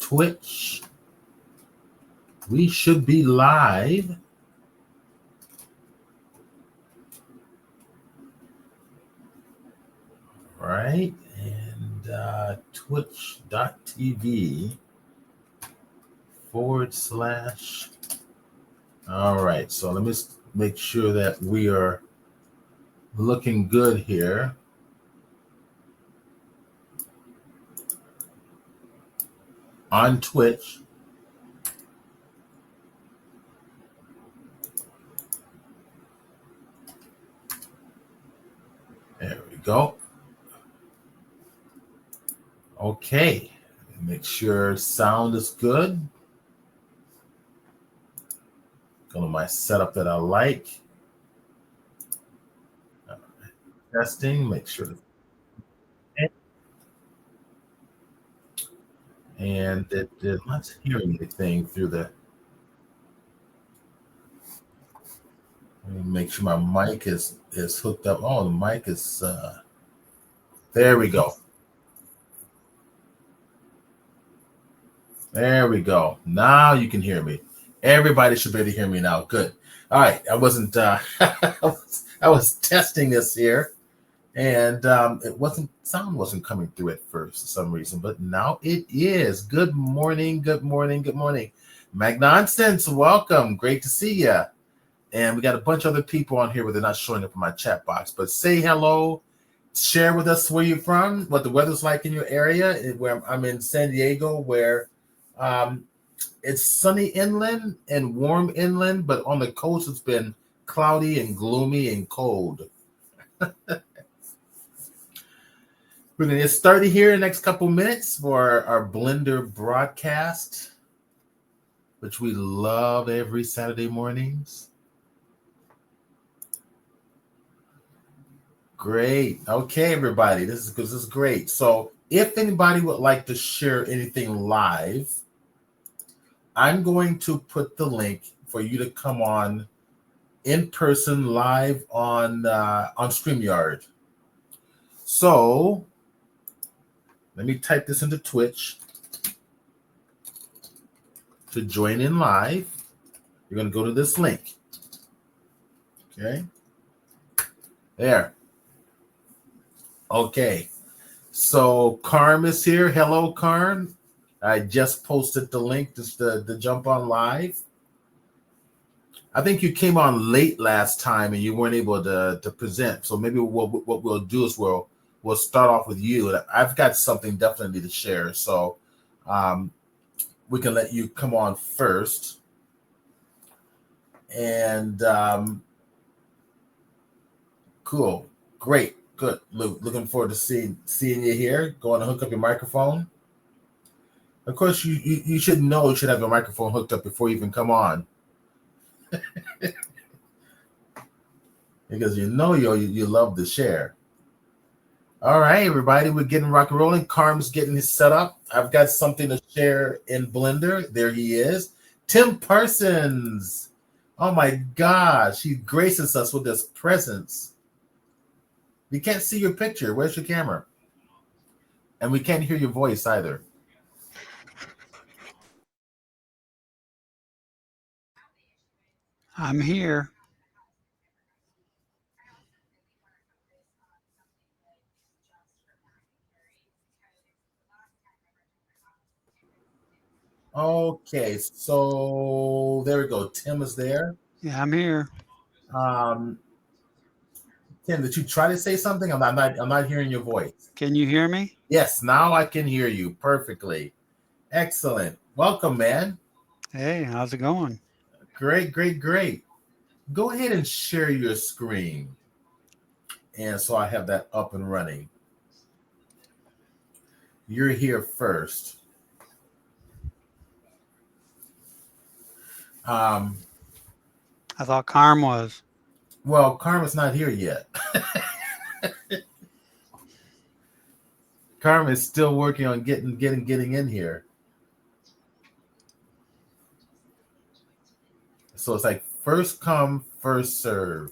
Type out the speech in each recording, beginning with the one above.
Twitch. We should be live. Right, and twitch.tv / all right, so let me make sure that we are looking good here. On Twitch. There we go. Okay, make sure sound is good. Go to my setup that I like. Testing, make sure. And it did not hear anything through the. Let me make sure my mic is hooked up. Oh, the mic is. There we go. There we go. Now you can hear me. Everybody should be able to hear me now. Good. All right. I wasn't. I was testing this here, and sound wasn't coming through at first for some reason, but now it is. Good morning. Good morning. Good morning. Magnonstance, welcome. Great to see you. And we got a bunch of other people on here, but they're not showing up in my chat box. But say hello. Share with us where you're from, what the weather's like in your area. Where I'm in San Diego, where it's sunny inland and warm inland, but on the coast it's been cloudy and gloomy and cold. We're going to get started here in the next couple minutes for our Blender broadcast, which we love every Saturday mornings. Great. Okay, everybody. This is great. So if anybody would like to share anything live, I'm going to put the link for you to come on in person live on StreamYard. So let me type this into Twitch to join in live. You're going to go to this link. Okay. There. Okay. So Carm is here. Hello, Carm. I just posted the link just to jump on live. I think you came on late last time and you weren't able to present. So maybe what we'll do is we'll start off with you. I've got something definitely to share. So we can let you come on first. And cool. Great. Good. Looking forward to seeing you here. Go on and hook up your microphone. Of course, you should know you should have your microphone hooked up before you even come on. Because you love to share. All right, everybody, we're getting rock and rolling. Carm's getting his set up. I've got something to share in Blender. There he is. Tim Parsons. Oh my gosh, he graces us with his presence. We can't see your picture. Where's your camera? And we can't hear your voice either. I'm here. Okay, so there we go. Tim is there. Yeah, I'm here. Tim, did you try to say something? I'm not hearing your voice. Can you hear me? Yes, now I can hear you perfectly. Excellent. Welcome, man. Hey, how's it going? Great. Go ahead and share your screen. And so I have that up and running. You're here first. I thought Carm was. Well, Karma's not here yet. Karma is still working on getting in here. So it's like first come, first serve.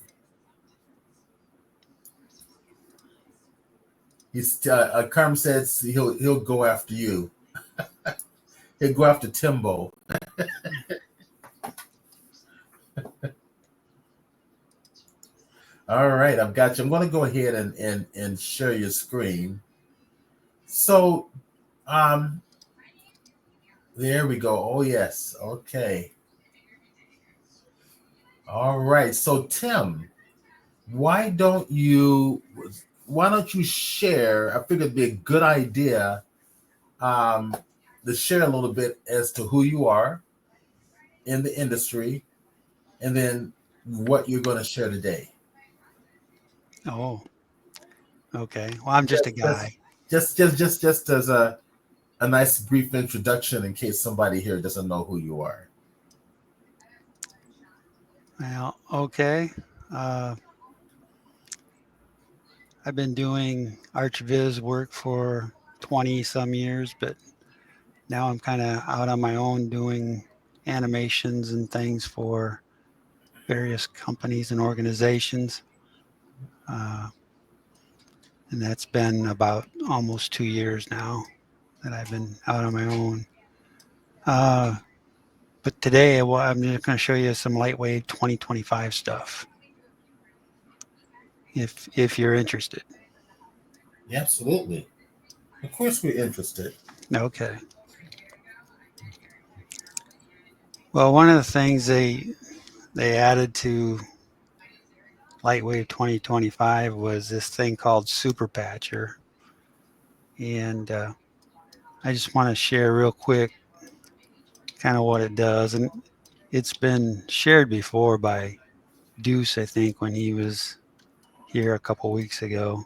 Karma says he'll go after you. He'll go after Timbo. All right, I've got you. I'm going to go ahead and share your screen. So, um, there we go. Oh yes. Okay. All right. So Tim, why don't you why don't you share? I figured it'd be a good idea um, to share a little bit as to who you are in the industry, and then what you're going to share today. Oh, okay. Well, I'm just a Just, just, guy. just as a nice brief introduction in case somebody here doesn't know who you are. Well, okay. Uh, I've been doing ArchViz work for 20 some years, but now I'm kind of out on my own doing animations and things for various companies and organizations. Uh, and that's been about almost 2 years now that I've been out on my own. Uh, but today, well, I'm just going to show you some LightWave 2025 stuff, if you're interested. Yeah, absolutely. Of course, we're interested. Okay. Well, one of the things they added to LightWave 2025 was this thing called Super Patcher, and I just want to share real quick kind of what it does. And it's been shared before by Deuce, I think, when he was here a couple weeks ago.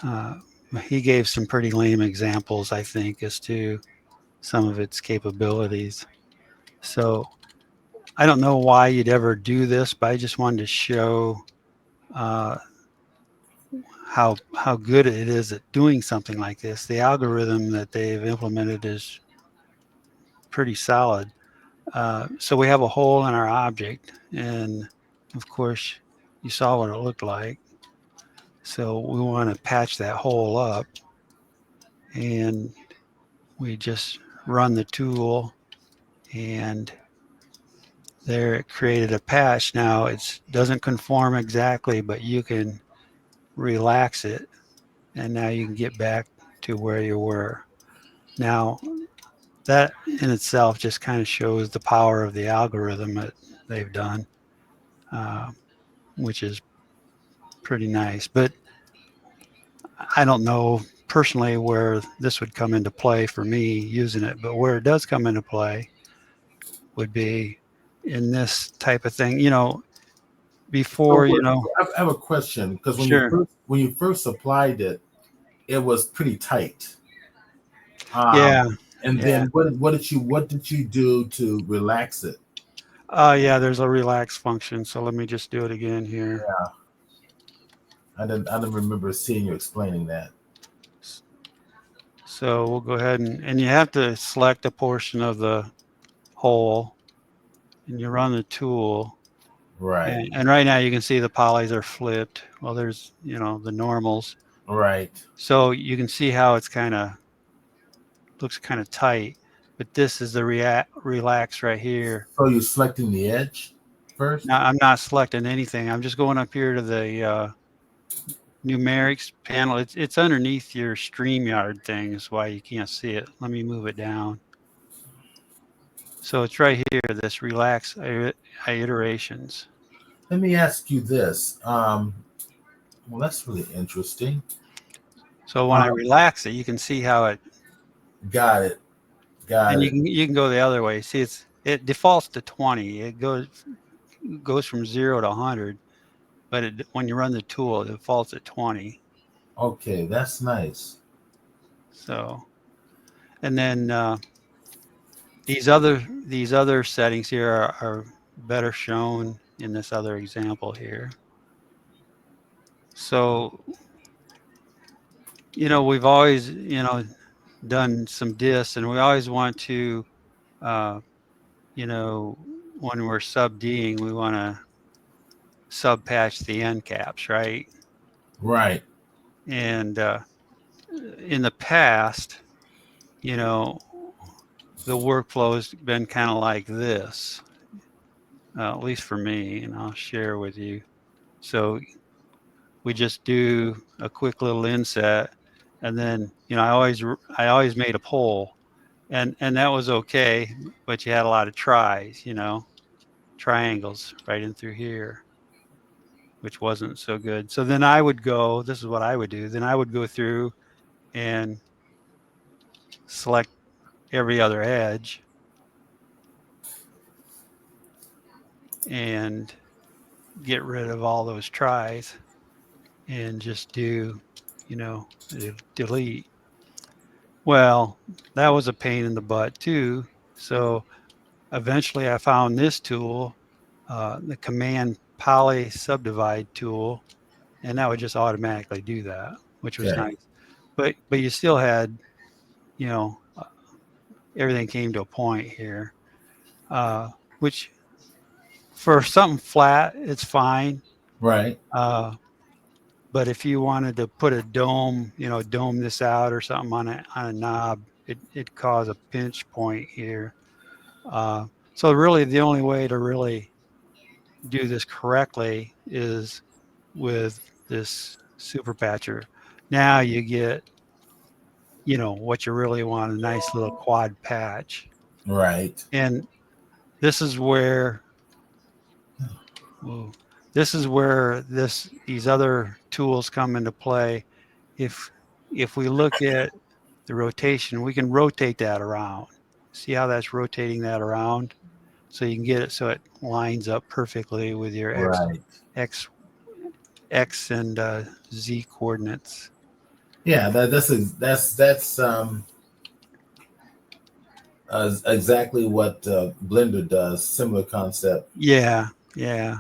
Uh, he gave some pretty lame examples, I think, as to some of its capabilities. So I don't know why you'd ever do this, but I just wanted to show uh, how good it is at doing something like this. The algorithm that they've implemented is pretty solid. So we have a hole in our object, and of course, you saw what it looked like. So we want to patch that hole up, and we just run the tool, and there it created a patch. Now it doesn't conform exactly, but you can relax it, and now you can get back to where you were. Now that in itself just kind of shows the power of the algorithm that they've done, uh, which is pretty nice. But I don't know personally where this would come into play for me using it, but where it does come into play would be in this type of thing. So Before, I have a question because sure. when you first applied it, it was pretty tight. Um, Yeah. and Yeah. then what did you do to relax it? Yeah, there's a relax function. So let me just do it again here. Yeah, I didn't remember seeing you explaining that. So we'll go ahead and you have to select a portion of the hole and you run the tool. Right, And right now you can see the polys are flipped. Well, there's, the normals. right. So you can see how it's kind of looks kind of tight. But this is the relax right here. So you're selecting the edge first. Now I'm not selecting anything. I'm just going up here to the numerics panel. It's underneath your StreamYard thing is why you can't see it. Let me move it down. So it's right here, this relax iterations. Let me ask you this. Well, that's really interesting. So when I Um, relax it, you can see how it, got it, got and it. you can go the other way. See, it defaults to 20. It goes from 0 to 100, but when you run the tool, it defaults at 20. Okay, that's nice. So, and then these other settings here are better shown in this other example here. So, we've always, done some dis, and we always want to, uh, when we're sub D'ing, we want to sub patch the end caps, right? Right. And in the past, you know, the workflow has been kind of like this, at least for me, and I'll share with you. So we just do a quick little inset, and then I always made a pole, and that was okay, but you had a lot of tries, triangles right in through here, which wasn't so good. So then I would go. This is what I would do. Then I would go through and select every other edge and get rid of all those tries and just do, delete. Well, that was a pain in the butt too. So eventually I found this tool, the command poly subdivide tool, and that would just automatically do that, which was Okay. nice. But you still had, you know, everything came to a point here, which for something flat, it's fine. Right. Uh, but if you wanted to put a dome, dome this out or something on a knob, it cause a pinch point here. So really, the only way to really do this correctly is with this super patcher. Now you get, what you really want, a nice little quad patch. Right. And this is where, whoa, this is where these other tools come into play. If if we look at the rotation, we can rotate that around. See how that's rotating that around? So you can get it so it lines up perfectly with your Right. x, x and z coordinates. Yeah. That's exactly what Blender does. Similar concept. Yeah, yeah.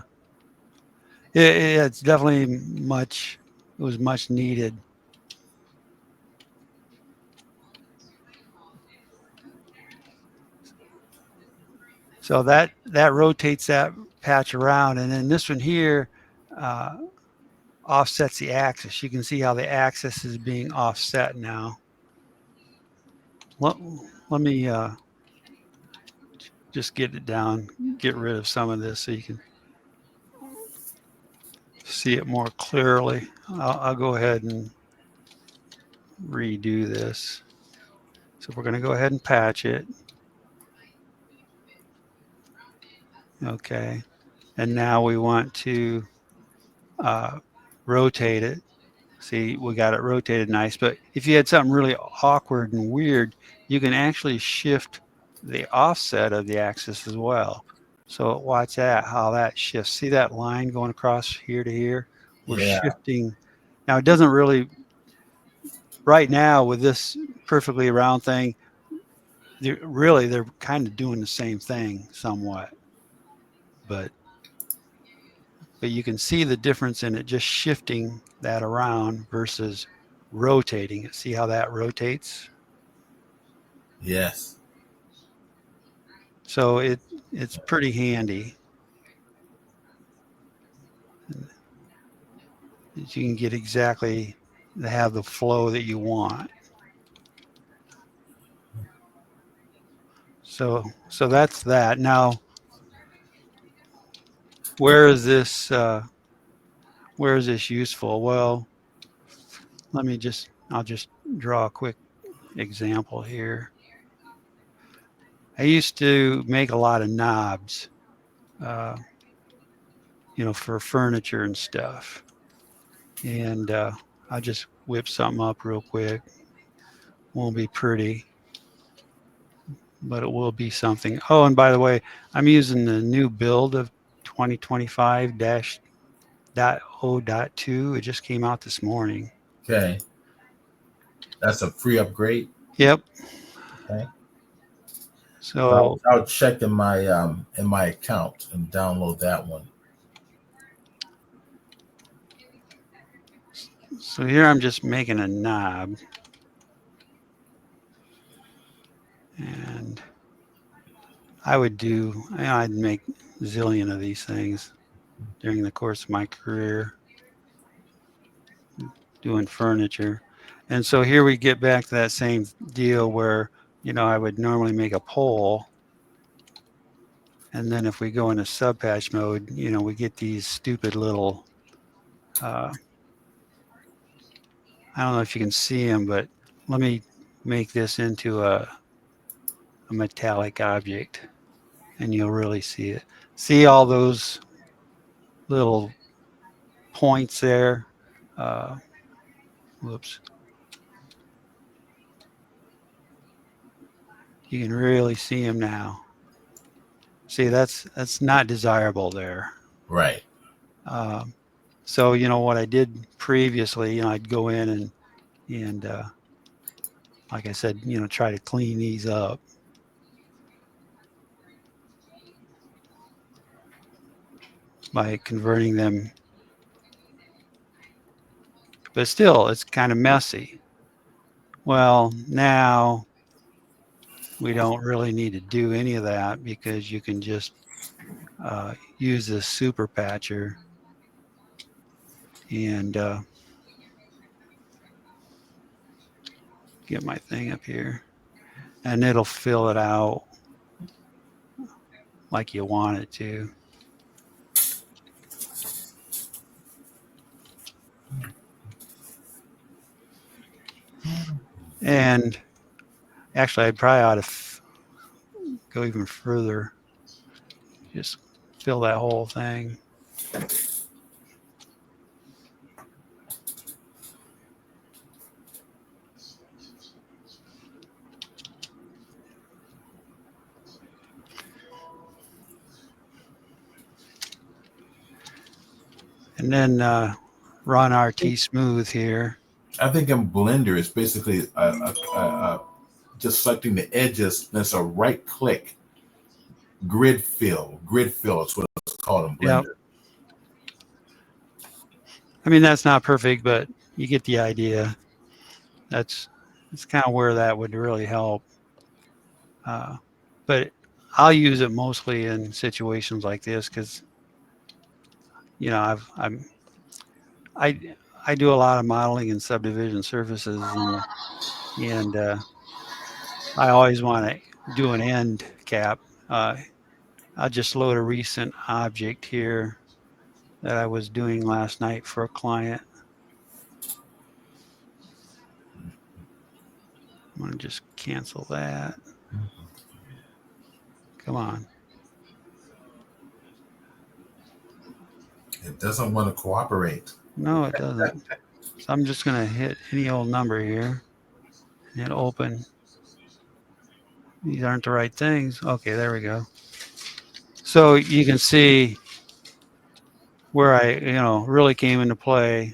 It's definitely much. It was much needed. So that rotates that patch around, and then this one here uh, offsets the axis. You can see how the axis is being offset now. Let, let me just get it down, get rid of some of this so you can see it more clearly. I'll go ahead and redo this. So we're going to go ahead and patch it. Okay. And now we want to uh, rotate it. See, we got it rotated nice. But if you had something really awkward and weird, you can actually shift the offset of the axis as well. So watch that, how that shifts. See that line going across here to here? We're Yeah. shifting. Now, it doesn't really, right now with this perfectly round thing, they're kind of doing the same thing somewhat. But you can see the difference in it just shifting that around versus rotating it. See how that rotates? Yes. So it's pretty handy. You can get exactly to have the flow that you want. So that's that. Now, where is this? Where is this useful? Well, I'll just draw a quick example here. I used to make a lot of knobs, uh, for furniture and stuff. And I'll just whip something up real quick. Won't be pretty, but it will be something. Oh, and by the way, I'm using the new build of 2025-0.2. It just came out this morning. Okay. That's a free upgrade. Yep. Okay. So So I'll check in my account and download that one. here I'm just making a knob, and I'd make a zillion of these things during the course of my career doing furniture. And so here we get back to that same deal where I would normally make a poll. And then if we go into subpatch mode, we get these stupid little, I don't know if you can see them, but let me make this into a metallic object and you'll really see it. See all those little points there? Uh, whoops. You can really see them now. See, that's not desirable there. Right. Um, so what I did previously, I'd go in and like I said, try to clean these up. By converting them, but still it's kind of messy. Well, now we don't really need to do any of that because you can just use this super patcher and get my thing up here and it'll fill it out like you want it to. And actually, I probably ought to go even further. Just fill that whole thing. And then run RT smooth here. I think in Blender, it's basically just selecting the edges. That's a right click grid fill. Grid fill is what it's called in Blender. Yep. I mean, that's not perfect, but you get the idea. That's kind of where that would really help. But I'll use it mostly in situations like this because, I do a lot of modeling in subdivision surfaces and I always want to do an end cap. I'll just load a recent object here that I was doing last night for a client. I'm going to just cancel that. Come on. It doesn't want to cooperate. No, it doesn't. So I'm just going to hit any old number here and hit open. These aren't the right things. Okay, there we go. So you can see where I, really came into play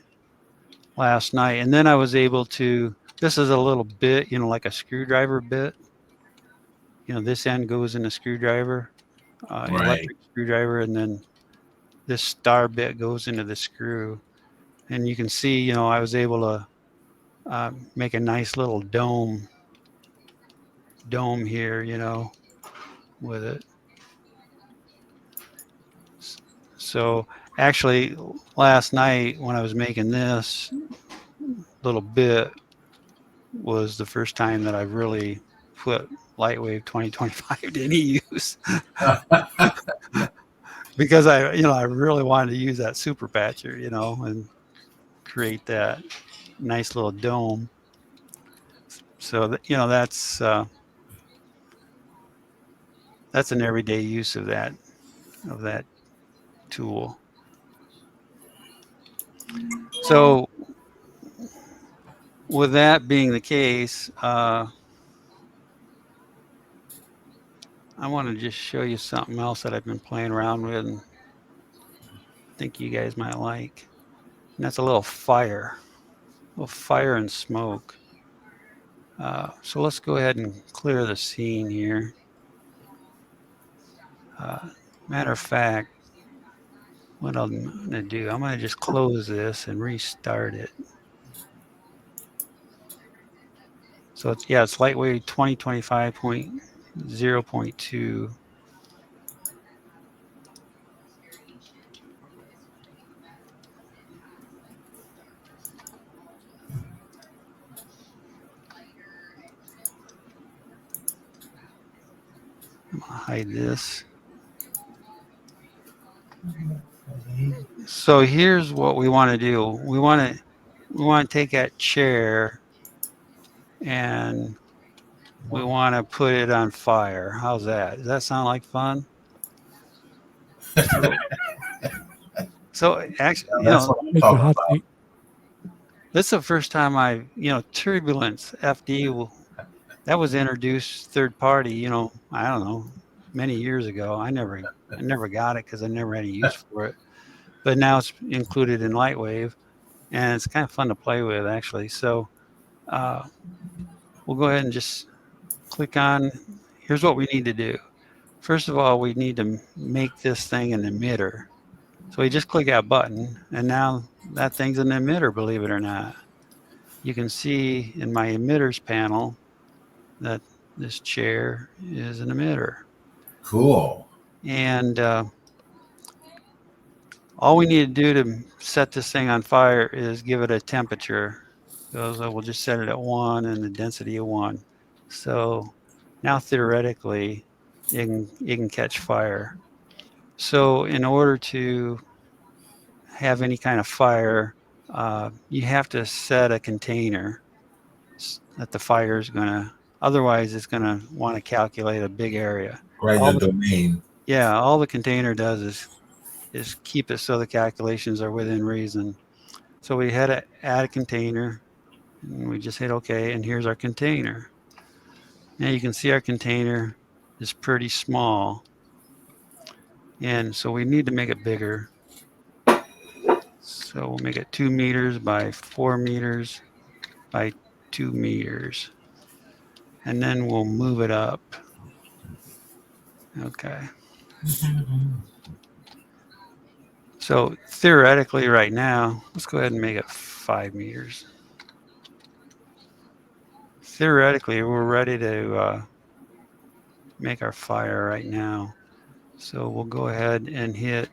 last night. And then I was able to, this is a little bit, like a screwdriver bit. This end goes in a screwdriver, Right. Electric screwdriver, and then this star bit goes into the screw. And you can see, I was able to make a nice little dome here, with it. So actually last night when I was making this little bit was the first time that I really put LightWave 2025 to any use. Because I really wanted to use that super patcher, and create that nice little dome. So that's an everyday use of that tool. So with that being the case, I want to just show you something else that I've been playing around with and think you guys might like. And that's a little fire and smoke. So let's go ahead and clear the scene here. Matter of fact, what I'm going to do, I'm going to just close this and restart it. So it's LightWave 2025.0.2. I'm gonna hide this. So here's what we want to do. We want to take that chair and we want to put it on fire. How's that? Does that sound like fun? So actually, That's what I'm Make the talking hot about. seat. this is the first time turbulence FD that was introduced third party. I don't know, many years ago. I never got it because I never had any use for it. But now it's included in LightWave, and it's kind of fun to play with actually. So uh, we'll go ahead and just click on. Here's what we need to do. First of all, we need to make this thing an emitter. So we just click that button, and now that thing's an emitter, believe it or not. You can see in my emitters panel that this chair is an emitter. Cool. And all we need to do to set this thing on fire is give it a temperature. So we'll just set it at 1 and the density of 1. So now theoretically, it can catch fire. So in order to have any kind of fire, you have to set a container that the fire is going to, otherwise it's going to want to calculate a big area. Right, the domain. Yeah, all the container does is keep it so the calculations are within reason. So we had to add a container, and we just hit OK, and here's our container. Now you can see our container is pretty small, and so we need to make it bigger. So we'll make it 2 meters by 4 meters by 2 meters. And then we'll move it up. Okay. So theoretically right now, let's go ahead and make it 5 meters. Theoretically, we're ready to make our fire right now. So we'll go ahead and hit.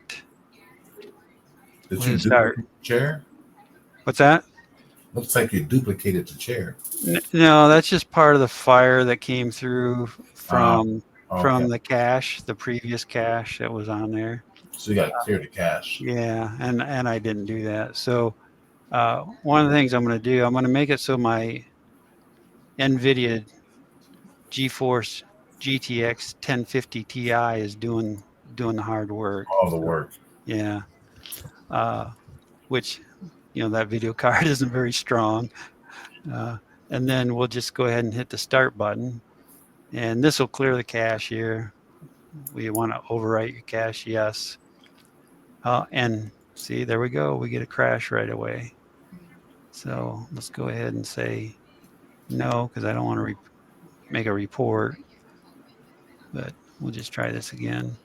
Did you duplicate the chair? What's that? Looks like you duplicated the chair. No, that's just part of the fire that came through from the cache, the previous cache that was on there. So you got to clear the cache. Yeah, and I didn't do that. So one of the things I'm going to do, I'm going to make it so my NVIDIA GeForce GTX 1050 Ti is doing the hard work. All the work. Yeah. Which, that video card isn't very strong. And then we'll just go ahead and hit the start button. And this will clear the cache here. We want to overwrite your cache, yes. And see, there we go. We get a crash right away. So let's go ahead and say no, because I don't want to make a report. But we'll just try this again.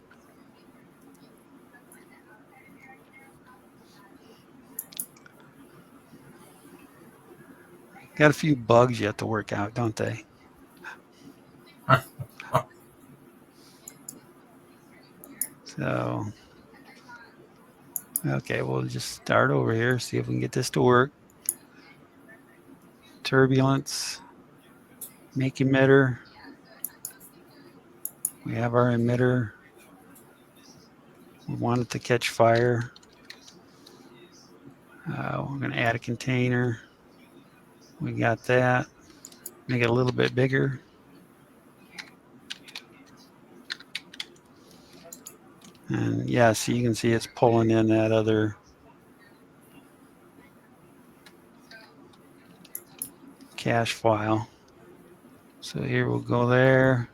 Got a few bugs yet to work out, don't they? So, okay, we'll just start over here, see if we can get this to work. Turbulence, make emitter. We have our emitter. We want it to catch fire. We're going to add a container. We got that. Make it a little bit bigger. And yeah, so you can see it's pulling in that other cache file. So here we'll go there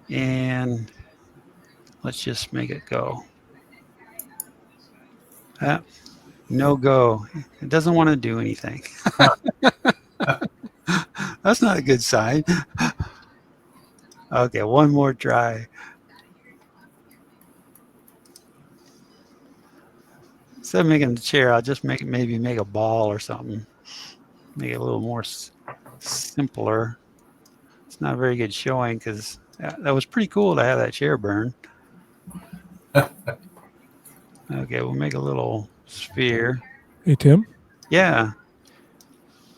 and let's just make it go. No go. It doesn't want to do anything. That's not a good sign. Okay, one more try. Instead of making the chair, I'll just maybe make a ball or something. Make it a little more simpler. It's not a very good showing because that was pretty cool to have that chair burn. Okay, we'll make a little sphere. Hey, Tim. Yeah.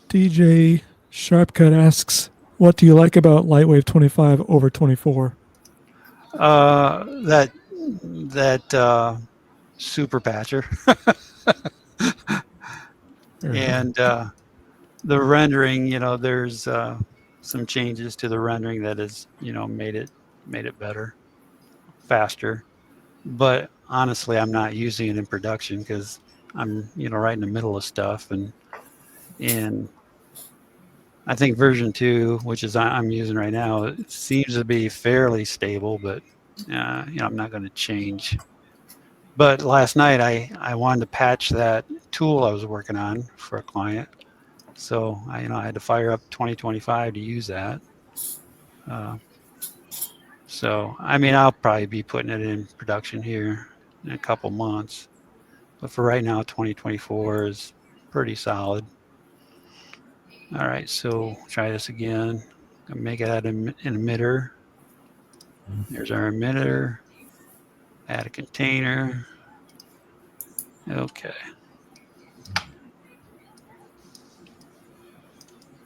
DJ Sharpcut asks, what do you like about LightWave 25 over 24? That super patcher. And the rendering, there's some changes to the rendering that has, made it better, faster. But honestly, I'm not using it in production because I'm, right in the middle of stuff, and I think version 2, which is I'm using right now, it seems to be fairly stable, but I'm not going to change. But last night I wanted to patch that tool I was working on for a client, so I had to fire up 2025 to use that. So I mean, I'll probably be putting it in production here in a couple months, but for right now, 2024 is pretty solid. All right, so try this again. Make it an emitter. There's our emitter. Add a container. Okay.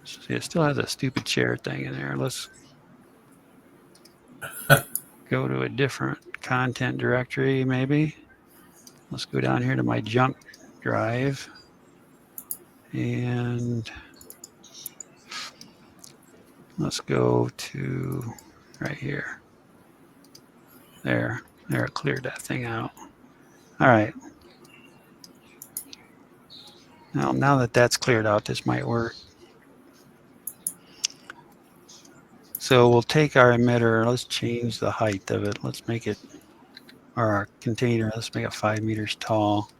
See, it still has a stupid chair thing in there. Let's go to a different content directory, maybe. Let's go down here to my junk drive. And let's go to right here. There, it cleared that thing out. All right. Now that that's cleared out, this might work. So we'll take our emitter. Let's change the height of it. Let's make it, or our container, let's make it 5 meters tall.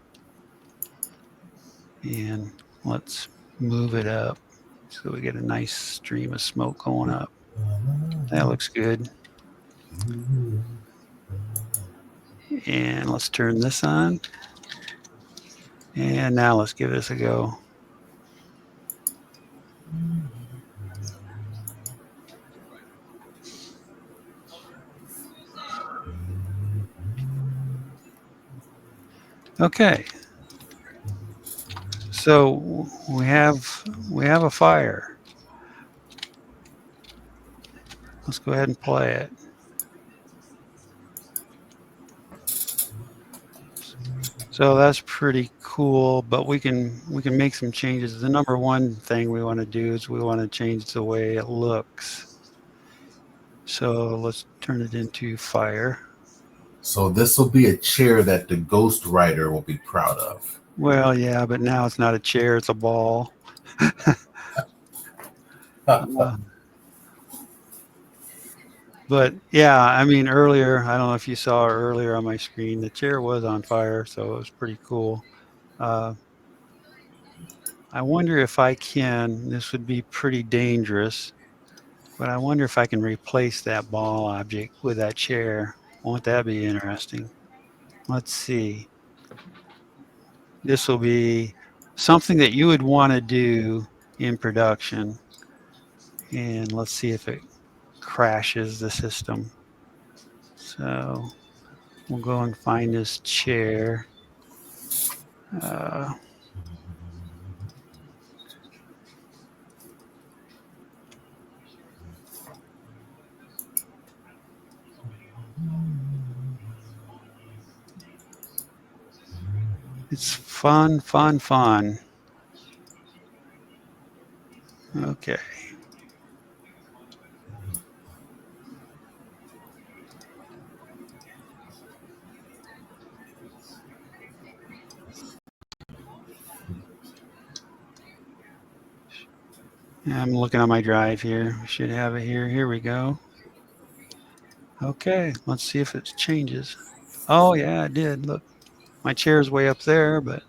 And let's move it up so we get a nice stream of smoke going up. That looks good. And let's turn this on. And now let's give this a go. Okay. So we have a fire. Let's go ahead and play it. So that's pretty cool, but we can make some changes. The number one thing we want to do is we want to change the way it looks. So let's turn it into fire. So this will be a chair that the ghostwriter will be proud of. Well, yeah, but now it's not a chair, it's a ball. But yeah, I mean, earlier, I don't know if you saw earlier on my screen, the chair was on fire, so it was pretty cool. I wonder if I can, this would be pretty dangerous, but I wonder if I can replace that ball object with that chair. Won't that be interesting? Let's see. This will be something that you would want to do in production. And let's see if it crashes the system. So we'll go and find this chair. It's fun. Okay. I'm looking on my drive here. We should have it here. Here we go. Okay, let's see if it changes. Oh, yeah, it did. Look, my chair's way up there, but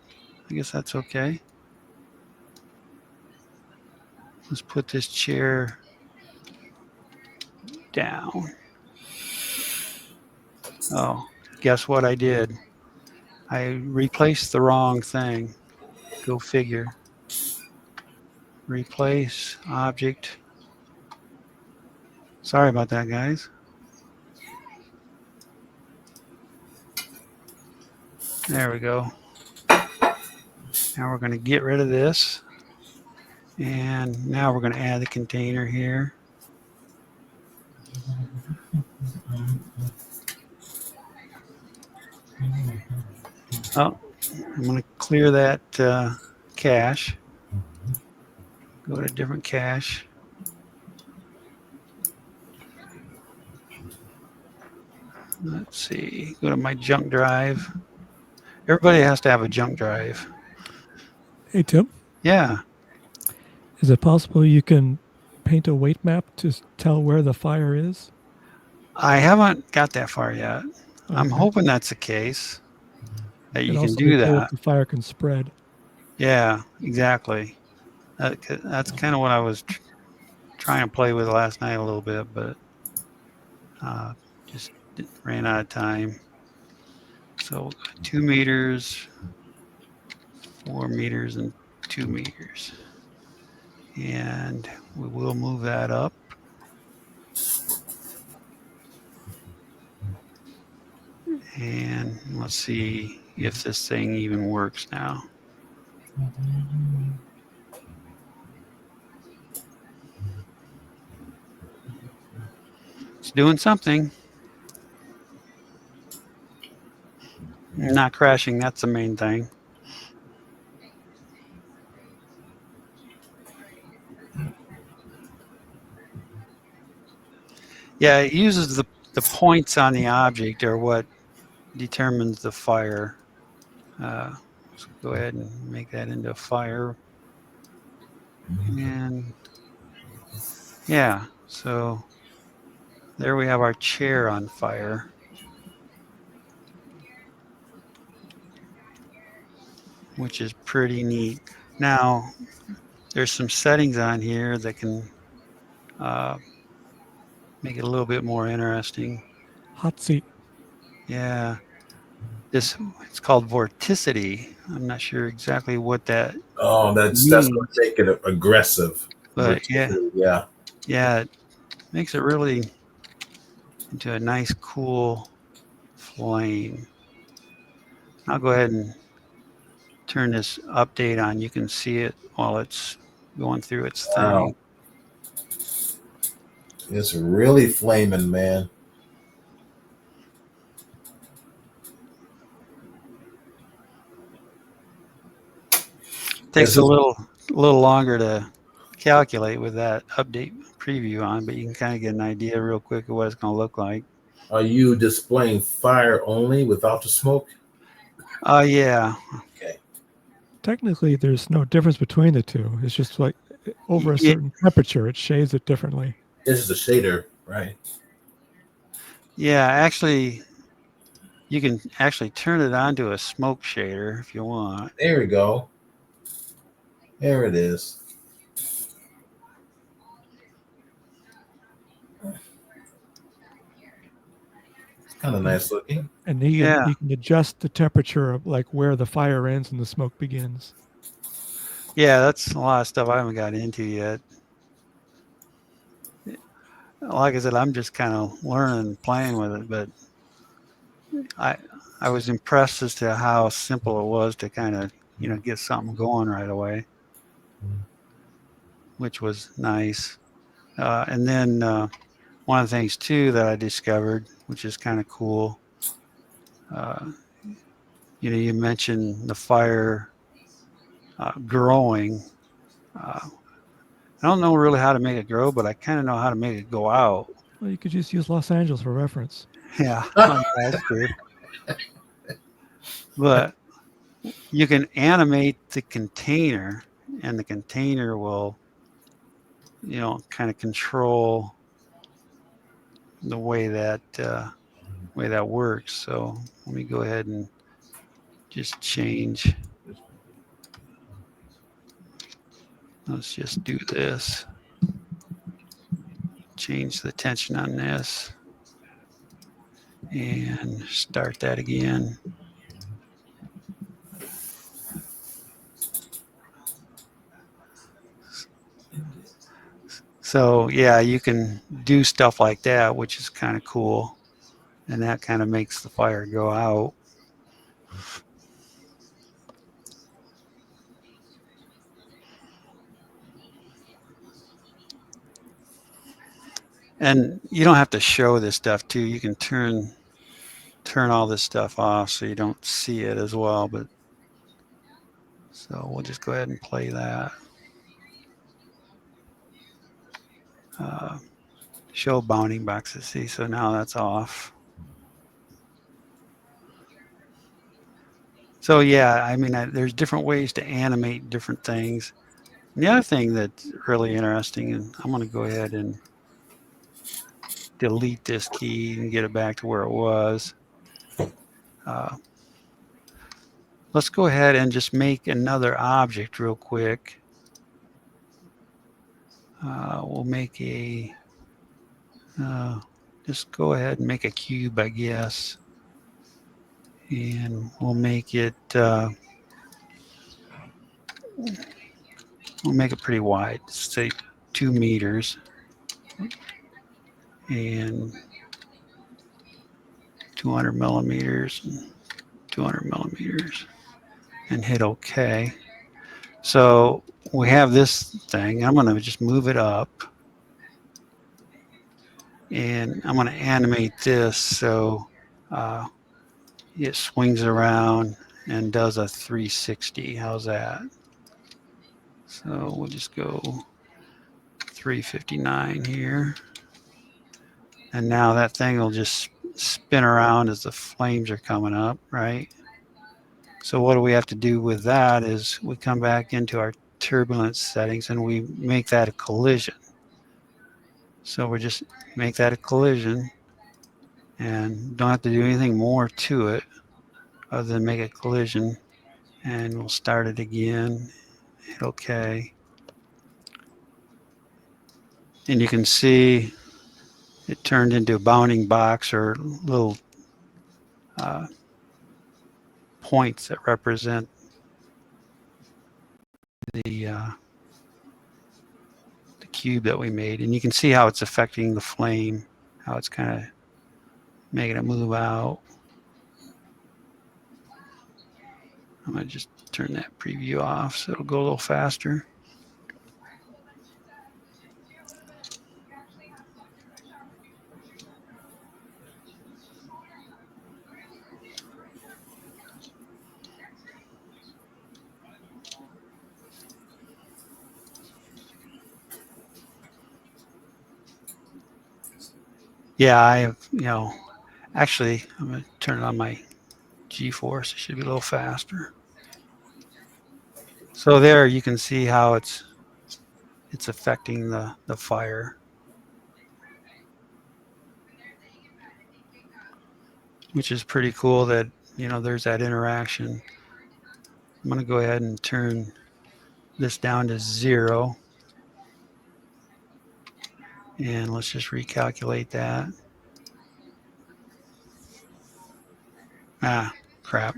I guess that's okay. Let's put this chair down. Oh, guess what I did? I replaced the wrong thing. Go figure. Replace object. Sorry about that, guys. There we go. Now we're going to get rid of this. And now we're going to add the container here. Oh, I'm going to clear that cache. Go to a different cache. Let's see. Go to my junk drive. Everybody has to have a junk drive. Hey, Tim, Yeah. is it possible you can paint a weight map to tell where the fire is? I haven't got that far yet. I'm Okay. hoping that's the case, that you It'd can also be do cool that. if the fire can spread. Yeah, exactly. That's kind of what I was trying to play with last night a little bit, but uh, just ran out of time. So 2 meters, 4 meters, and 2 meters. And we will move that up. And let's see if this thing even works now. It's doing something. Not crashing, that's the main thing. Yeah, it uses the points on the object are what determines the fire. Let's go ahead and make that into a fire. And yeah, so there we have our chair on fire, which is pretty neat. Now, there's some settings on here that can uh, make it a little bit more interesting. Hot seat. Yeah, it's called vorticity. I'm not sure exactly what that Oh, that's going means, to make it aggressive. but yeah, Yeah. yeah, it makes it really into a nice, cool flame. I'll go ahead and turn this update on. You can see it while it's going through its thing. Wow. It's really flaming, man. Takes a little longer to calculate with that update preview on, but you can kind of get an idea real quick of what it's going to look like. Are you displaying fire only without the smoke? Yeah. Okay. Technically, there's no difference between the two. It's just like over a certain temperature, it shades it differently. This is a shader, right? Yeah, actually, you can actually turn it on to a smoke shader if you want. There we go. There it is. It's kind of nice looking. And you can adjust the temperature of like where the fire ends and the smoke begins. Yeah, that's a lot of stuff I haven't got into yet. Like I said, I'm just kind of learning, playing with it, but I was impressed as to how simple it was to kind of get something going right away, which was nice. And then one of the things too that I discovered, which is kind of cool, you mentioned the fire growing. I don't know really how to make it grow, but I kind of know how to make it go out. Well, you could just use Los Angeles for reference. Yeah, that's true. But you can animate the container, and the container will, kind of control the way that works. So let me go ahead and just change. Let's just do this. Change the tension on this and start that again. So yeah, you can do stuff like that, which is kind of cool. And that kind of makes the fire go out. And you don't have to show this stuff too. You can turn turn all this stuff off so you don't see it as well. But so we'll just go ahead and play that. Show bounding boxes. See, so now that's off. So yeah, I mean, there's different ways to animate different things. And the other thing that's really interesting, and I'm going to go ahead and delete this key and get it back to where it was. Let's go ahead and just make another object real quick. We'll make a, just go ahead and make a cube, I guess. And we'll make it, we'll make it pretty wide, say 2 meters. And 200 millimeters, and 200 millimeters, and hit OK. So we have this thing. I'm going to just move it up. And I'm going to animate this so it swings around and does a 360. How's that? So we'll just go 359 here. And now that thing will just spin around as the flames are coming up, right? So what do we have to do with that is we come back into our turbulence settings and we make that a collision. So we just make that a collision and don't have to do anything more to it other than make a collision. And we'll start it again, hit OK. And you can see it turned into a bounding box or little points that represent the cube that we made. And you can see how it's affecting the flame, how it's kind of making it move out. I'm going to just turn that preview off so it'll go a little faster. Yeah, I have, actually, I'm going to turn it on my G-force. It should be a little faster. So there you can see how it's affecting the fire, which is pretty cool that, there's that interaction. I'm going to go ahead and turn this down to 0. And let's just recalculate that. Ah, crap.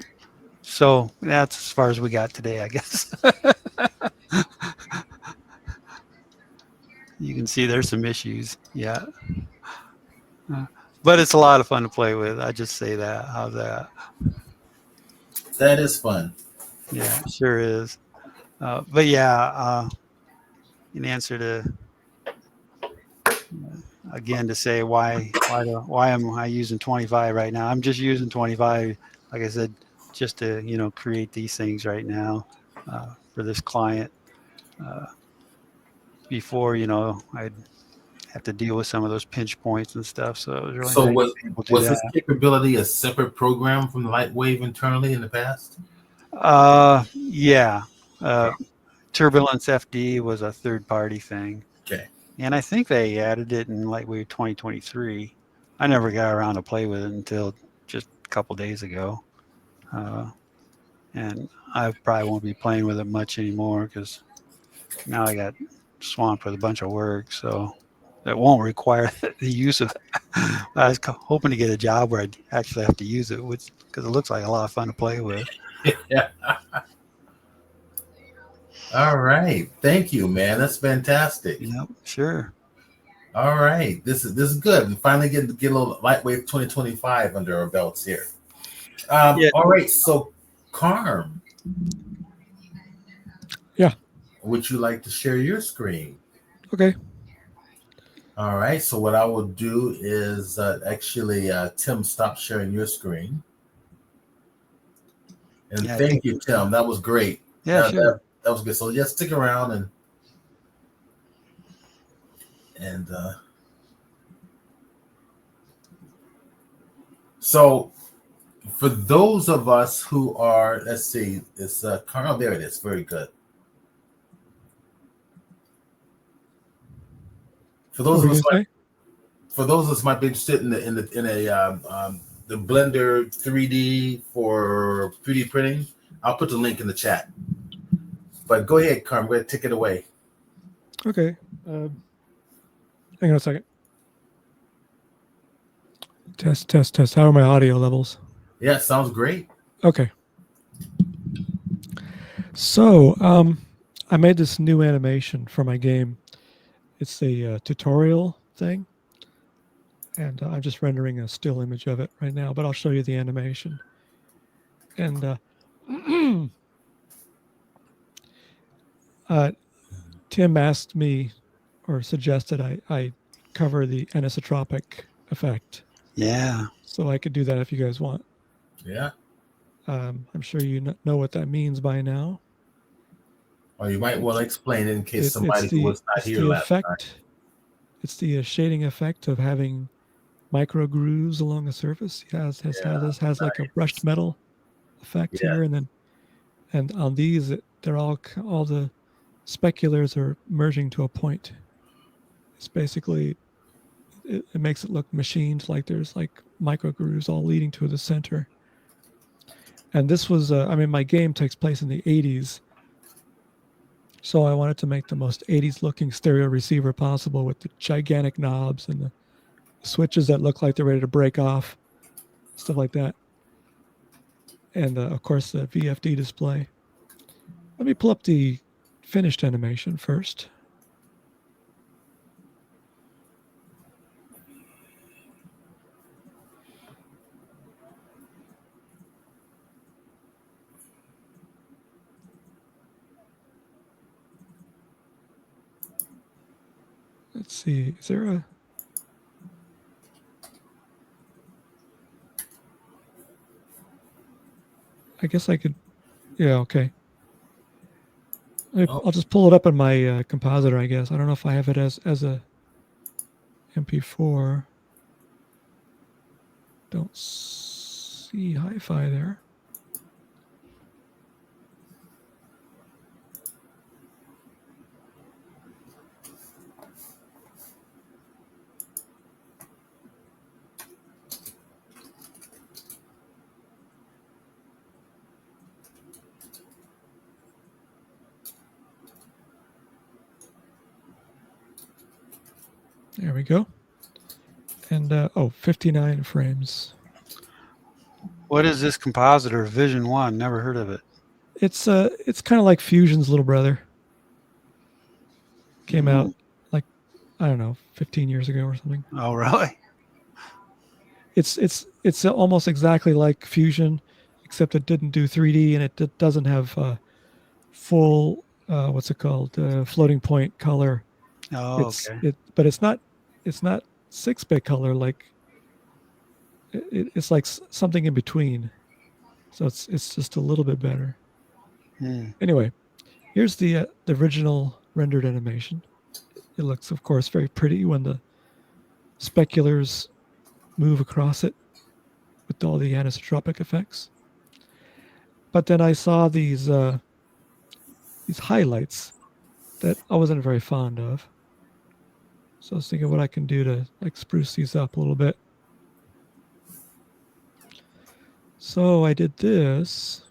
So that's as far as we got today, I guess. You can see there's some issues. Yeah. But it's a lot of fun to play with. I just say that. How's that? That is fun. Yeah, sure is. But yeah, in answer to again to say why am I using 25 right now? I'm just using 25, like I said, just to create these things right now for this client. Before I'd have to deal with some of those pinch points and stuff. So it was really So nice to be able to do was that. this capability a separate program from the LightWave internally in the past? Yeah. Turbulence FD was a third-party thing. Okay. And I think they added it in LightWave 2023. I never got around to play with it until just a couple days ago. And I probably won't be playing with it much anymore because now I got swamped with a bunch of work. So it won't require the use of it. I was hoping to get a job where I'd actually have to use it, because it looks like a lot of fun to play with. Yeah. All right. Thank you, man. That's fantastic. Yep, sure. All right. This is good. We finally get a little LightWave 2025 under our belts here. Yeah. All right. So, Carm. Yeah. Would you like to share your screen? Okay. All right. So what I will do is actually, Tim, stop sharing your screen. And Yeah, I thank think. you, Tim. That was great. Yeah, That, sure. that, that was good. So just stick around and so for those of us who are, let's see, it's Carl. There it is. Very good. For What those were of you us, gonna say? for those of us who might be interested in the Blender 3D for 3D printing, I'll put the link in the chat. But go ahead, Carm. Go ahead, take it away. Okay. Hang on a second. Test, test, test. How are my audio levels? Yeah, sounds great. Okay. So, I made this new animation for my game. It's a tutorial thing, and I'm just rendering a still image of it right now, but I'll show you the animation. And Tim asked me or suggested I cover the anisotropic effect. Yeah. So I could do that if you guys want. Yeah. I'm sure you know what that means by now. Or you might want to explain it in case It's somebody who the was not it's here the last time. effect. It's the shading effect of having micro grooves along the surface. This has like a brushed Nice. metal effect Yeah. here, and on these they're all the speculars are merging to a point. It's basically it makes it look machined, like there's like micro grooves all leading to the center. And this was my game takes place in the 80s, so I wanted to make the most 80s looking stereo receiver possible with the gigantic knobs and the switches that look like they're ready to break off, stuff like that. And of course, the VFD display. Let me pull up the finished animation first. Let's see. Is there a... I guess I could... Yeah, okay. Oh, I'll just pull it up in my compositor, I guess. I don't know if I have it as a MP4. Don't see hi-fi there. There we go. And 59 frames. What is this compositor? Vision One. Never heard of it. It's kind of like Fusion's little brother. Came out like, I don't know, 15 years ago or something. Oh, really? It's almost exactly like Fusion, except it didn't do 3D and it doesn't have full what's it called, floating point color. Oh, okay. But it's not 6-bit color, like it's like something in between. So it's just a little bit better. Anyway, here's the original rendered animation. It looks, of course, very pretty when the speculars move across it with all the anisotropic effects. But then I saw these highlights that I wasn't very fond of. So I was thinking what I can do to like spruce these up a little bit. So I did this.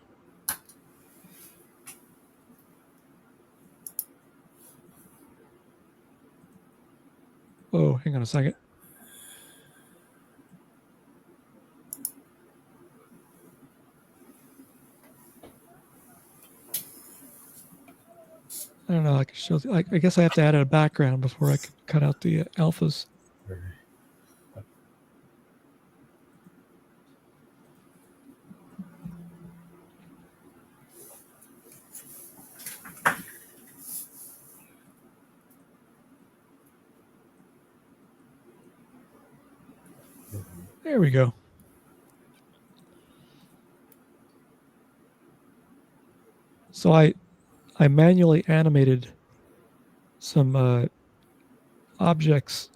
Oh, hang on a second. I don't know. I can show. I guess I have to add a background before I can cut out the alphas. There we go. So I manually animated some objects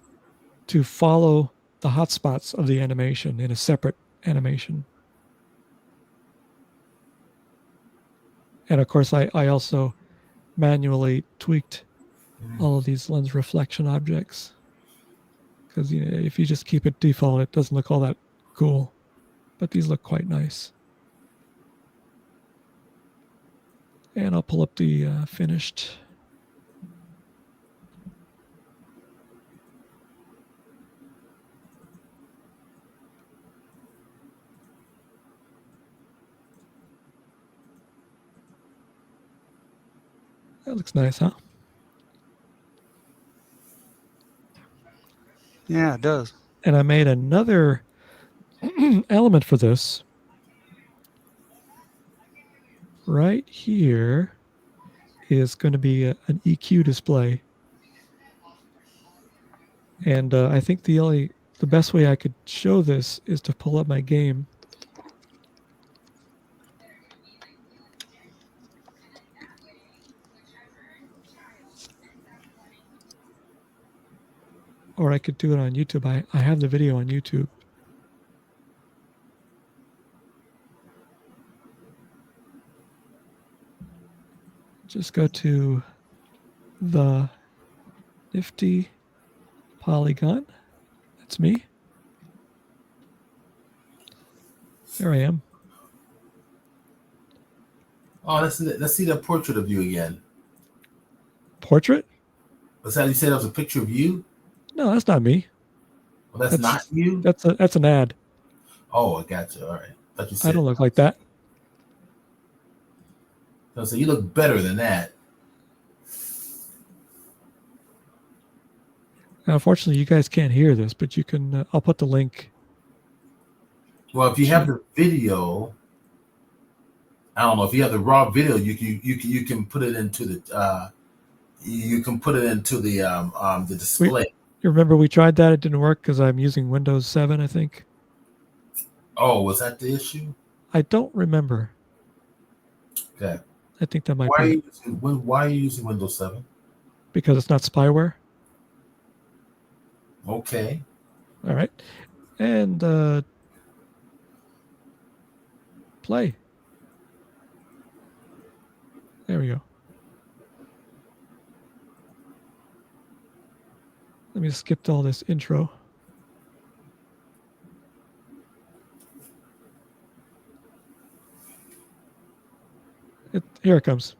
to follow the hotspots of the animation in a separate animation. And of course, I also manually tweaked all of these lens reflection objects. Because if you just keep it default, it doesn't look all that cool. But these look quite nice. And I'll pull up the finished. That looks nice, huh? Yeah, it does. And I made another element for this. Right here is going to be an EQ display. And I think the best way I could show this is to pull up my game. Or I could do it on YouTube. I have the video on YouTube. Just go to the nifty polygon. That's me. There I am. Oh, let's see the portrait of you again. Portrait? Was that you said that was a picture of you? No, that's not me. Well, that's not you? That's an ad. Oh, I got you. All right. Thought you said, I don't look like that. So you look better than that. Now, unfortunately, you guys can't hear this, but you can. I'll put the link. Well, if you have the video, I don't know. If you have the raw video, you can put it into the the display. You remember we tried that? It didn't work because I'm using Windows 7, I think. Oh, was that the issue? I don't remember. Okay. I think that might be. Why are you using Windows 7? Because it's not spyware. Okay. All right. And play. There we go. Let me skip all this intro. Here it comes.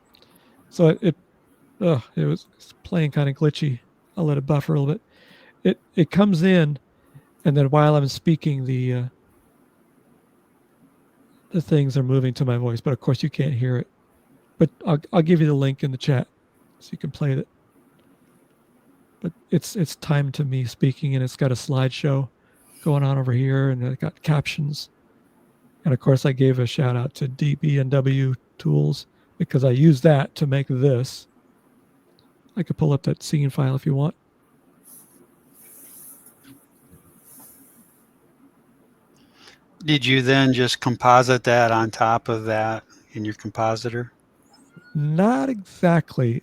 So it was playing kind of glitchy. I'll let it buffer a little bit. It comes in, and then while I'm speaking, the things are moving to my voice. But of course, you can't hear it. But I'll give you the link in the chat so you can play it. But it's timed to me speaking, and it's got a slideshow going on over here, and it got captions. And of course, I gave a shout out to DB&W Tools because I use that to make this. I could pull up that scene file if you want. Did you then just composite that on top of that in your compositor? Not exactly.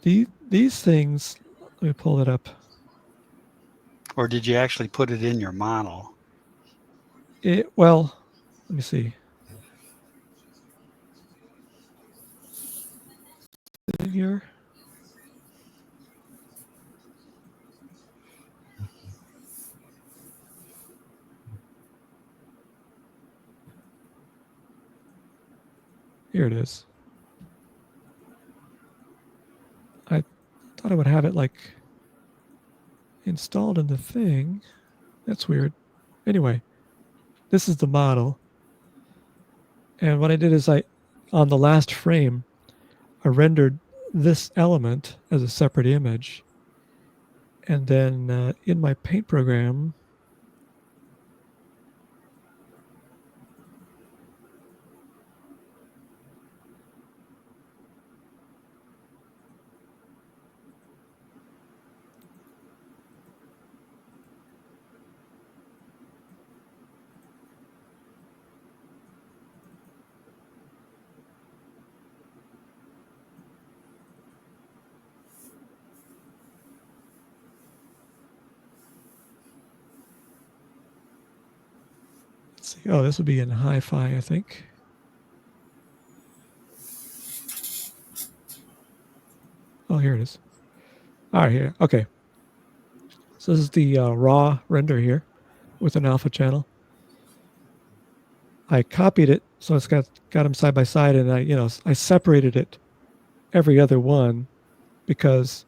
These things, let me pull it up. Or did you actually put it in your model? Well, let me see. In here. Here it is. I thought I would have it like installed in the thing. That's weird. Anyway, this is the model. And what I did is on the last frame, I rendered this element as a separate image. And then in my paint program, see. Oh, this would be in hi-fi, I think. Oh, here it is. All right, here. Okay. So this is the raw render here with an alpha channel. I copied it, so it's got them side by side, and I separated it every other one because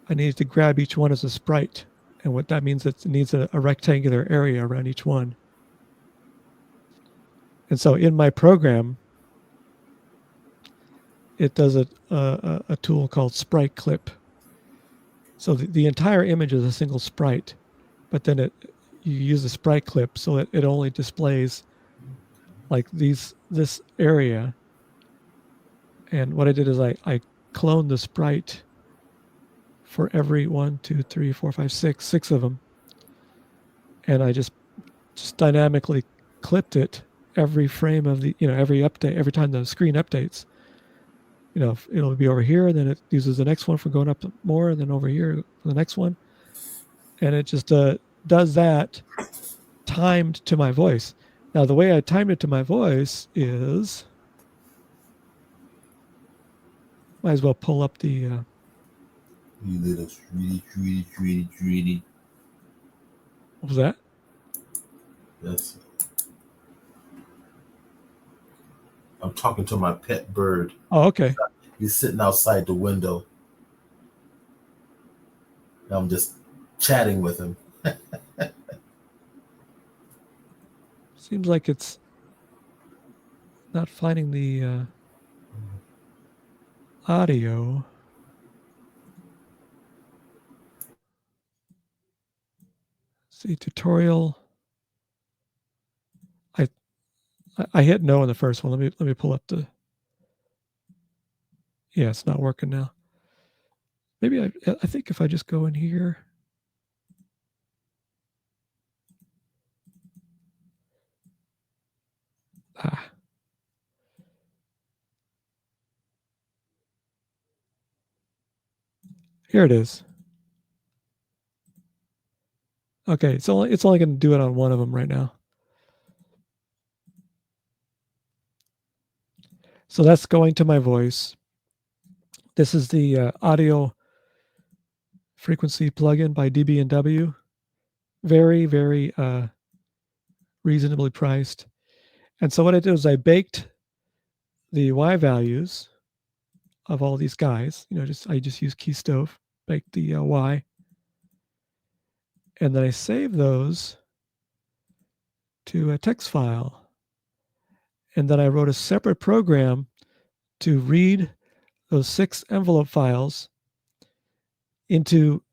I needed to grab each one as a sprite, and what that means is it needs a rectangular area around each one. And so in my program, it does a tool called sprite clip. So the entire image is a single sprite, but then you use the sprite clip so that it only displays like this area. And what I did is I cloned the sprite for every 1, 2, 3, 4, 5, 6 of them, and I just dynamically clipped it every frame of the every update, every time the screen updates. It'll be over here, and then it uses the next one for going up more, and then over here for the next one, and it just does that timed to my voice. Now the way I timed it to my voice is, might as well pull up the You little treaty. what was that? Yes. I'm talking to my pet bird. Oh, okay. He's sitting outside the window. I'm just chatting with him. Seems like it's not finding the audio. See, tutorial. I hit no in the first one. Let me pull up the. Yeah, it's not working now. Maybe I think if I just go in here. Here it is. Okay, it's only going to do it on one of them right now. So that's going to my voice. This is the audio frequency plugin by DB&W. Very, very reasonably priced. And so what I did was I baked the Y values of all these guys. I just use Keystove, baked the Y, and then I save those to a text file. And then I wrote a separate program to read those 6 envelope files into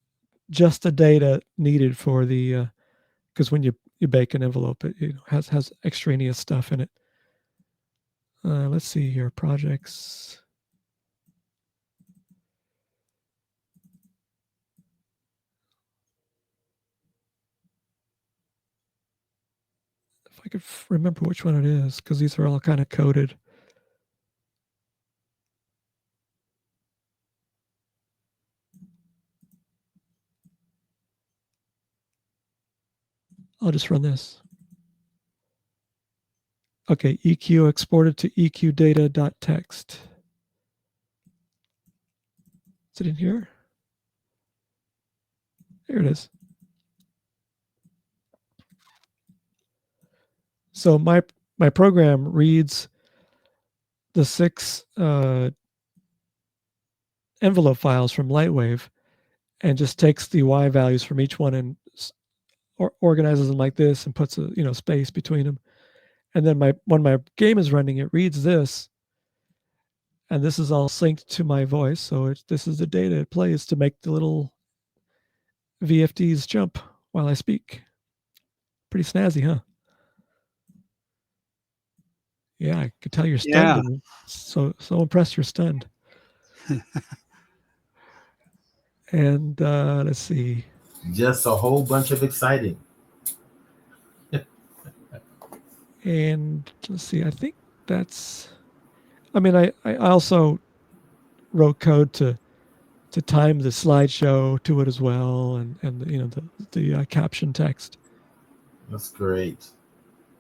just the data needed for the, because when you bake an envelope, it has extraneous stuff in it. Let's see here, projects. If I could remember which one it is, because these are all kind of coded. I'll just run this. Okay, EQ exported to eqdata.txt. Is it in here? Here it is. So my program reads the 6 envelope files from LightWave and just takes the Y values from each one and organizes them like this and puts a space between them. And then when my game is running, it reads this, and this is all synced to my voice. So this is the data it plays to make the little VFDs jump while I speak. Pretty snazzy, huh? Yeah, I could tell you're stunned. Yeah. So impressed you're stunned. And let's see. Just a whole bunch of exciting. And let's see. I think that's. I mean, I also wrote code to time the slideshow to it as well, and the caption text. That's great.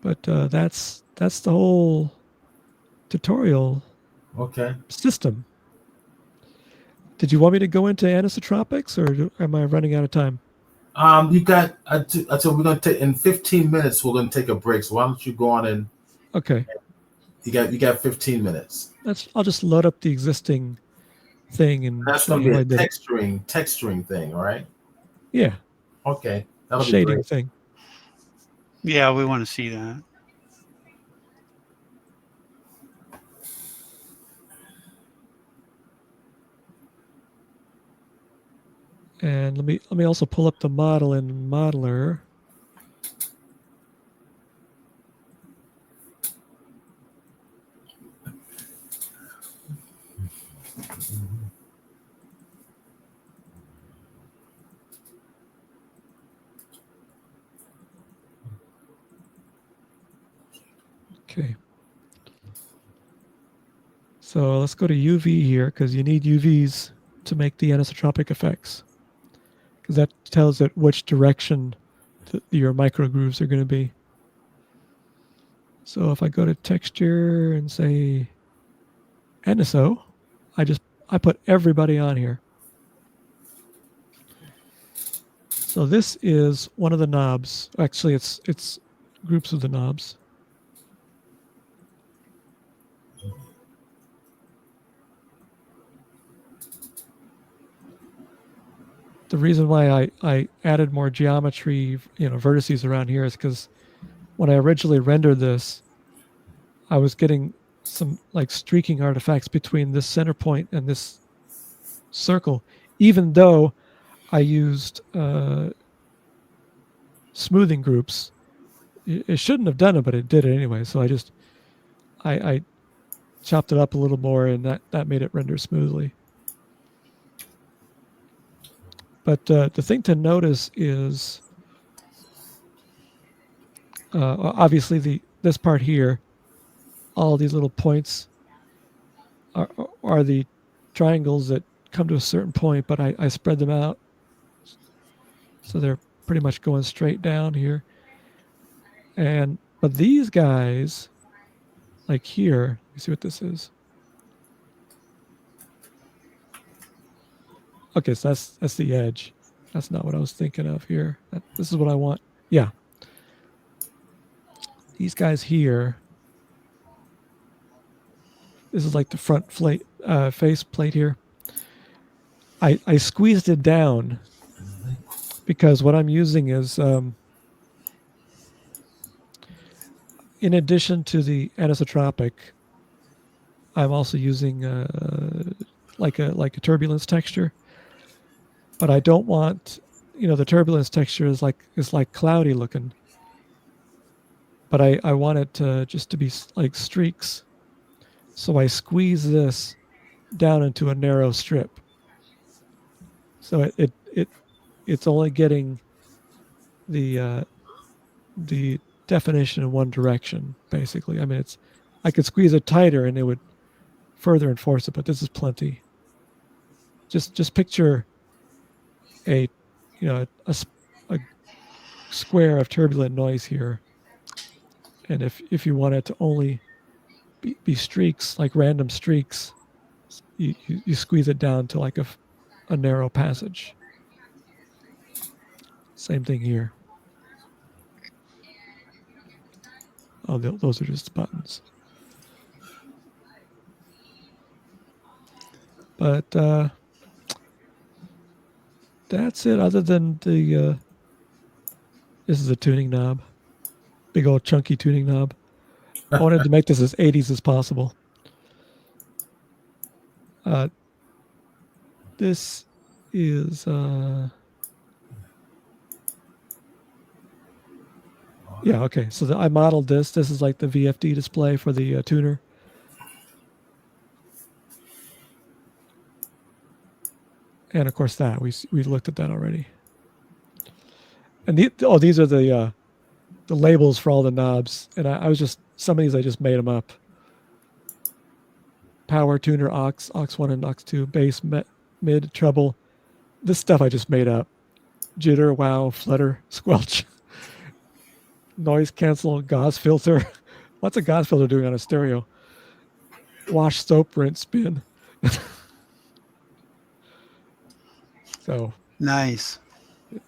But that's the whole tutorial Okay. system. Did you want me to go into anisotropics, or am I running out of time? You got. So we're gonna take in 15 minutes. We're gonna take a break. So why don't you go on and Okay, you got 15 minutes. I'll just load up the existing thing and That's show gonna you be how a I did it. texturing thing, all right? Yeah, Okay, that'll be shading great. thing. Yeah, we want to see that. And let me also pull up the model in Modeler. Okay. So let's go to UV here, because you need UVs to make the anisotropic effects, because that tells it which direction your microgrooves are going to be. So if I go to texture and say aniso, I put everybody on here. So this is one of the knobs. Actually, it's groups of the knobs. The reason why I added more geometry, vertices around here, is because when I originally rendered this, I was getting some like streaking artifacts between this center point and this circle, even though I used smoothing groups. It shouldn't have done it, but it did it anyway. So I chopped it up a little more, and that made it render smoothly. But the thing to notice is obviously this part here, all these little points are the triangles that come to a certain point, but I spread them out, so they're pretty much going straight down here. But these guys, like here, you see what this is? Okay, so that's the edge. That's not what I was thinking of here. This is what I want. Yeah. These guys here, this is like the front face plate here. I squeezed it down because what I'm using is, in addition to the anisotropic, I'm also using like a turbulence texture. But I don't want, the turbulence texture is like cloudy looking. But I want it just to be like streaks. So I squeeze this down into a narrow strip. So it's only getting the definition in one direction, basically. I mean, I could squeeze it tighter and it would further enforce it, but this is plenty. Just picture a square of turbulent noise here, and if you want it to only be streaks, like random streaks, you squeeze it down to like a narrow passage. Same thing here. Oh, those are just buttons. But that's it. Other than this is a tuning knob, big old chunky tuning knob. I wanted to make this as 80s as possible. This is yeah, okay. So I modeled this. This is like the VFD display for the tuner. And of course that we looked at that already. And these are the labels for all the knobs. And I was just, some of these I just made them up. Power, tuner, aux 1 and aux 2, bass, mid, treble. This stuff I just made up. Jitter, wow, flutter, squelch. noise cancel gauze filter. What's a gauze filter doing on a stereo? Wash, soap, rinse, spin. So Nice.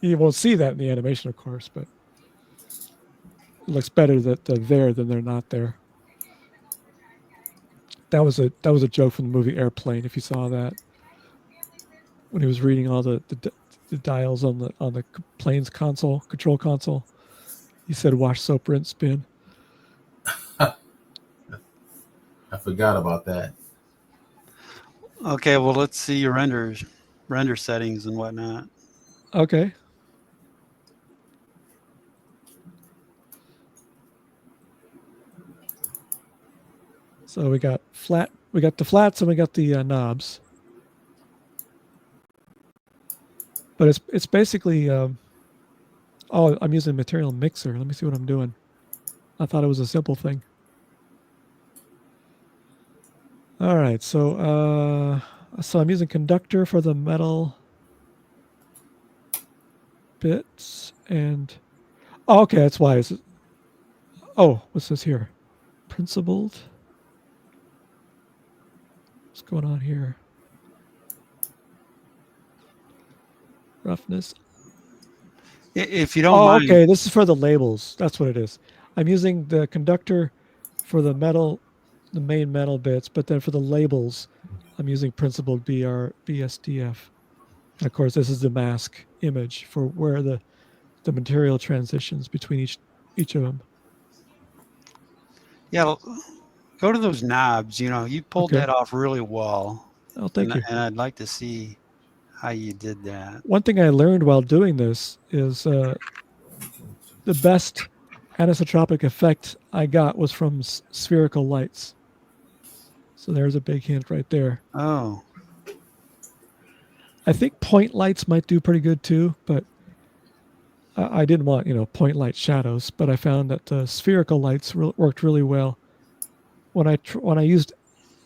you won't see that in the animation, of course, but it looks better that they're there than they're not there. That was a joke from the movie Airplane. If you saw that, when he was reading all the dials on the plane's console, control console, he said wash, soap, rinse, spin. I forgot about that. Okay, well, let's see your render settings and whatnot. Okay. So we got the flats, and we got the knobs. But it's basically. Oh, I'm using material mixer. Let me see what I'm doing. I thought it was a simple thing. All right, so I'm using conductor for the metal bits, and okay, that's why. What's this here? Principled. What's going on here? Roughness. If you don't mind. Okay, this is for the labels. That's what it is. I'm using the conductor for the main metal bits, but then for the labels, I'm using principled BSDF. And of course, this is the mask image for where the material transitions between each of them. Yeah, go to those knobs. You pulled that off really well. Oh, thank you. And I'd like to see how you did that. One thing I learned while doing this is the best anisotropic effect I got was from spherical lights. So there's a big hint right there. Oh. I think point lights might do pretty good too, but I didn't want point light shadows. But I found that spherical lights worked really well. When I used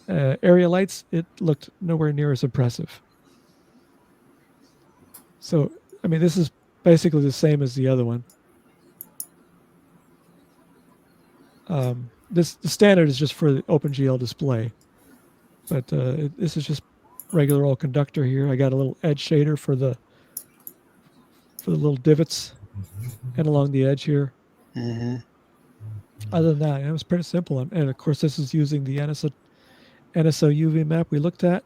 area lights, it looked nowhere near as impressive. So I mean, this is basically the same as the other one. The standard is just for the OpenGL display, but this is just regular old conductor here. I got a little edge shader for the little divots and along the edge here. Mm-hmm. Other than that, it was pretty simple. And of course, this is using the NSO UV map we looked at.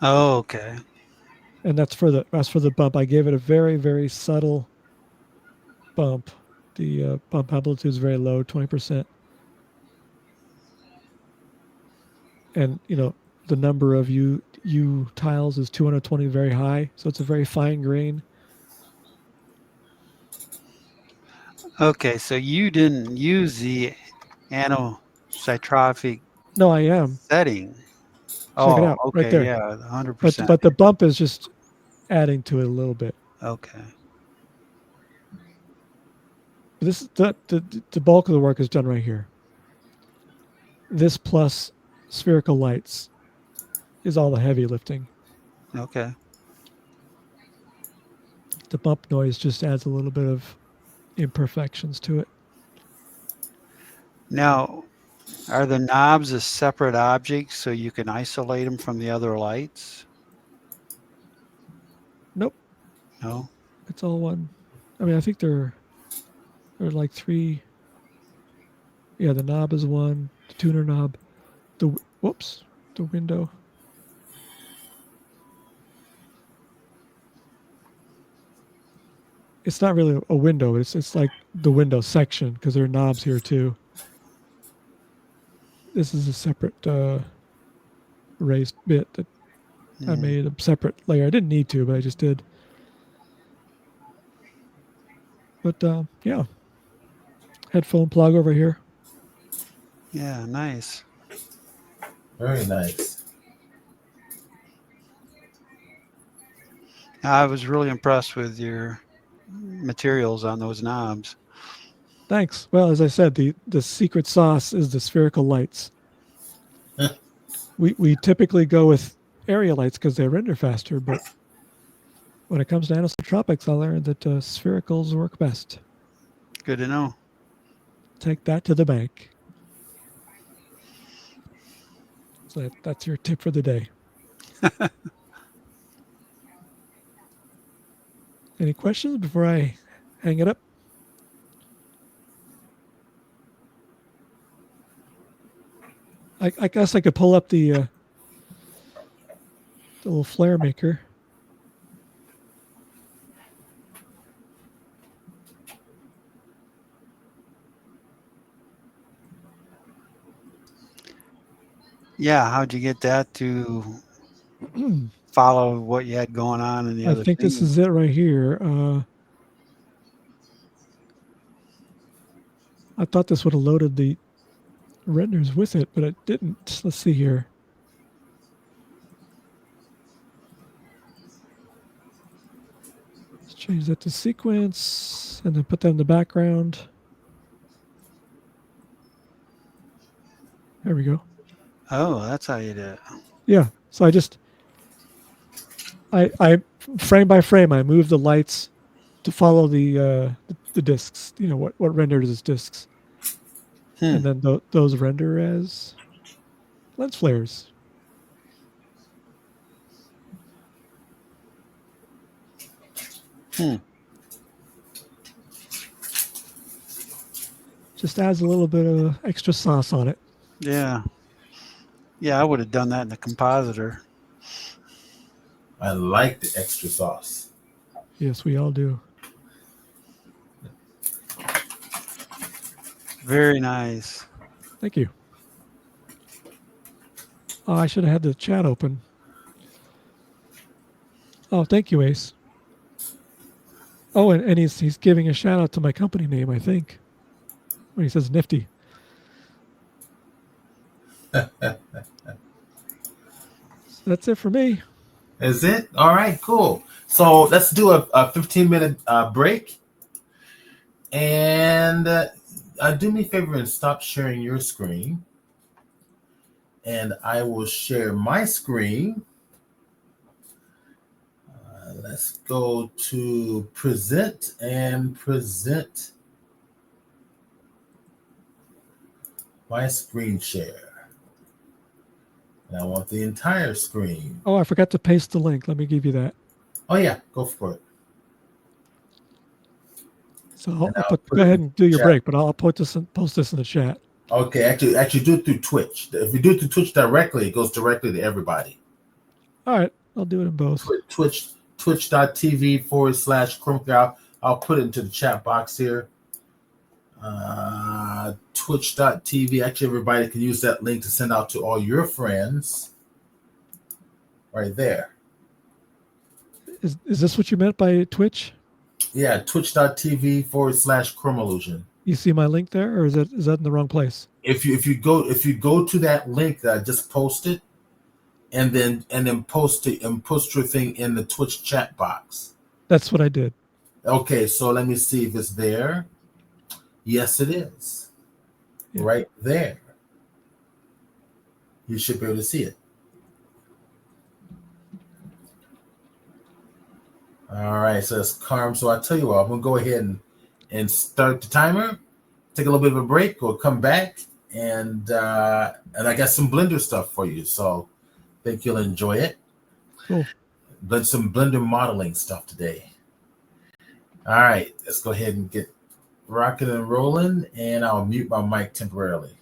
Oh, okay. And that's for the bump. I gave it a very, very subtle bump. The bump amplitude is very low, 20%. And the number of U tiles is 220, very high, so it's a very fine grain. Okay, so you didn't use the anisotropic No, I am setting. Check it out, okay, right there. Yeah, 100%. But the bump is just adding to it a little bit. Okay. This the bulk of the work is done right here. This plus spherical lights is all the heavy lifting. Okay. The bump noise just adds a little bit of imperfections to it. Now, are the knobs a separate object so you can isolate them from the other lights? Nope. No? It's all one. I mean, I think they're like three. Yeah, the knob is one. The tuner knob. The window. It's not really a window. It's like the window section because there are knobs here too. This is a separate raised bit that I made a separate layer. I didn't need to, but I just did. But yeah, headphone plug over here. Yeah, nice. Very nice. I was really impressed with your materials on those knobs. Thanks. Well, as I said, the secret sauce is the spherical lights. We typically go with area lights because they render faster, but when it comes to anisotropics, I learned that sphericals work best. Good to know. Take that to the bank. So that's your tip for the day. Any questions before I hang it up? I guess I could pull up the little flare maker. Yeah, how'd you get that to follow what you had going on in the I other think this scene? is it right here. I thought this would have loaded the renders with it, but it didn't. Let's see here. Let's change that to sequence and then put that in the background. There we go. Oh, that's how you did it. Yeah. So I frame by frame, I move the lights to follow the discs. You know what renders as discs, and then those render as lens flares. Just adds a little bit of extra sauce on it. Yeah. Yeah, I would have done that in the compositor. I like the extra sauce. Yes, we all do. Very nice. Thank you. Oh, I should have had the chat open. Oh, thank you, Ace. Oh, and he's giving a shout out to my company name, I think, when he says nifty. So that's it for me. Is it? All right, cool. So let's do a 15-minute break. And do me a favor and stop sharing your screen. And I will share my screen. Let's go to present and present my screen share. And I want the entire screen. Oh, I forgot to paste the link. Let me give you that. Oh, yeah, go for it. So go ahead and do your break, but I'll post this in the chat. Okay, actually do it through Twitch. If you do it through Twitch directly, it goes directly to everybody. All right, I'll do it in both. Twitch.tv/Chromecast. I'll put it into the chat box here. Twitch.tv. Actually, everybody can use that link to send out to all your friends. Right there. Is this what you meant by Twitch? Yeah, twitch.tv/Chromeillusion. You see my link there, or is that in the wrong place? If you go to that link that I just posted, and then post your thing in the Twitch chat box. That's what I did. Okay, so let me see if it's there. Yes, it is. Yeah. Right there. You should be able to see it. All right, so it's Carm. So I tell you what, I'm gonna go ahead and start the timer. Take a little bit of a break. We'll come back, and I got some Blender stuff for you. So I think you'll enjoy it. Cool. Some Blender modeling stuff today. All right, let's go ahead and get rocking and rolling, and I'll mute my mic temporarily.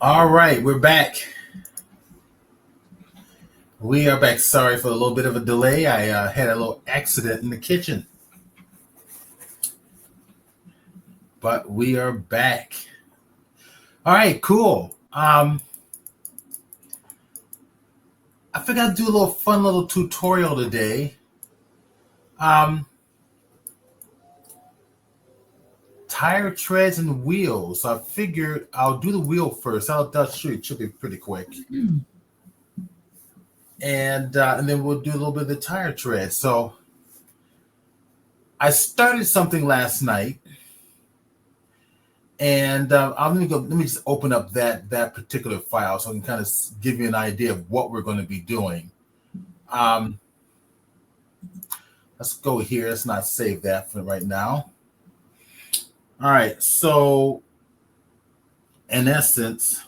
All right, we're back. We are back. Sorry for a little bit of a delay. I had a little accident in the kitchen. But we are back. All right, cool. I figured I'd do a little fun little tutorial today. Tire treads and wheels. So I figured I'll do the wheel first. It should be pretty quick. And then we'll do a little bit of the tire tread. So I started something last night. And let me just open up that particular file so I can kind of give you an idea of what we're going to be doing. Let's go here. Let's not save that for right now. All right. So in essence,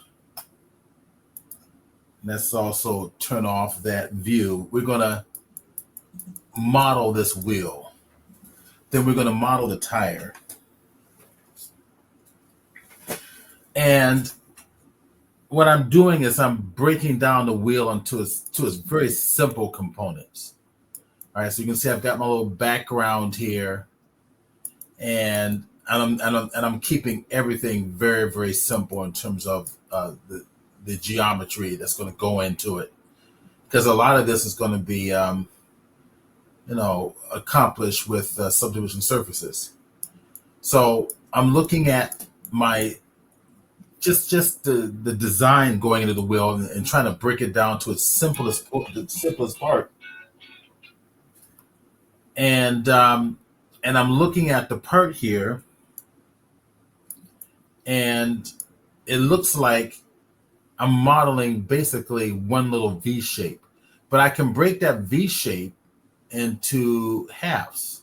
let's also turn off that view. We're going to model this wheel. Then we're going to model the tire. And what I'm doing is I'm breaking down the wheel into its very simple components. All right, so you can see I've got my little background here, and I'm keeping everything very, very simple in terms of the geometry that's going to go into it, because a lot of this is going to be accomplished with subdivision surfaces. So I'm looking at my just the design going into the wheel and trying to break it down to the simplest part. And I'm looking at the part here, and it looks like I'm modeling basically one little V shape, but I can break that V shape into halves.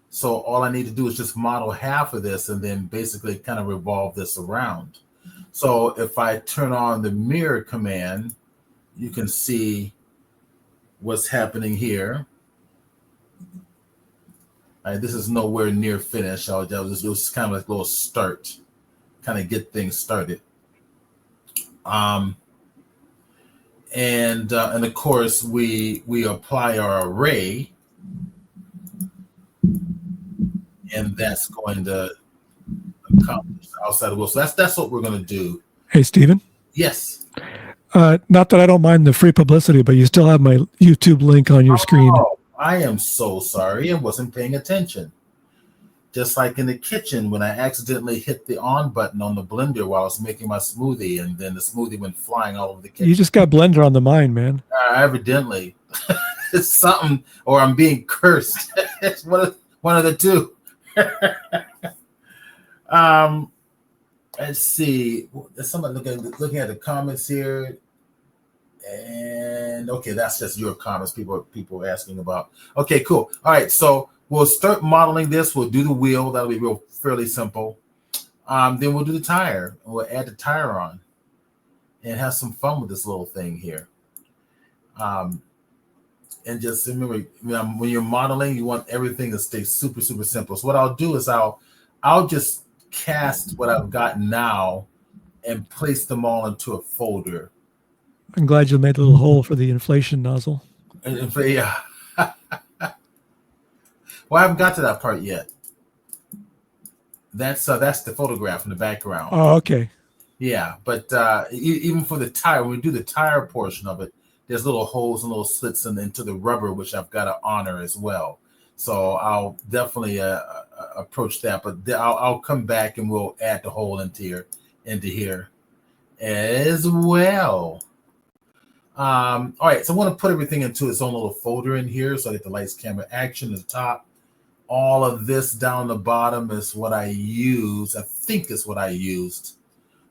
So all I need to do is just model half of this and then basically kind of revolve this around. So if I turn on the mirror command, you can see what's happening here. All right, this is nowhere near finished. It was kind of like a little start, kind of get things started. And of course we apply our array, and that's going to accomplish outside of wheel. So that's what we're going to do. Hey, Stephen. Yes. Not that I don't mind the free publicity, but you still have my YouTube link on your screen. I am so sorry. I wasn't paying attention. Just like in the kitchen when I accidentally hit the on button on the blender while I was making my smoothie, and then the smoothie went flying all over the kitchen. You just got blender on the mind, man. Evidently. It's something, or I'm being cursed. It's one of the two. Let's see. There's somebody looking at the comments here, and okay, that's just your comments. People are asking about. Okay, cool. All right, so we'll start modeling this. We'll do the wheel. That'll be fairly simple. Then we'll do the tire, and we'll add the tire on, and have some fun with this little thing here. And just remember, when you're modeling, you want everything to stay super, super simple. So what I'll do is I'll just cast what I've got now and place them all into a folder. I'm glad you made a little hole for the inflation nozzle. Yeah. Well, I haven't got to that part yet. That's the photograph in the background. Oh, okay. Yeah, but even for the tire, when we do the tire portion of it, there's little holes and little slits into the rubber, which I've got to honor as well. So I'll definitely approach that, but I'll come back and we'll add the hole into here as well. All right, so I want to put everything into its own little folder in here. So I get the lights, camera, action at the top. All of this down the bottom is what I use. I think is what I used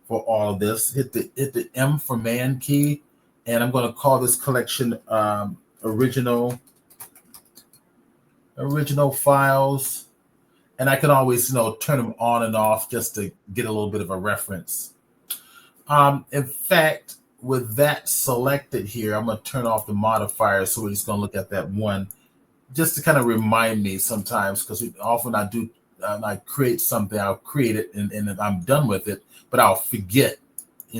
for all of this. Hit the M for man key, and I'm going to call this collection original files. And I can always turn them on and off just to get a little bit of a reference. In fact, with that selected here, I'm going to turn off the modifier, so we're just going to look at that one just to kind of remind me sometimes, because often I create something, I'll create it and I'm done with it, but I'll forget,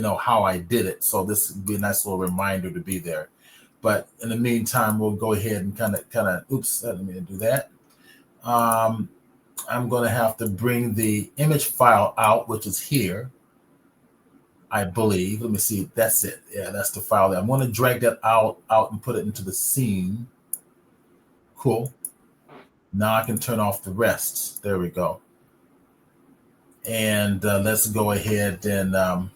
how I did it. So this would be a nice little reminder to be there. But in the meantime, we'll go ahead and kind of, oops, I didn't mean to do that. I'm going to have to bring the image file out, which is here, I believe. Let me see. That's it. Yeah, that's the file there. I'm going to drag that out and put it into the scene. Cool. Now I can turn off the rest. There we go. And let's go ahead and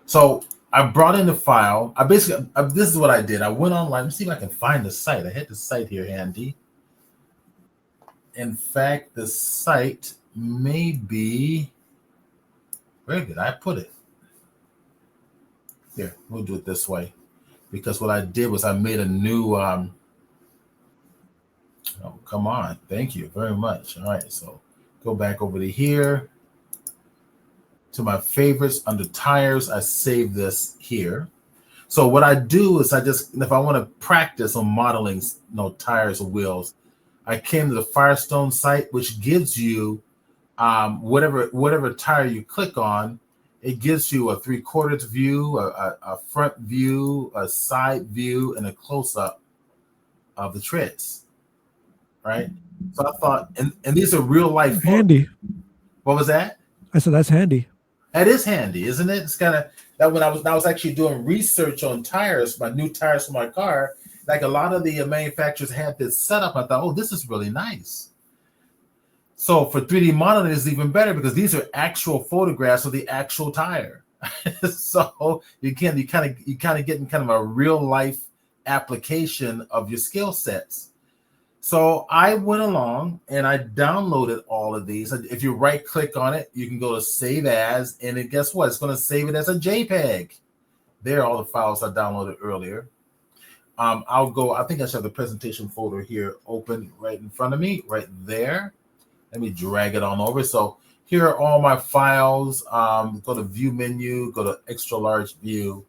so I brought in the file. This is what I did. I went online. Let me see if I can find the site. I had the site here handy. In fact, the site may be, where did I put it? Here, we'll do it this way. Because what I did was I made a new, oh, come on. Thank you very much. All right, so go back over to here. To my favorites under tires, I save this here. So what I do is if I want to practice on modeling tires or wheels, I came to the Firestone site, which gives you whatever tire you click on, it gives you a 3/4 view, a front view, a side view, and a close-up of the treads. Right? So I thought, and these are real life. Handy. What was that? I said that's handy. That is handy, isn't it? It's kind of that when I was actually doing research on tires, my new tires for my car. Like a lot of the manufacturers had this setup. I thought, oh, this is really nice. So for 3D modeling, it's even better because these are actual photographs of the actual tire. So you kind of get in kind of a real life application of your skill sets. So I went along and I downloaded all of these. If you right click on it, you can go to save as, and guess what? It's going to save it as a JPEG. There are all the files I downloaded earlier. I'll go, I think I should have the presentation folder here open right in front of me, right there. Let me drag it on over. So here are all my files. Go to view menu, go to extra large view,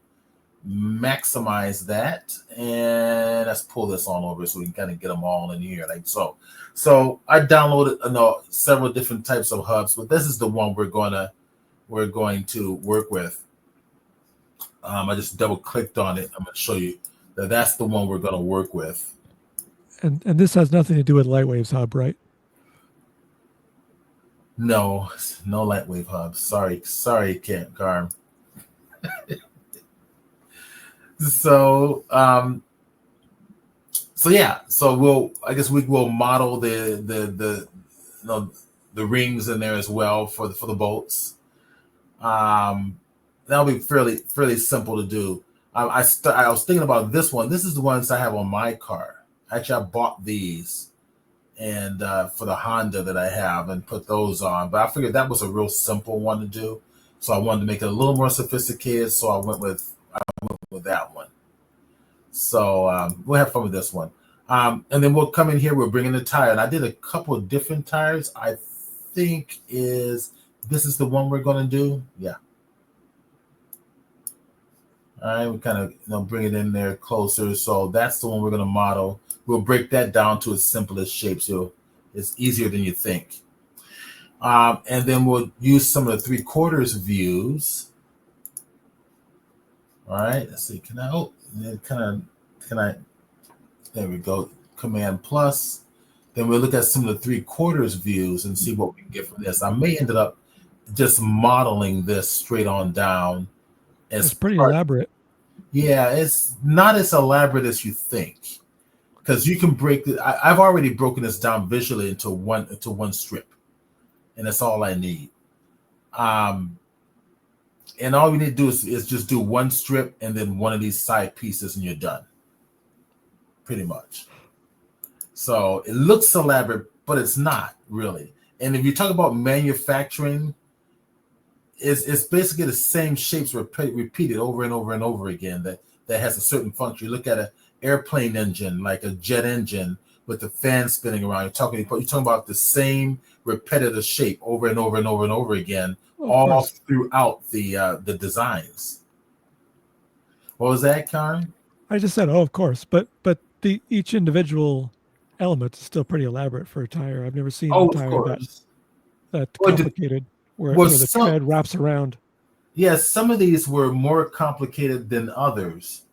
maximize that, and let's pull this on over so we can kind of get them all in here like so. So I downloaded several different types of hubs, but this is the one we're going to work with. I just double clicked on it. I'm going to show you that's the one we're going to work with. And this has nothing to do with LightWave's hub, right? No LightWave hub. Sorry, Carm. So yeah. So I guess we will model the rings in there as well for the bolts. That'll be fairly simple to do. I was thinking about this one. This is the ones I have on my car. Actually, I bought these and for the Honda that I have and put those on. But I figured that was a real simple one to do. So I wanted to make it a little more sophisticated. So I went with that one. So we'll have fun with this one. And then we'll come in here. We'll bring in the tire. And I did a couple of different tires. I think this is the one we're going to do. Yeah. All right, we kind of bring it in there closer. So that's the one we're going to model. We'll break that down to its simplest shape, so it's easier than you think. And then we'll use some of the 3/4 views. All right, let's see. Can I? There we go. Command plus. Then we'll look at some of the 3/4 views and see what we can get from this. I may end up just modeling this straight on down. It's pretty elaborate. Yeah, it's not as elaborate as you think, because you can break it. I've already broken this down visually into one strip, and that's all I need. And all we need to do is just do one strip and then one of these side pieces, and you're done. Pretty much. So it looks elaborate, but it's not really. And if you talk about manufacturing, it's basically the same shapes repeated over and over and over again that has a certain function. You look at an airplane engine, like a jet engine with the fan spinning around. You're talking about the same repetitive shape over and over and over and over again, all throughout the designs. What was that, Karen? I just said, of course, but each individual element is still pretty elaborate for a tire. I've never seen a tire that complicated. where Well, the tread wraps around. Yes, some of these were more complicated than others.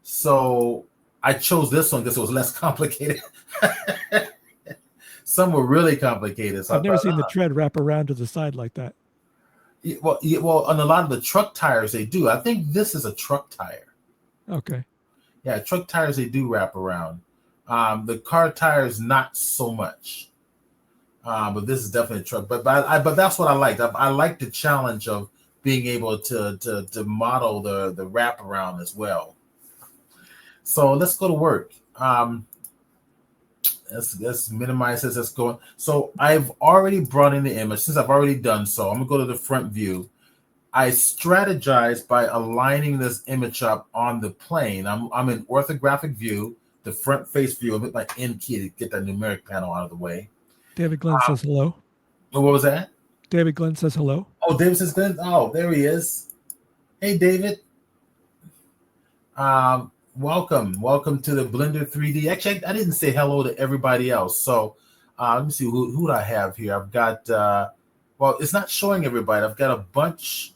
So I chose this one because it was less complicated. Some were really complicated. So I've never seen the tread wrap around to the side like that. Well, on a lot of the truck tires, they do. I think this is a truck tire. Okay. Yeah, truck tires, they do wrap around. The car tires, not so much. But this is definitely a truck. But that's what I liked. I like the challenge of being able to model the wraparound as well. So let's go to work. Let's minimize this. Let's go. So I've already brought in the image. Since I've already done so, I'm gonna go to the front view. I strategize by aligning this image up on the plane. I'm in orthographic view, the front face view. I'm with my N key to get that numeric panel out of the way. David Glenn says hello. What was that? David Glenn says hello. Oh, David says Glenn. Oh, there he is. Hey, David. Welcome to the Blender 3D. Actually, I didn't say hello to everybody else. So let me see who do I have here. I've got well, it's not showing everybody. I've got a bunch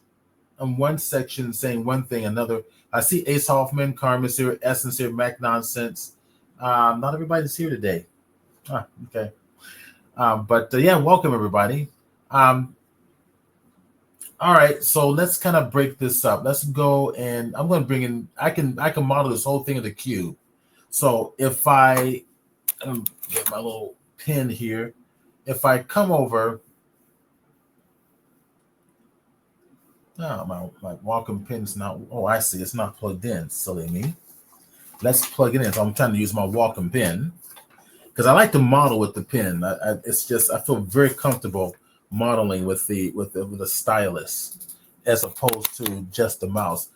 in one section saying one thing, another. I see Ace Hoffman, Carmen's here, Essence here, Mac Nonsense. Not everybody's here today. Okay. But yeah, welcome everybody. All right, so let's kind of break this up. Let's go, and I'm going to bring in. I can model this whole thing in the cube. So if I get my little pin here, if I come over, my Wacom pin's not. Oh, I see. It's not plugged in. Silly me. Let's plug it in. So I'm trying to use my Wacom pin because I like to model with the pin. It's just I feel very comfortable modeling with the stylus as opposed to just the mouse.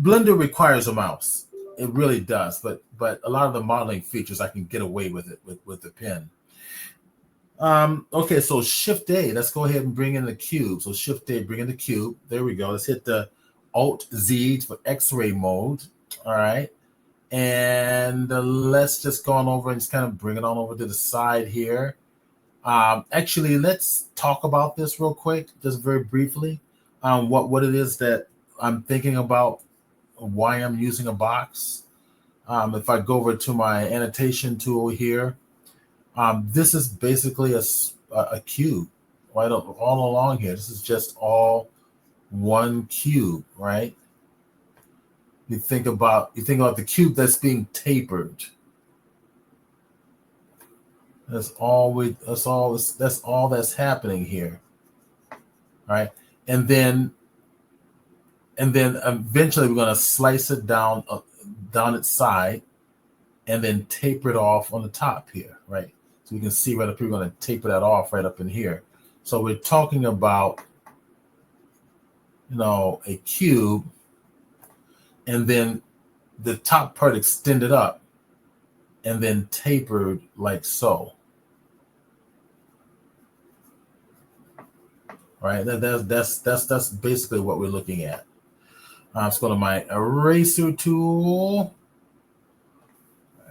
Blender requires a mouse. It really does, but a lot of the modeling features I can get away with it with the pen. Okay, so Shift A, let's go ahead and bring in the cube. So Shift A, bring in the cube. There we go. Let's hit the Alt Z for X-ray mode. All right. And let's just go on over and just kind of bring it on over to the side here. Actually, let's talk about this real quick, just very briefly. What it is that I'm thinking about, why I'm using a box. If I go over to my annotation tool here, this is basically a cube, right? All along here, this is just all one cube, right? You think about the cube that's being tapered. That's all that's happening here, right? And then eventually we're going to slice it down its side, and then taper it off on the top here, right? So you can see right up here, we're going to taper that off right up in here. So we're talking about, a cube, and then the top part extended up, and then tapered like so. Right, that's basically what we're looking at. Let's go to my eraser tool,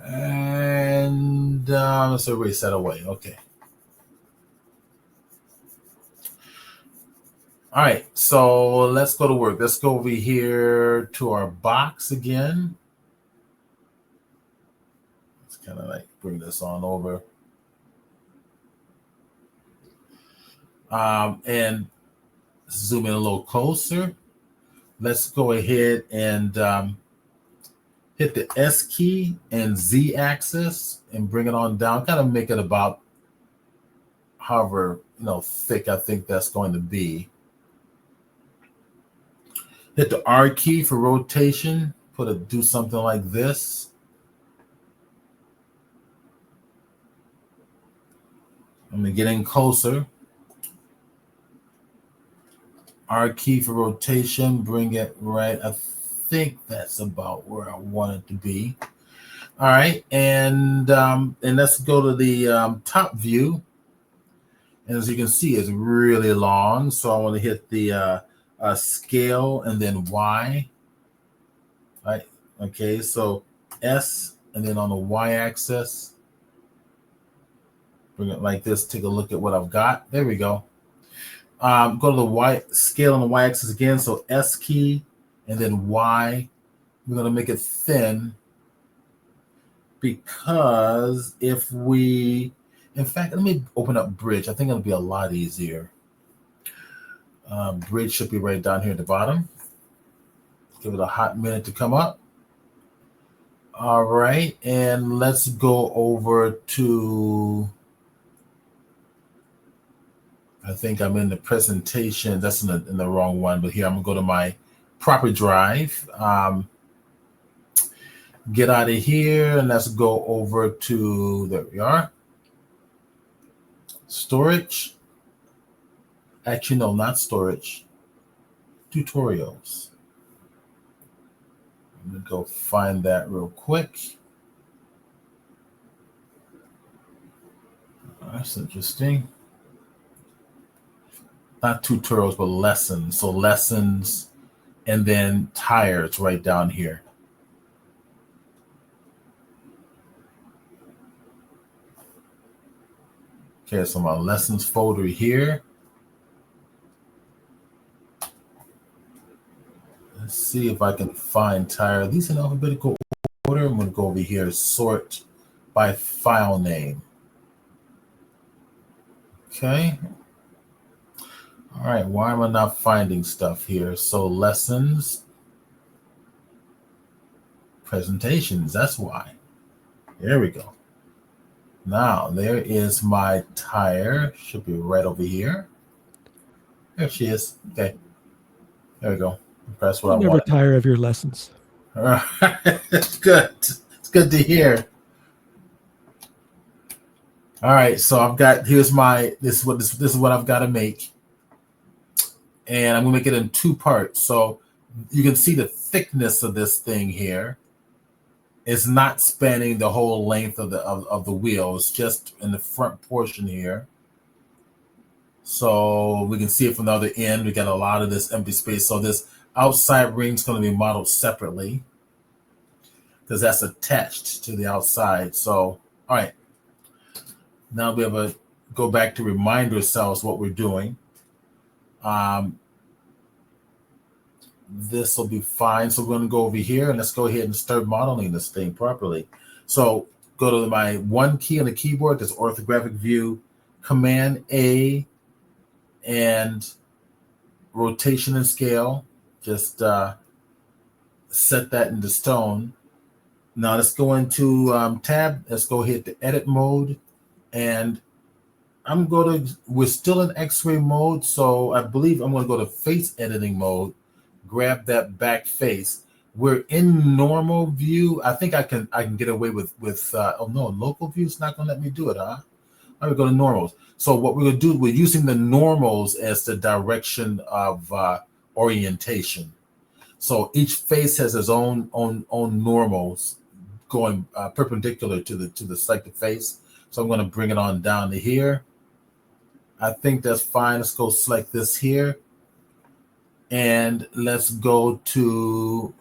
and let's erase that away. Okay. All right, so let's go to work. Let's go over here to our box again. Let's kind of like bring this on over. And zoom in a little closer. Let's go ahead and hit the S key and Z axis and bring it on down. Kind of make it about however thick I think that's going to be. Hit the R key for rotation. Do something like this. I'm gonna get in closer. R key for rotation, bring it right. I think that's about where I want it to be. All right, and let's go to the top view. And as you can see, it's really long. So I want to hit the scale and then Y. Right. Okay, so S, and then on the Y-axis, bring it like this. Take a look at what I've got. There we go. Go to the Y scale on the Y-axis again. So S key and then Y. We're going to make it thin because if we, in fact, let me open up Bridge. I think it'll be a lot easier. Bridge should be right down here at the bottom. Give it a hot minute to come up. All right, and let's go over to, I think I'm in the presentation. That's in the wrong one, but here I'm gonna go to my proper drive. Get out of here and let's go over to, there we are. Storage. Actually, no, not storage. Tutorials. I'm gonna go find that real quick. That's interesting. Not tutorials, but lessons. So lessons and then tires right down here. Okay, so my lessons folder here. Let's see if I can find tire. These in alphabetical order. I'm going to go over here, sort by file name. Okay. All right, why am I not finding stuff here? So lessons, presentations, that's why. There we go. Now, there is my tire. Should be right over here. There she is. Okay. There we go. That's what I never wanted. tire of your lessons. All right. It's good. It's good to hear. All right. So I've got, here's my, this is what I've got to make. And I'm going to make it in two parts. So you can see the thickness of this thing here. It's not spanning the whole length of the wheel. It's just in the front portion here. So we can see it from the other end. We got a lot of this empty space. So this outside ring is going to be modeled separately because that's attached to the outside. So, all right. Now we have to go back to remind ourselves what we're doing. This will be fine. So we're going to go over here and let's go ahead and start modeling this thing properly. So go to my one key on the keyboard, that's orthographic view, Command A, and rotation and scale. Just set that into stone. Now let's go into tab. Let's go hit the edit mode. And we're still in X-ray mode. So I believe I'm going to go to face editing mode. Grab that back face. We're in normal view. I think I can get away with oh no, local view is not going to let me do it, huh? I'm going to go to normals. So what we're going to do, we're using the normals as the direction of orientation. So each face has its own normals going perpendicular to the selected face. So I'm going to bring it on down to here. I think that's fine. Let's go select this here. And let's go to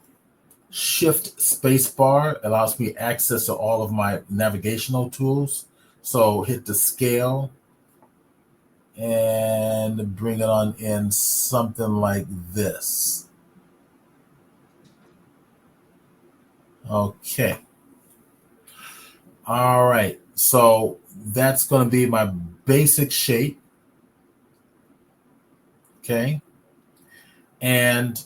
Shift Spacebar. Allows me access to all of my navigational tools. So hit the scale and bring it on in something like this. Okay. All right. So that's going to be my basic shape. Okay. And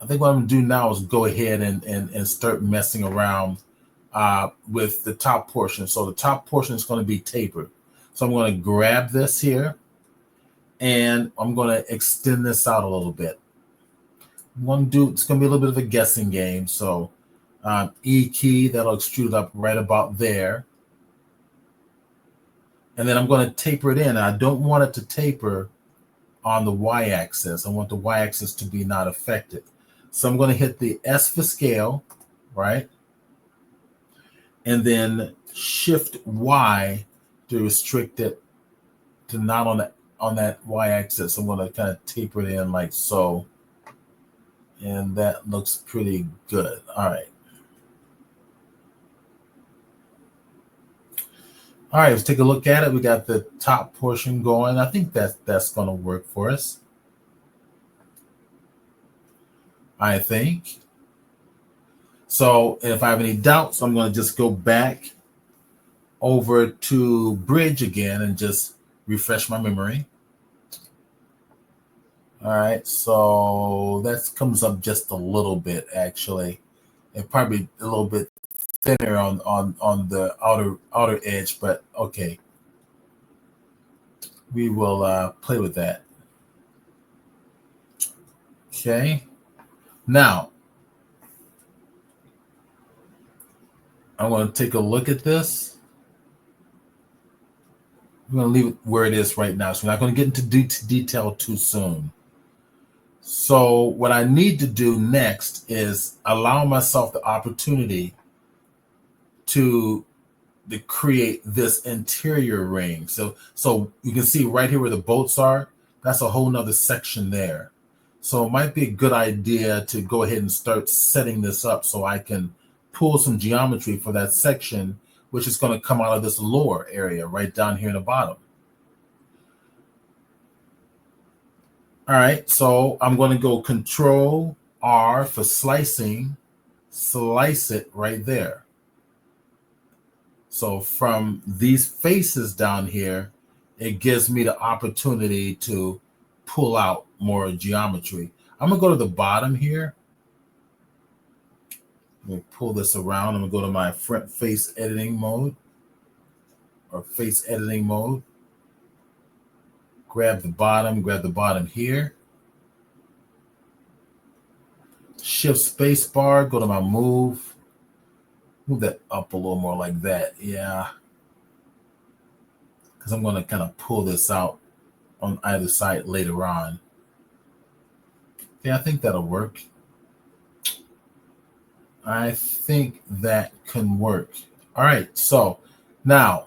I think what I'm going to do now is go ahead and start messing around with the top portion. So the top portion is going to be tapered. So I'm going to grab this here and I'm going to extend this out a little bit. It's going to be a little bit of a guessing game. So E key, that'll extrude up right about there. And then I'm going to taper it in. I don't want it to taper on the y-axis. I want the y-axis to be not affected. So I'm going to hit the S for scale, right? And then Shift Y to restrict it to not on that y-axis. I'm going to kind of taper it in like so. And that looks pretty good. All right. All right, let's take a look at it. We got the top portion going. I think that's going to work for us. I think. So if I have any doubts, I'm going to just go back over to Bridge again and just refresh my memory. All right, so that comes up just a little bit, actually. And probably a little bit thinner on the outer edge, but okay. We will play with that. Okay. Now, I'm going to take a look at this. I'm going to leave it where it is right now. So we're not going to get into detail too soon. So what I need to do next is allow myself the opportunity to create this interior ring. So you can see right here where the bolts are, that's a whole nother section there. So it might be a good idea to go ahead and start setting this up so I can pull some geometry for that section, which is going to come out of this lower area right down here in the bottom. All right, so I'm going to go Control R for slicing, slice it right there. So from these faces down here, it gives me the opportunity to pull out more geometry. I'm going to go to the bottom here. Let me pull this around. I'm going to go to my front face editing mode or face editing mode. Grab the bottom here. Shift space bar, go to my move. Move that up a little more like that. Yeah. Because I'm going to kind of pull this out on either side later on. Yeah, I think that'll work. I think that can work. All right, so now,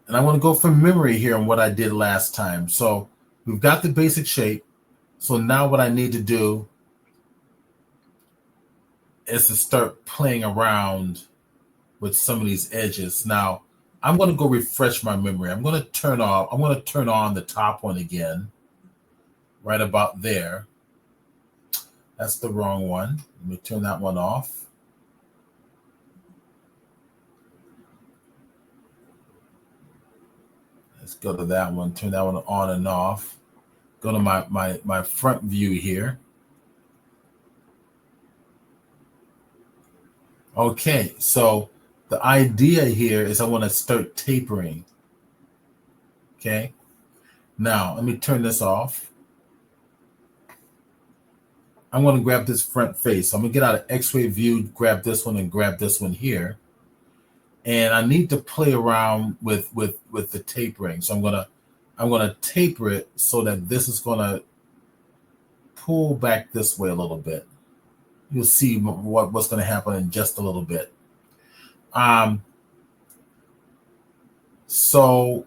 and I want to go from memory here on what I did last time. So we've got the basic shape. So now what I need to do is to start playing around with some of these edges. Now, I'm going to go refresh my memory. I'm going to turn on the top one again, right about there. That's the wrong one. Let me turn that one off. Let's go to that one, turn that one on and off. Go to my front view here. Okay, so the idea here is I want to start tapering. Okay, now let me turn this off. I'm going to grab this front face. So I'm going to get out of X-ray view, grab this one and grab this one here. And I need to play around with the tapering. So I'm gonna taper it so that this is gonna pull back this way a little bit. You'll see what's going to happen in just a little bit. So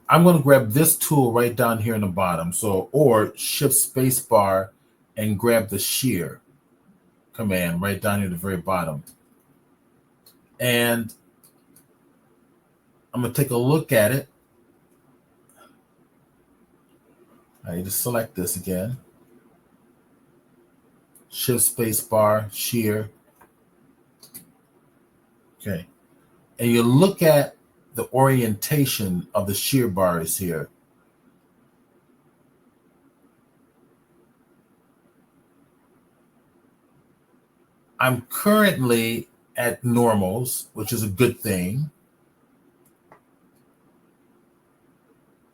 I'm going to grab this tool right down here in the bottom. So, or shift space bar and grab the shear command right down here at the very bottom. And I'm going to take a look at it. I need to select this again. Shift space bar, shear. Okay. And you look at the orientation of the shear bars here. I'm currently at normals, which is a good thing.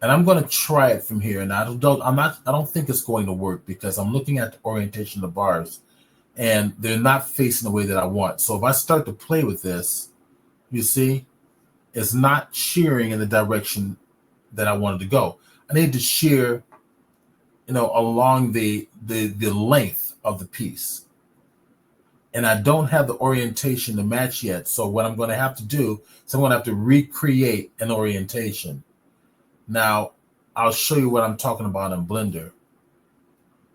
And I'm going to try it from here. And I don't think it's going to work because I'm looking at the orientation of the bars and they're not facing the way that I want. So if I start to play with this, you see, it's not shearing in the direction that I wanted to go. I need to shear, along the length of the piece. And I don't have the orientation to match yet. So what I'm going to have to do is I'm going to have to recreate an orientation. Now, I'll show you what I'm talking about in Blender.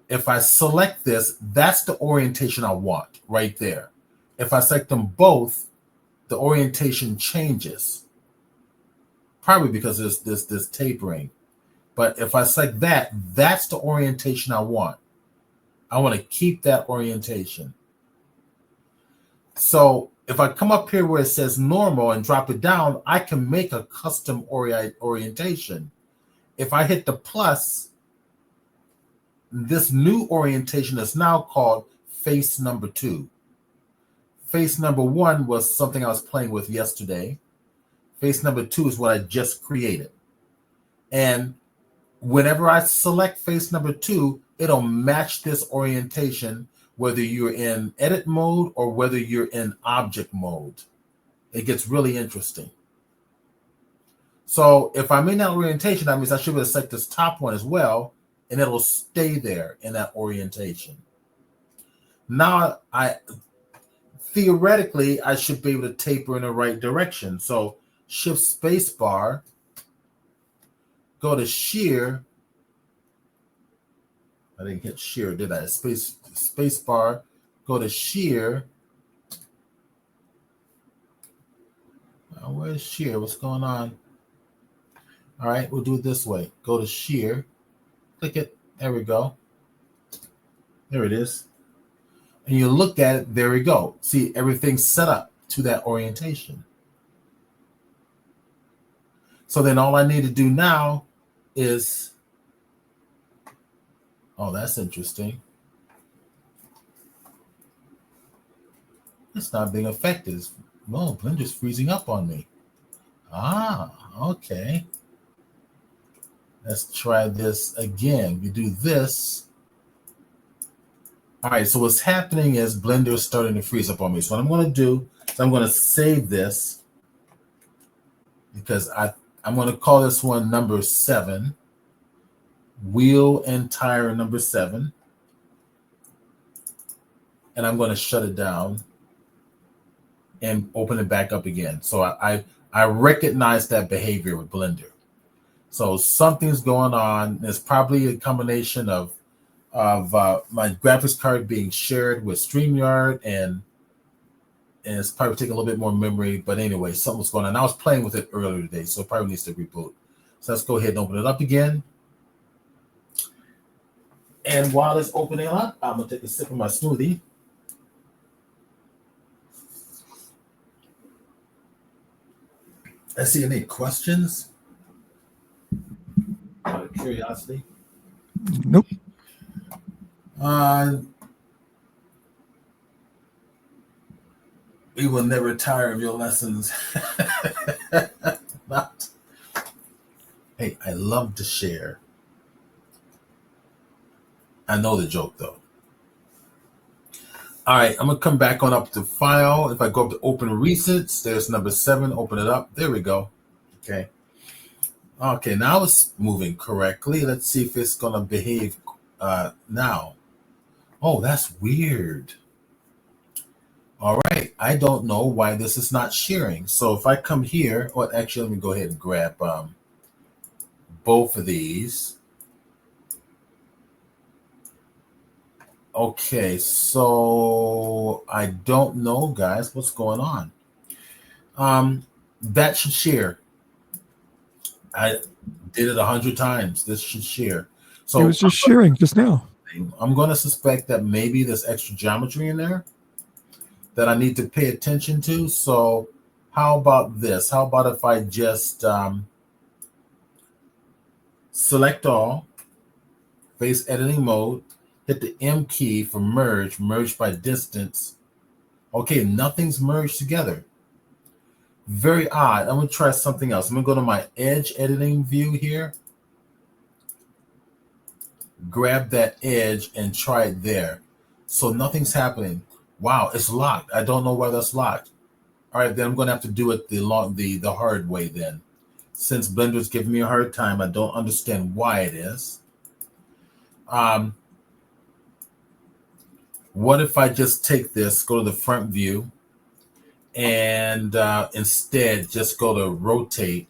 If I select this, that's the orientation I want right there. If I select them both, the orientation changes. Probably because there's this tapering. But if I select that, that's the orientation I want. I want to keep that orientation. So if I come up here where it says normal and drop it down, I can make a custom orientation. If I hit the plus, this new orientation is now called face number 2. Face number 1 was something I was playing with yesterday. Face number 2 is what I just created. And whenever I select face number 2, it'll match this orientation, whether you're in edit mode or whether you're in object mode. It gets really interesting. So if I'm in that orientation, that means I should be able to select this top one as well, and it'll stay there in that orientation. Now, theoretically, I should be able to taper in the right direction. So shift space bar, go to shear. I didn't hit shear, did I? Space bar, go to shear. Where's shear? What's going on? All right, we'll do it this way. Go to shear, click it. There we go. There it is. And you look at it, there we go. See, everything's set up to that orientation. So then all I need to do now is, oh, that's interesting. It's not being affected. No, Blender's freezing up on me. Ah, okay. Let's try this again. We do this. All right, so what's happening is Blender is starting to freeze up on me. So what I'm going to do is I'm going to save this because I'm going to call this one number 7. Wheel and tire number 7. And I'm going to shut it down and open it back up again. So I recognize that behavior with Blender. So something's going on. It's probably a combination of my graphics card being shared with StreamYard, and it's probably taking a little bit more memory. But anyway, something's going on. I was playing with it earlier today, so it probably needs to reboot. So let's go ahead and open it up again. And while it's opening up, I'm going to take a sip of my smoothie. I see any questions? Out of curiosity? Nope. We will never tire of your lessons. Hey, I love to share. I know the joke, though. All right, I'm going to come back on up to File. If I go up to Open Recents, there's number 7. Open it up. There we go. Okay. Okay, now it's moving correctly. Let's see if it's going to behave now. Oh, that's weird. All right, I don't know why this is not sharing. So if I come here, well, actually, let me go ahead and grab both of these. Okay, so I don't know, guys, what's going on. That should share. I did it 100 times. This should share. So it was just sharing just now. I'm going to suspect that maybe there's extra geometry in there that I need to pay attention to. So how about this? How about if I just select all, face editing mode, hit the M key for merge by distance. Okay, nothing's merged together. Very odd. I'm going to try something else. I'm going to go to my edge editing view here. Grab that edge and try it there. So nothing's happening. Wow, it's locked. I don't know why that's locked. All right, then I'm going to have to do it the hard way then. Since Blender's giving me a hard time, I don't understand why it is. What if I just take this, go to the front view, and instead just go to rotate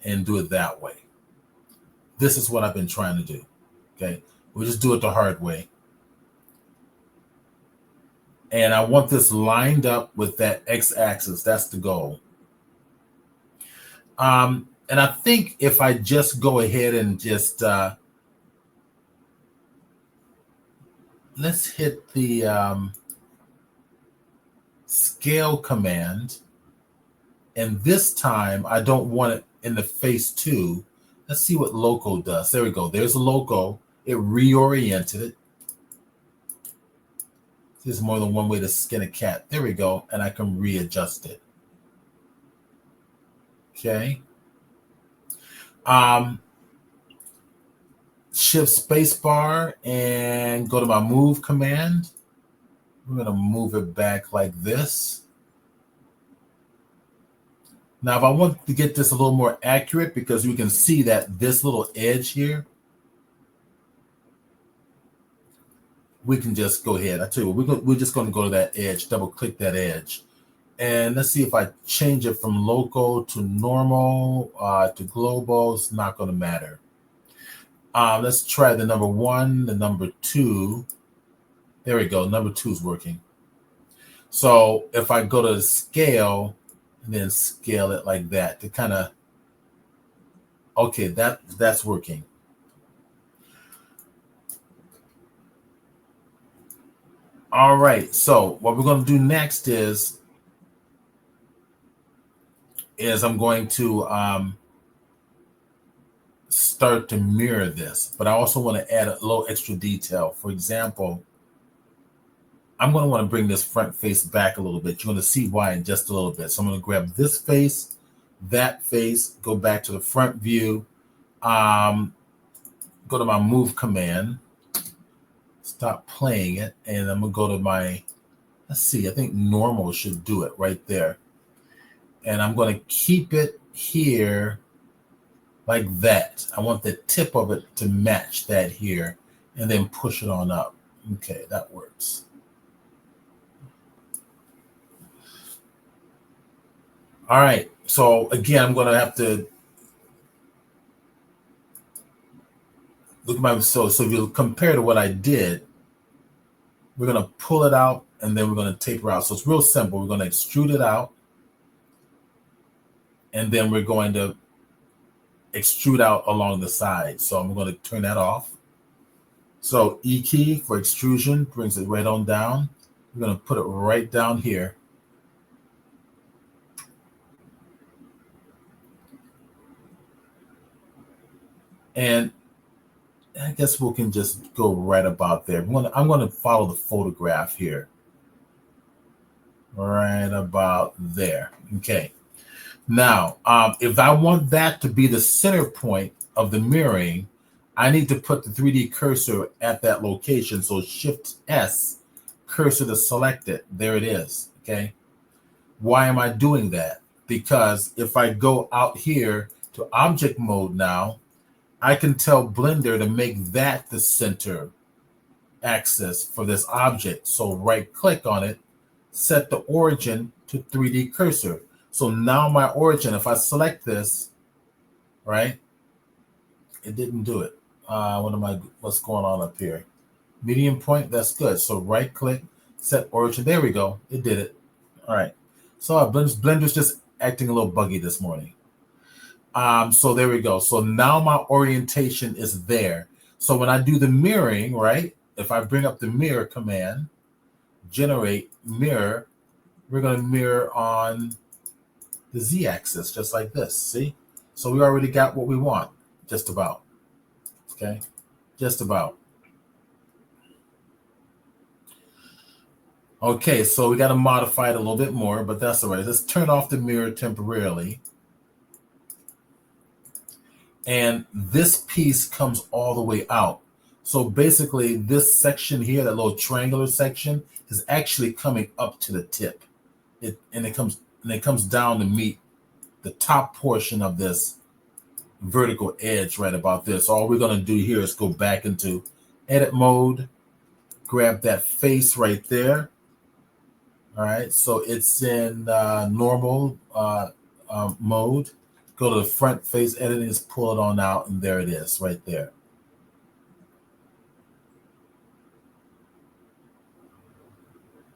and do it that way? This is what I've been trying to do. Okay, we'll just do it the hard way. And I want this lined up with that x-axis. That's the goal. And I think if I just go ahead and just let's hit the scale command. And this time I don't want it in the face too. Let's see what loco does. There we go. There's a loco. It reoriented it. There's more than one way to skin a cat. There we go. And I can readjust it. Okay. Shift spacebar and go to my move command. We're going to move it back like this. Now, if I want to get this a little more accurate, because you can see that this little edge here, we can just go ahead. I tell you what, we're just going to go to that edge, double click that edge. And let's see if I change it from local to normal to global. It's not going to matter. Let's try the number 1, the number 2. There we go. Number 2 is working. So if I go to the scale and then scale it like that to kind of, okay, that's working. All right. So what we're going to do next is I'm going to start to mirror this, but I also want to add a little extra detail. For example, I'm going to want to bring this front face back a little bit. You're going to see why in just a little bit. So I'm going to grab this face, that face, go back to the front view, go to my move command, stop playing it, and I'm going to go to my, let's see, I think normal should do it right there. And I'm going to keep it here like that. I want the tip of it to match that here and then push it on up. Okay, that works. All right, so again, I'm going to have to look at my, so if you compare to what I did, we're going to pull it out and then we're going to taper out. So it's real simple. We're going to extrude it out and then we're going to extrude out along the side. So I'm going to turn that off. So E key for extrusion brings it right on down. We're going to put it right down here. And I guess we can just go right about there. I'm going to follow the photograph here. Right about there. Okay. Now, if I want that to be the center point of the mirroring, I need to put the 3D cursor at that location. So Shift S, cursor to select it. There it is. Okay. Why am I doing that? Because if I go out here to object mode now, I can tell Blender to make that the center axis for this object. So right click on it, set the origin to 3D cursor. So now my origin, if I select this, right, it didn't do it. What's going on up here? Medium point, that's good. So right click, set origin. There we go. It did it. All right. So Blender's just acting a little buggy this morning. So there we go. So now my orientation is there. So when I do the mirroring, right, if I bring up the mirror command, generate mirror, we're going to mirror on the z-axis just like this. See? So we already got what we want, just about. Okay, just about. Okay, so we got to modify it a little bit more, but that's all right. Let's turn off the mirror temporarily. And this piece comes all the way out. So basically this section here, that little triangular section, is actually coming up to the tip. It comes down to meet the top portion of this vertical edge right about this. All we're going to do here is go back into edit mode, grab that face right there. All right, so it's in normal mode. Go to the front face editing, just pull it on out, and there it is right there.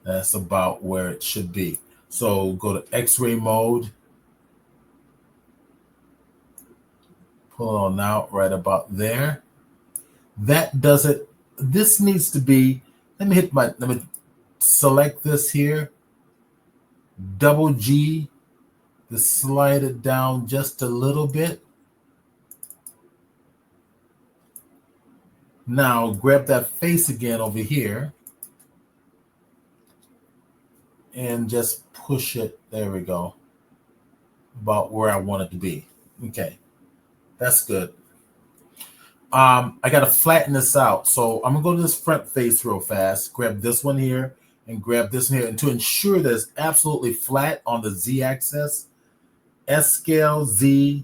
That's about where it should be. So go to X-ray mode. Pull on out right about there. That does it. This needs to be, let me select this here. Double G to slide it down just a little bit. Now grab that face again over here and just push it. There we go. About where I want it to be. Okay, that's good. I got to flatten this out. So I'm going to go to this front face real fast. Grab this one here and grab this one here. And to ensure that it's absolutely flat on the Z-axis, S scale Z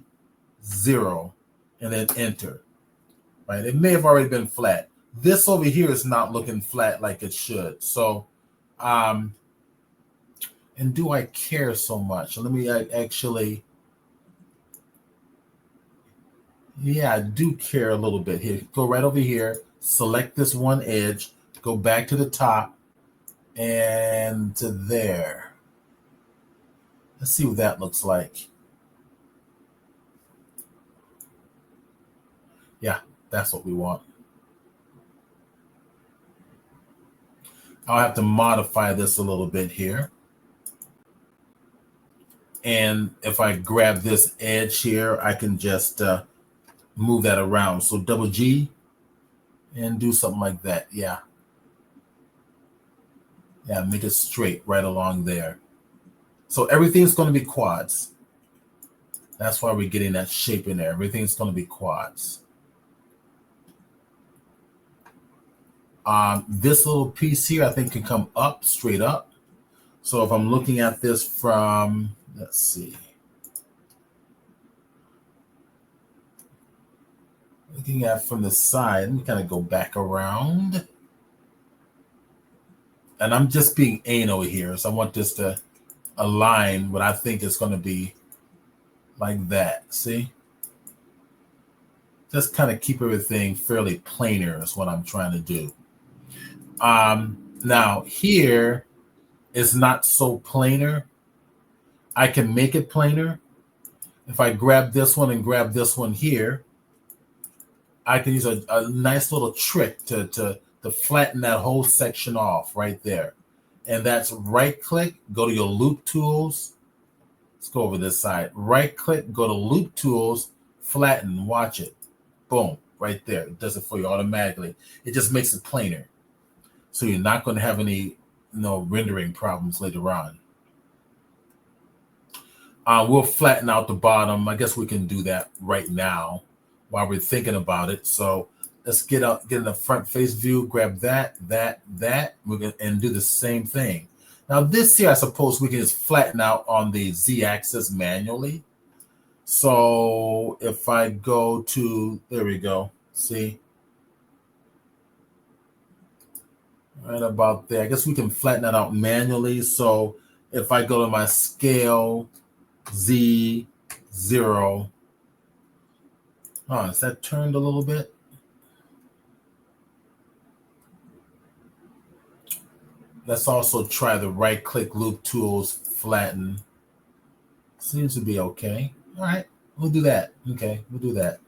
0 and then enter. Right? It may have already been flat. This over here is not looking flat like it should. So, and do I care so much? Let me actually... Yeah, I do care a little bit here. Go right over here, select this one edge, go back to the top and to there. Let's see what that looks like. Yeah, that's what we want. I'll have to modify this a little bit here. And if I grab this edge here, I can just move that around. So double G and do something like that. Yeah. Yeah, make it straight right along there. So everything's going to be quads. That's why we're getting that shape in there. Everything's going to be quads. This little piece here, I think, can come up, straight up. So if I'm looking at this from, let's see. Looking at from the side, let me kind of go back around. And I'm just being anal here. So I want this to align what I think is going to be like that. See? Just kind of keep everything fairly planar is what I'm trying to do. Now here is not so planar. I can make it planar. If I grab this one and grab this one here, I can use a nice little trick to flatten that whole section off right there. And that's right click, go to your loop tools. Let's go over this side. Right click, go to loop tools, flatten, watch it. Boom, right there. It does it for you automatically. It just makes it planar. So you're not going to have any rendering problems later on. We'll flatten out the bottom. I guess we can do that right now while we're thinking about it. So let's get in the front face view, grab that. We're going to do the same thing. Now this here, I suppose we can just flatten out on the Z-axis manually. So if I go to, there we go. See? Right about there. I guess we can flatten that out manually. So if I go to my scale Z 0, is that turned a little bit? Let's also try the right click loop tools, flatten. Seems to be okay. All right, we'll do that. Okay, we'll do that.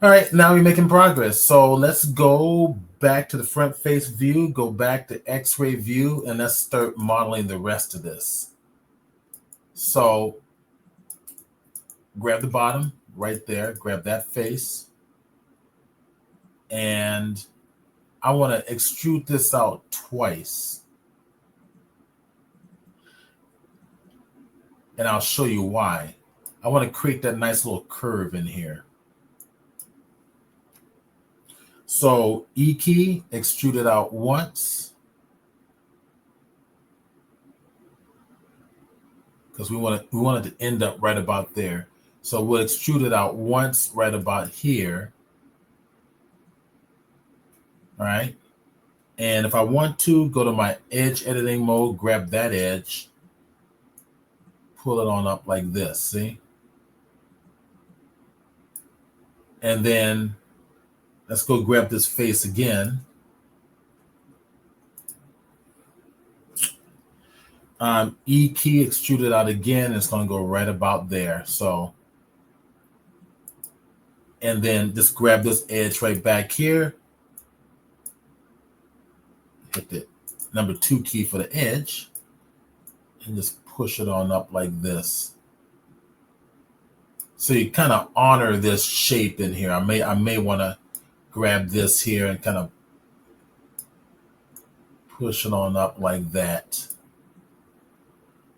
All right, now we're making progress. So let's go back to the front face view, go back to X-ray view, and let's start modeling the rest of this. So grab the bottom right there, grab that face, and I want to extrude this out twice. And I'll show you why. I want to create that nice little curve in here. So E key, extrude it out once. Because we want it to end up right about there. So we'll extrude it out once right about here. All right. And if I want to, go to my edge editing mode, grab that edge, pull it on up like this, see? And then let's go grab this face again. E key, extrude it out again. It's going to go right about there. So, and then just grab this edge right back here. Hit the number 2 key for the edge. And just push it on up like this. So you kind of honor this shape in here. I may want to grab this here and kind of push it on up like that.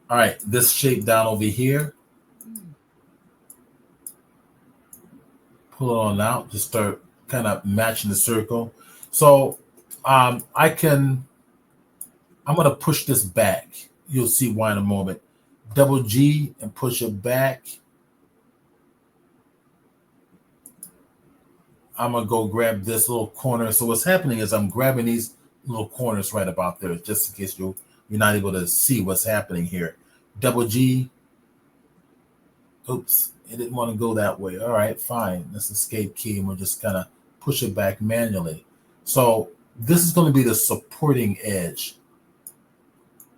All right, this shape down over here. Pull it on out. Just start kind of matching the circle. So I'm going to push this back. You'll see why in a moment. Double G and push it back. I'm going to go grab this little corner. So what's happening is I'm grabbing these little corners right about there, just in case you're not able to see what's happening here. Double G. Oops, it didn't want to go that way. All right, fine. Let's escape key, and we'll just kind of push it back manually. So this is going to be the supporting edge.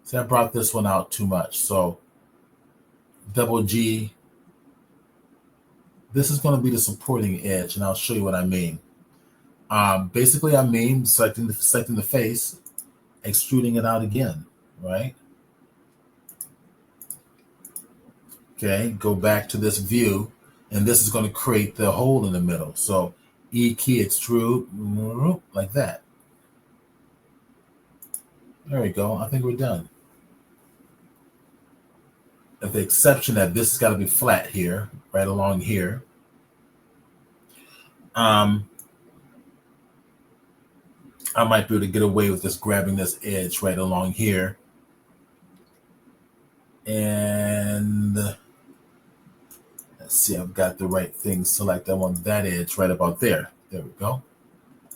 See, I brought this one out too much. So double G. This is going to be the supporting edge, and I'll show you what I mean. Basically, I mean selecting the face, extruding it out again, right? Okay, go back to this view, and this is going to create the hole in the middle. So E key, extrude, like that. There we go. I think we're done. With the exception that this has got to be flat here, right along here. I might be able to get away with just grabbing this edge right along here. And let's see, I've got the right thing selected. I want that edge right about there. There we go.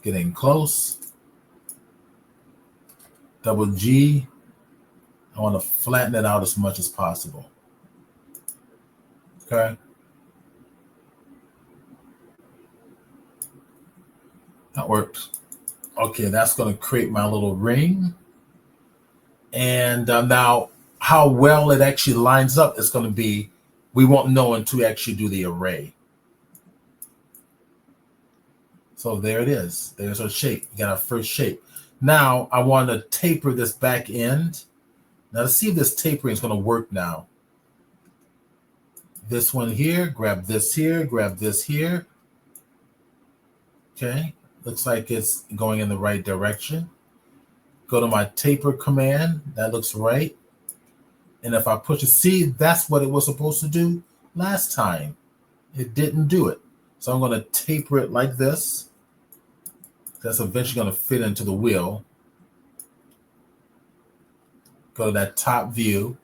Getting close. Double G. I want to flatten it out as much as possible. Okay. That works. Okay, that's going to create my little ring. And now how well it actually lines up is going to be, we won't know until we actually do the array. So there it is. There's our shape. We got our first shape. Now I want to taper this back end. Now to see if this tapering is going to work now. This one here, grab this here, grab this here. Okay, looks like it's going in the right direction. Go to my taper command. That looks right. And if I push a C, that's what it was supposed to do last time. It didn't do it. So I'm going to taper it like this. That's eventually going to fit into the wheel. Go to that top view.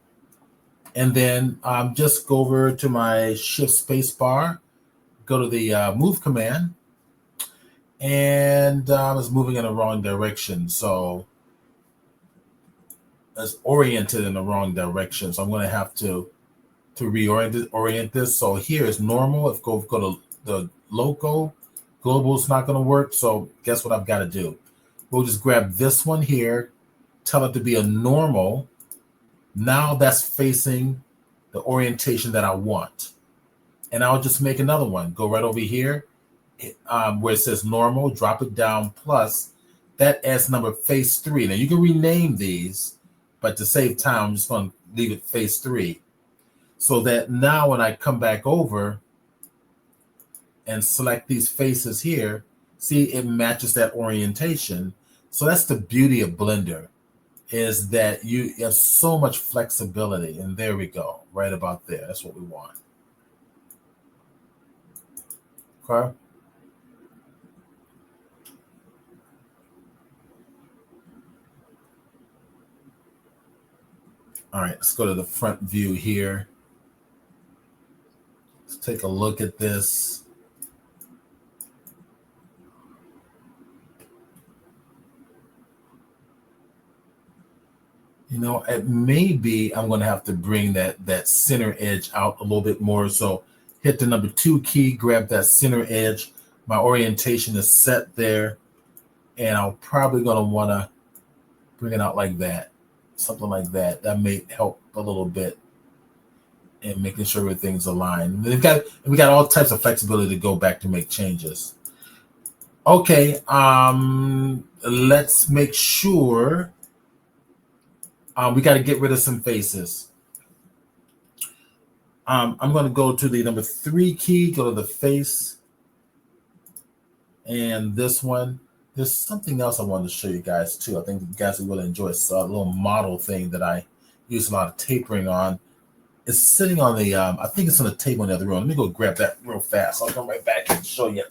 And then just go over to my shift space bar. Go to the move command. And I was moving in the wrong direction. So it's oriented in the wrong direction. So I'm going to have to reorient this. So here is normal. If go to the local, global is not going to work. So guess what I've got to do? We'll just grab this one here, tell it to be a normal. Now that's facing the orientation that I want. And I'll just make another one. Go right over here where it says normal, drop it down plus. That adds number face 3. Now you can rename these, but to save time, I'm just going to leave it face 3. So that now when I come back over and select these faces here, see it matches that orientation. So that's the beauty of Blender, is that you have so much flexibility. And there we go, right about there. That's what we want. Okay. All right, let's go to the front view here. Let's take a look at this. You know, it may be I'm going to have to bring that center edge out a little bit more. So hit the number 2 key, grab that center edge. My orientation is set there. And I'm probably going to want to bring it out like that. something like that. That may help a little bit in making sure everything's aligned. We got all types of flexibility to go back to make changes. Okay, let's make sure we got to get rid of some faces. I'm going to go to the number 3 key, go to the face, and this one. There's something else I wanted to show you guys too. I think you guys will really enjoy. It's a little model thing that I use a lot of tapering on. It's sitting on the, I think it's on the table in the other room. Let me go grab that real fast. I'll come right back and show you.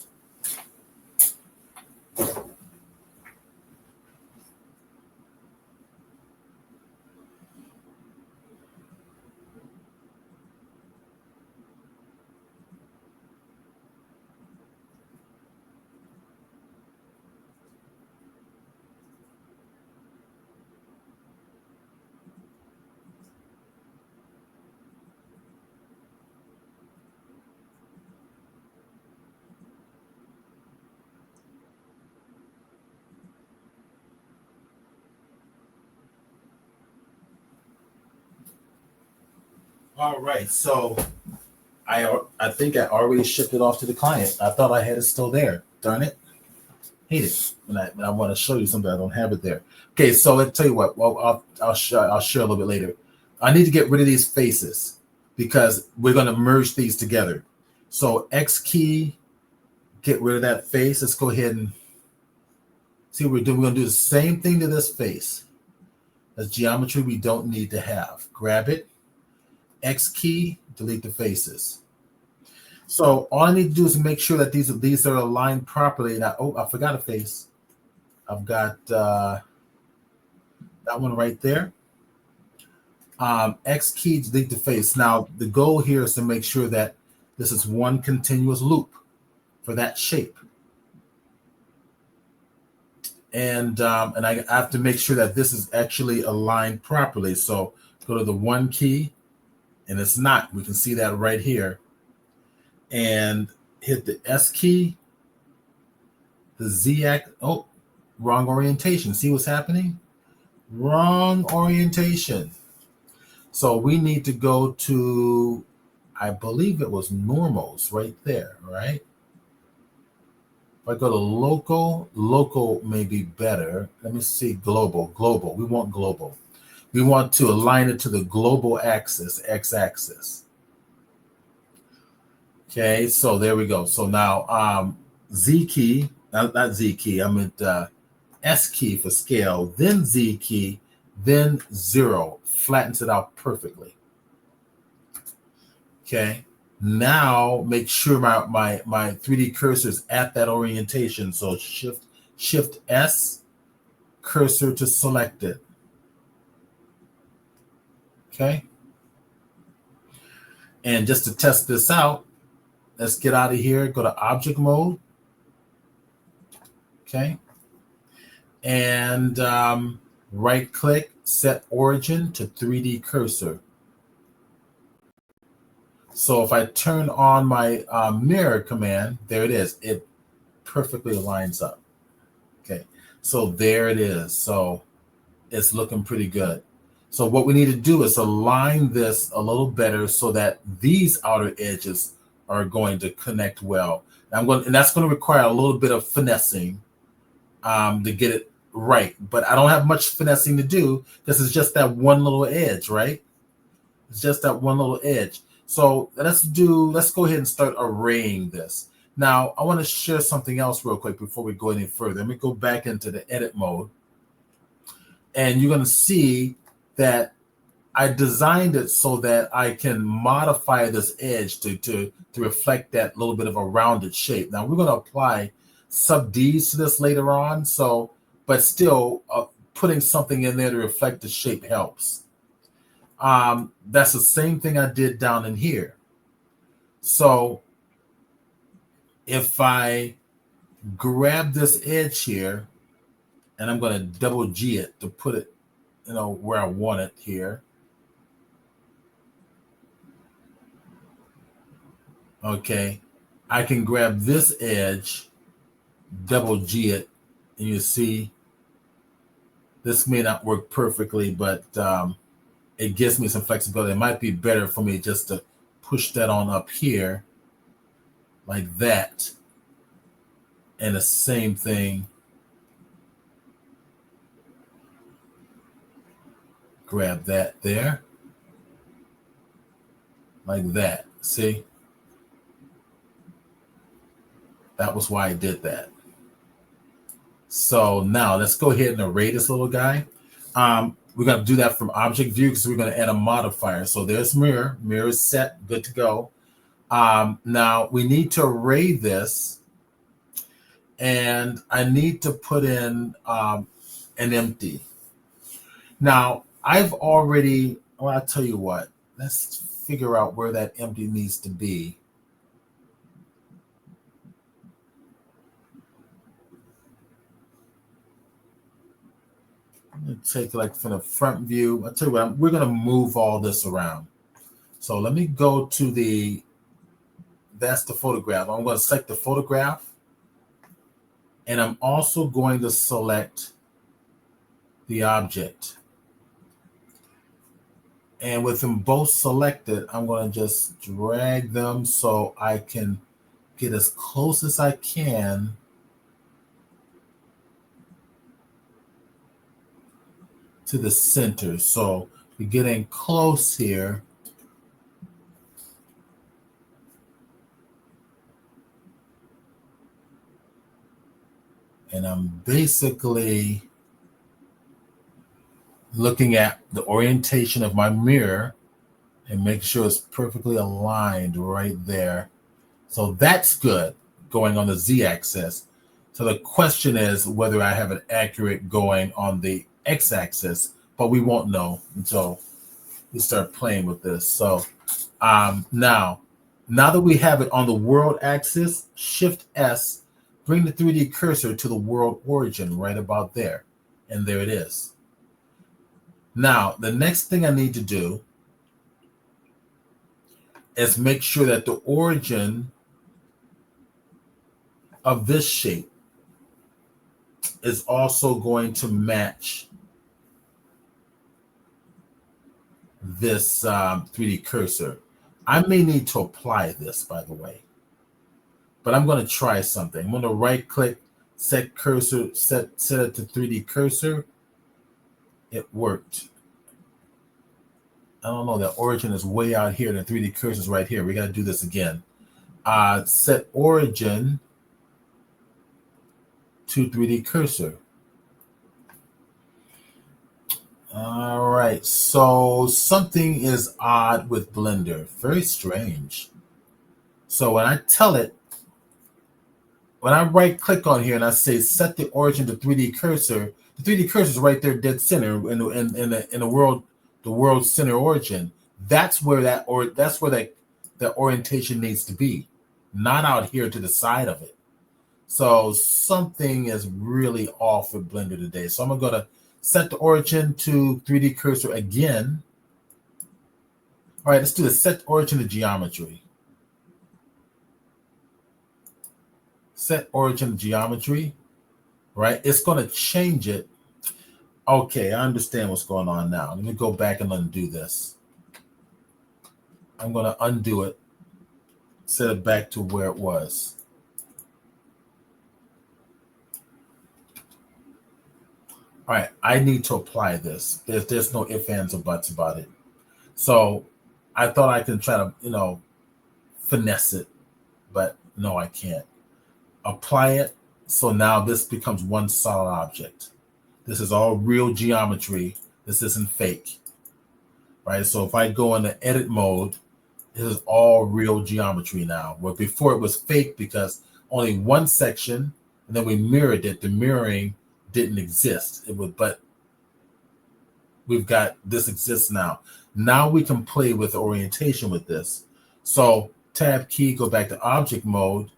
All right, so I think I already shipped it off to the client. I thought I had it still there. Darn it. Hate it when I want to show you something I don't have it there. Okay, so let's tell you what. Well, I'll share a little bit later. I need to get rid of these faces because we're going to merge these together. So X key, get rid of that face. Let's go ahead and see what we're doing. We're going to do the same thing to this face. That's geometry we don't need to have. Grab it. X key, delete the faces. So all I need to do is make sure that these are aligned properly. Now, I forgot a face. I've got that one right there. X key, delete the face. Now, the goal here is to make sure that this is one continuous loop for that shape. And I have to make sure that this is actually aligned properly. So go to the 1 key, and it's not. We can see that right here. And hit the S key, the Z axis. Oh, wrong orientation. See what's happening? Wrong orientation. So we need to go to, I believe it was normals right there, right? If I go to local may be better. Let me see global. We want global. We want to align it to the global axis, x-axis. Okay, so there we go. So now Z key, not Z key, I meant S key for scale, then Z key, then 0, flattens it out perfectly. Okay, now make sure my 3D cursor is at that orientation. So shift S, cursor to selected. Okay, and just to test this out, let's get out of here, go to object mode. Okay. And right click, set origin to 3D cursor. So if I turn on my mirror command, there it is. It perfectly lines up. Okay. So there it is. So it's looking pretty good. So what we need to do is align this a little better so that these outer edges are going to connect well. And that's going to require a little bit of finessing to get it right. But I don't have much finessing to do because it's just that one little edge, right? It's just that one little edge. So let's go ahead and start arraying this. Now, I want to share something else real quick before we go any further. Let me go back into the edit mode. And you're going to see that I designed it so that I can modify this edge to reflect that little bit of a rounded shape. Now we're going to apply sub Ds to this later on. So, but still putting something in there to reflect the shape helps. That's the same thing I did down in here. So if I grab this edge here and I'm going to double G it to put it, where I want it here. Okay, I can grab this edge, double G it, and you see This may not work perfectly, but it gives me some flexibility. It might be better for me just to push that on up here like that. And the same thing. Grab that there. Like that. See? That was why I did that. So now let's go ahead and array this little guy. We're going to do that from object view because we're going to add a modifier. So there's mirror. Mirror is set. Good to go. Now we need to array this. And I need to put in an empty. Now I've already, well, I'll tell you what. Let's figure out where that empty needs to be. I'm going to take like from the front view. I'll tell you what, we're going to move all this around. So let me go to that's the photograph. I'm going to select the photograph. And I'm also going to select the object. And with them both selected, I'm going to just drag them so I can get as close as I can to the center. So we're getting close here. And I'm basically looking at the orientation of my mirror and make sure it's perfectly aligned right there. So that's good going on the z-axis. So the question is whether I have it accurate going on the x-axis, but we won't know until we start playing with this. So now that we have it on the world axis, Shift S, bring the 3D cursor to the world origin right about there. And there it is. Now, the next thing I need to do is make sure that the origin of this shape is also going to match this 3D cursor. I may need to apply this, by the way, but I'm going to try something. I'm going to right click, set cursor, set it to 3D cursor. It worked. I don't know, that origin is way out here. The 3D cursor is right here. We got to do this again. Set origin to 3D cursor. All right, so something is odd with Blender. Very strange. So when I tell it, when I right click on here and I say set the origin to 3D cursor, the 3D cursor is right there, dead center in the world center origin. That's where that orientation needs to be, not out here to the side of it. So something is really off with Blender today. So I'm going to set the origin to 3D cursor again. All right, let's do the set origin to geometry. Set origin to geometry, right? It's going to change it. Okay, I understand what's going on now. Let me go back and undo this. I'm going to undo it, set it back to where it was. All right, I need to apply this. There's no ifs, ands, or buts about it. So I thought I can try to, finesse it, but no, I can't. Apply it. So now this becomes one solid object. This is all real geometry. This isn't fake, right? So if I go into edit mode, this is all real geometry now. Where before it was fake because only one section, and then we mirrored it. The mirroring didn't exist. But we've got this exists now. Now we can play with the orientation with this. So tab key, go back to object mode.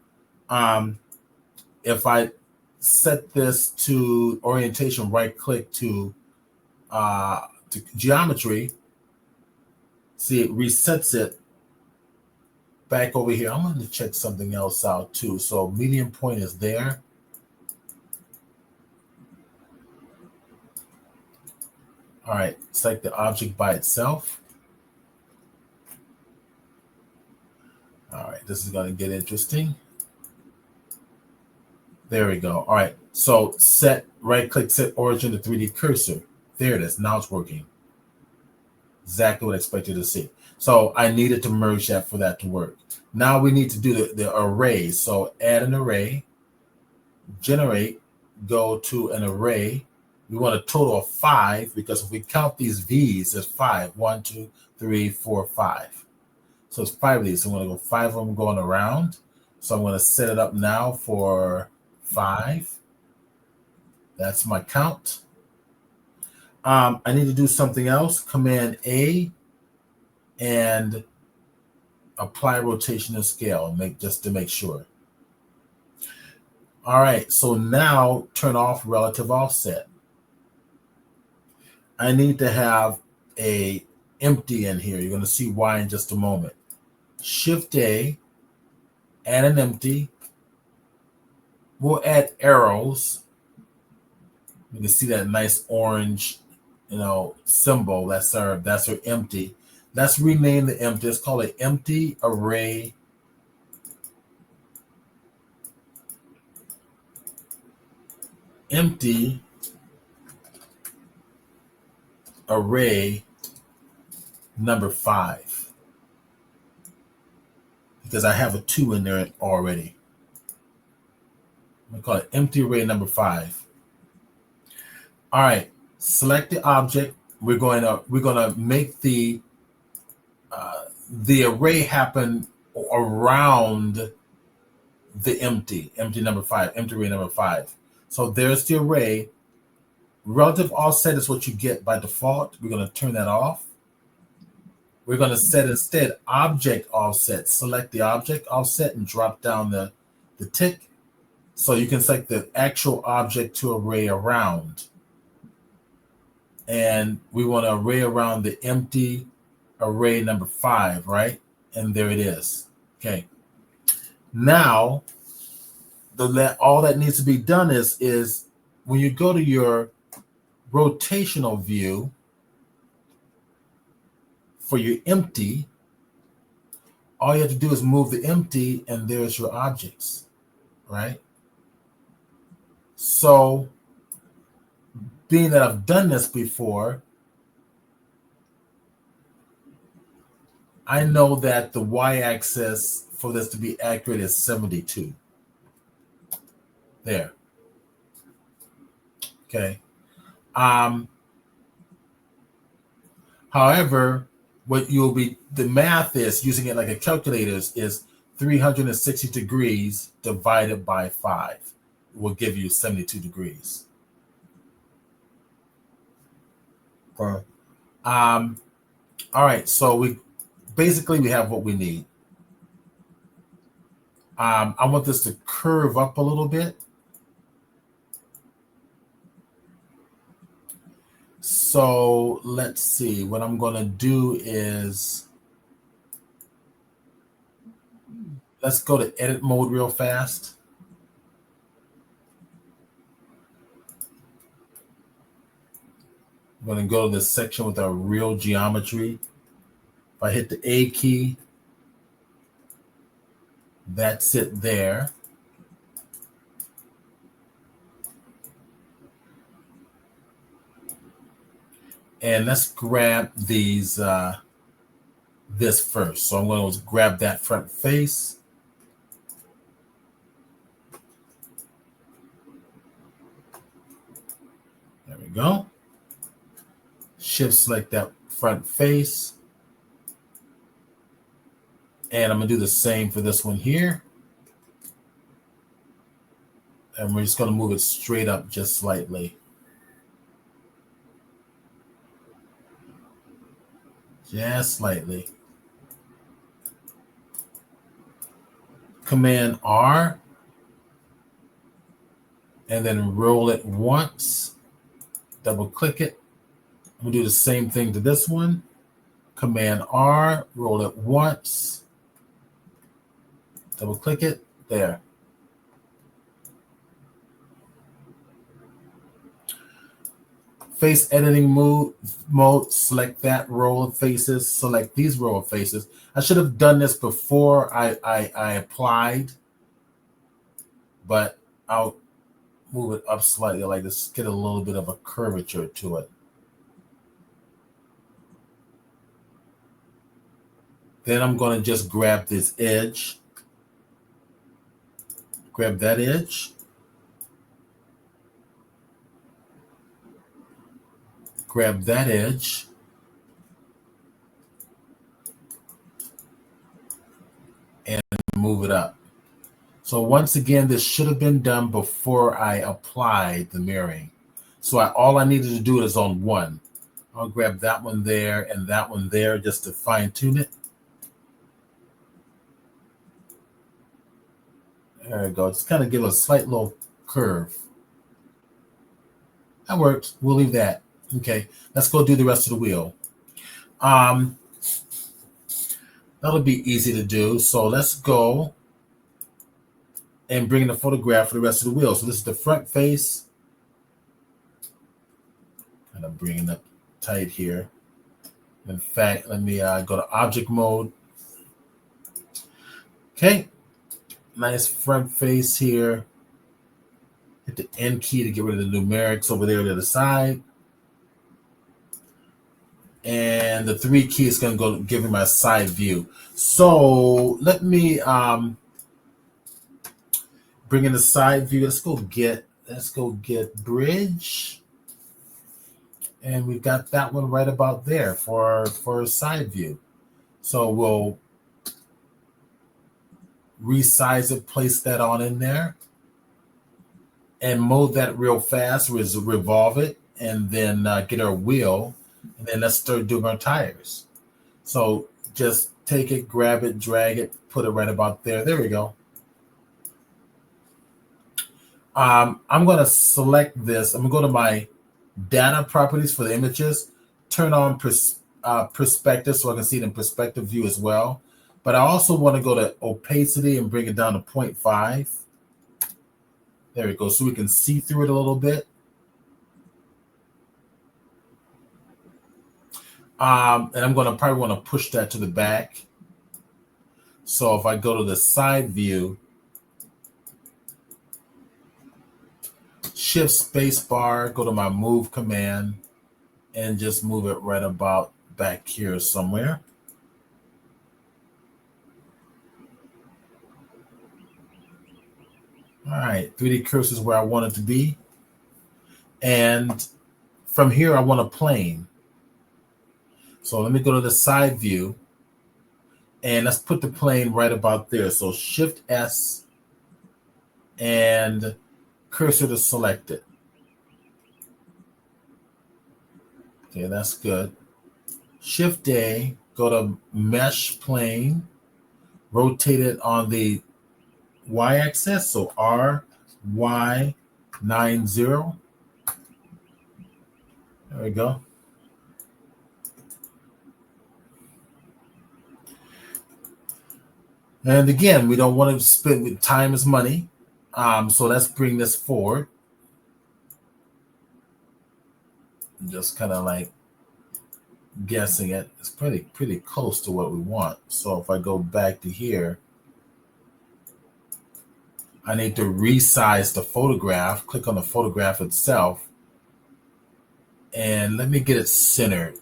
If I set this to orientation, right click to geometry, see it resets it back over here. I'm going to check something else out too. So medium point is there. All right, select the object by itself. All right, this is going to get interesting. There we go. All right, so right click, set origin to 3D cursor. There it is. Now it's working. Exactly what I expected to see. So I needed to merge that for that to work. Now we need to do the array. So add an array, generate, go to an array. We want a total of 5 because if we count these V's, there's 5. 1, 2, 3, 4, 5. So it's 5 of these. So I'm going to go 5 of them going around. So I'm going to set it up now for 5. That's my count. I need to do something else. Command A and apply rotation and scale, just to make sure. All right, so now turn off relative offset. I need to have a empty in here. You're going to see why in just a moment. Shift A, add an empty. We'll add arrows. You can see that nice orange, symbol. That's our empty. Let's rename the empty. Let's call it empty array. Empty array number 5. Because I have a 2 in there already. I'm going to call it empty array number 5. All right, select the object. We're going to make the array happen around the empty number 5, empty array number 5. So there's the array. Relative offset is what you get by default. We're going to turn that off. We're going to set instead object offset. Select the object offset and drop down the tick. So you can select the actual object to array around. And we want to array around the empty array number 5, right? And there it is. Okay. Now, all that needs to be done is when you go to your rotational view for your empty, all you have to do is move the empty and there's your objects, right? So being that I've done this before, I know that the y-axis for this to be accurate is 72. There. Okay. However, the math is, using it like a calculator, is 360 degrees divided by 5 will give you 72 degrees. All right, so we have what we need. I want this to curve up a little bit. So let's see, what I'm going to do is, let's go to edit mode real fast. I'm going to go to this section with our real geometry. If I hit the A key, that's it there. And let's grab this first. So I'm going to grab that front face. There we go. Shift select that front face. And I'm going to do the same for this one here. And we're just going to move it straight up just slightly. Just slightly. Command R. And then roll it once. Double click it. I'm going to do the same thing to this one. Command R. Roll it once. Double click it. There. face editing mode, select that row of faces, select these row of faces. I should have done this before I applied, but I'll move it up slightly like this, get a little bit of a curvature to it. Then I'm going to just grab this edge, grab that edge, grab that edge, and move it up. So once again, this should have been done before I applied the mirroring. So all I needed to do is on one. I'll grab that one there and that one there just to fine tune it. There we go. Just kind of give a slight little curve. That works. We'll leave that. Okay, let's go do the rest of the wheel. That'll be easy to do. So let's go and bring in the photograph for the rest of the wheel. So this is the front face. Kind of bringing it up tight here. In fact, let me go to object mode. Okay, nice front face here. Hit the N key to get rid of the numerics over there to the side. And the 3 key is going to go give me my side view. So let me bring in the side view. Let's go get bridge. And we've got that one right about there for a side view. So we'll resize it, place that on in there, and move that real fast, revolve it, and then get our wheel, and then let's start doing our tires. So just take it, grab it, drag it, put it right about there. There we go. I'm going to select this. I'm going to go to my data properties for the images, turn on perspective so I can see it in perspective view as well. But I also want to go to opacity and bring it down to 0.5. There we go. So we can see through it a little bit. And I'm going to probably want to push that to the back. So if I go to the side view, shift space bar, go to my move command, and just move it right about back here somewhere. All right, 3D cursor is where I want it to be. And from here, I want a plane. So let me go to the side view, and let's put the plane right about there. So Shift S and cursor to select it. Okay, that's good. Shift A, go to mesh plane, rotate it on the y-axis, so R, Y, 90. There we go. And again, we don't want to spend time as money. So let's bring this forward. Just kind of like guessing it. It's pretty close to what we want. So if I go back to here, I need to resize the photograph. Click on the photograph itself. And let me get it centered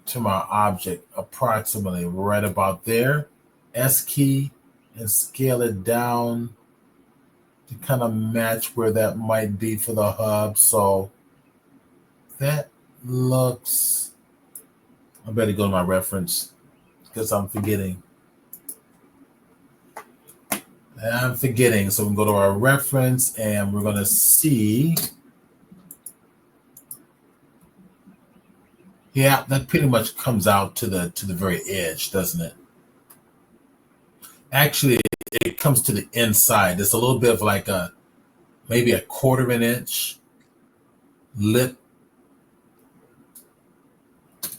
to my object approximately right about there. S key and scale it down to kind of match where that might be for the hub. So that looks, I better go to my reference because I'm forgetting. So we can go to our reference and we're going to see. Yeah, that pretty much comes out to the very edge, doesn't it? Actually, it comes to the inside. It's a little bit of like maybe a 1/4 of an inch lip,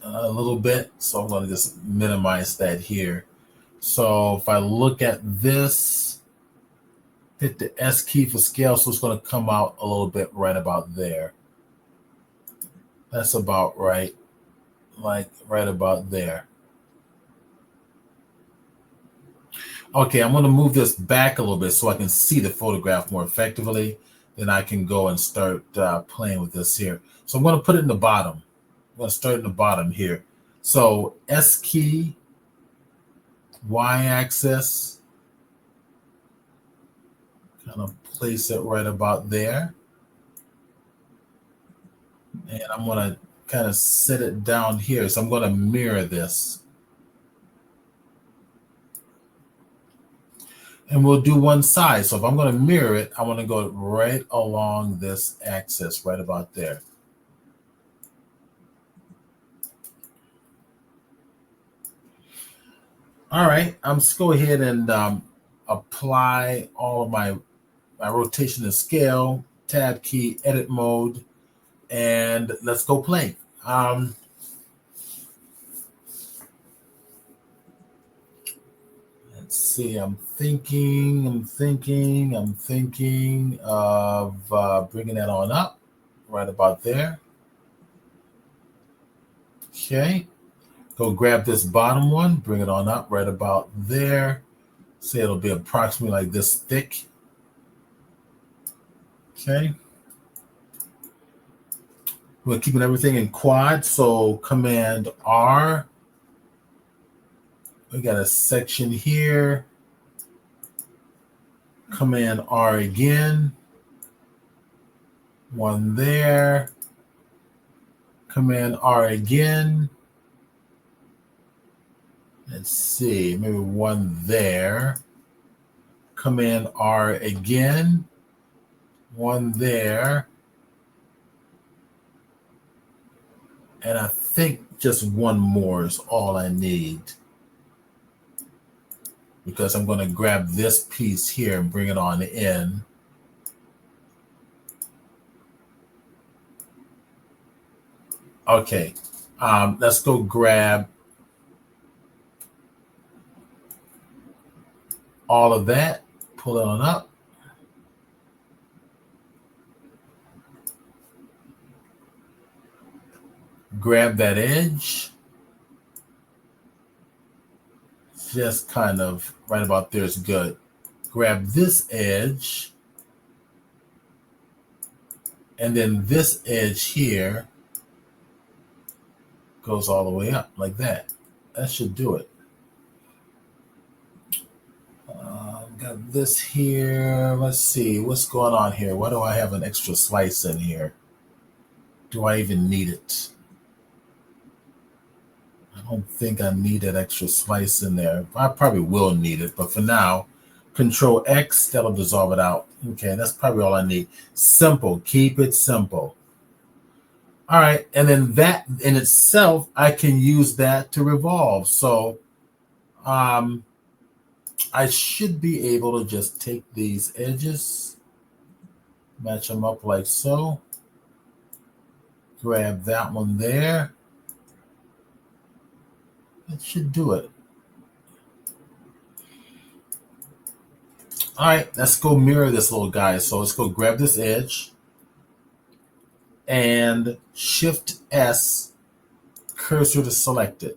a little bit. So I'm going to just minimize that here. So if I look at this, hit the S key for scale, so it's going to come out a little bit right about there. That's about right. Like right about there. Okay, I'm going to move this back a little bit so I can see the photograph more effectively. Then I can go and start playing with this here. So I'm going to put it in the bottom. I'm going to start in the bottom here. So S key, Y axis, kind of place it right about there. And I'm going to kind of set it down here. So I'm going to mirror this. And we'll do one side. So if I'm going to mirror it, I want to go right along this axis, right about there. All right, I'm just go ahead and apply all of my rotation and scale, tab key, edit mode, and let's go play. Let's see, I'm thinking of bringing that on up, right about there. Okay. Go grab this bottom one, bring it on up right about there. Say it'll be approximately like this thick. Okay. We're keeping everything in quad, so Command R. We got a section here. Command R again. One there. Command R again. Let's see, maybe one there. Command R again. One there. And I think just one more is all I need. Because I'm going to grab this piece here and bring it on in. Okay, let's go grab all of that, pull it on up. Grab that edge. Just kind of right about there is good. Grab this edge. And then this edge here goes all the way up like that. That should do it. Got this here. Let's see what's going on here. Why do I have an extra slice in here? Do I even need it? I don't think I need that extra slice in there. I probably will need it, but for now, Control X, that'll dissolve it out. Okay, that's probably all I need. Simple. Keep it simple. All right, and then that in itself, I can use that to revolve. So I should be able to just take these edges, match them up like so. Grab that one there. That should do it. All right, let's go mirror this little guy. So let's go grab this edge and Shift S, cursor to select it.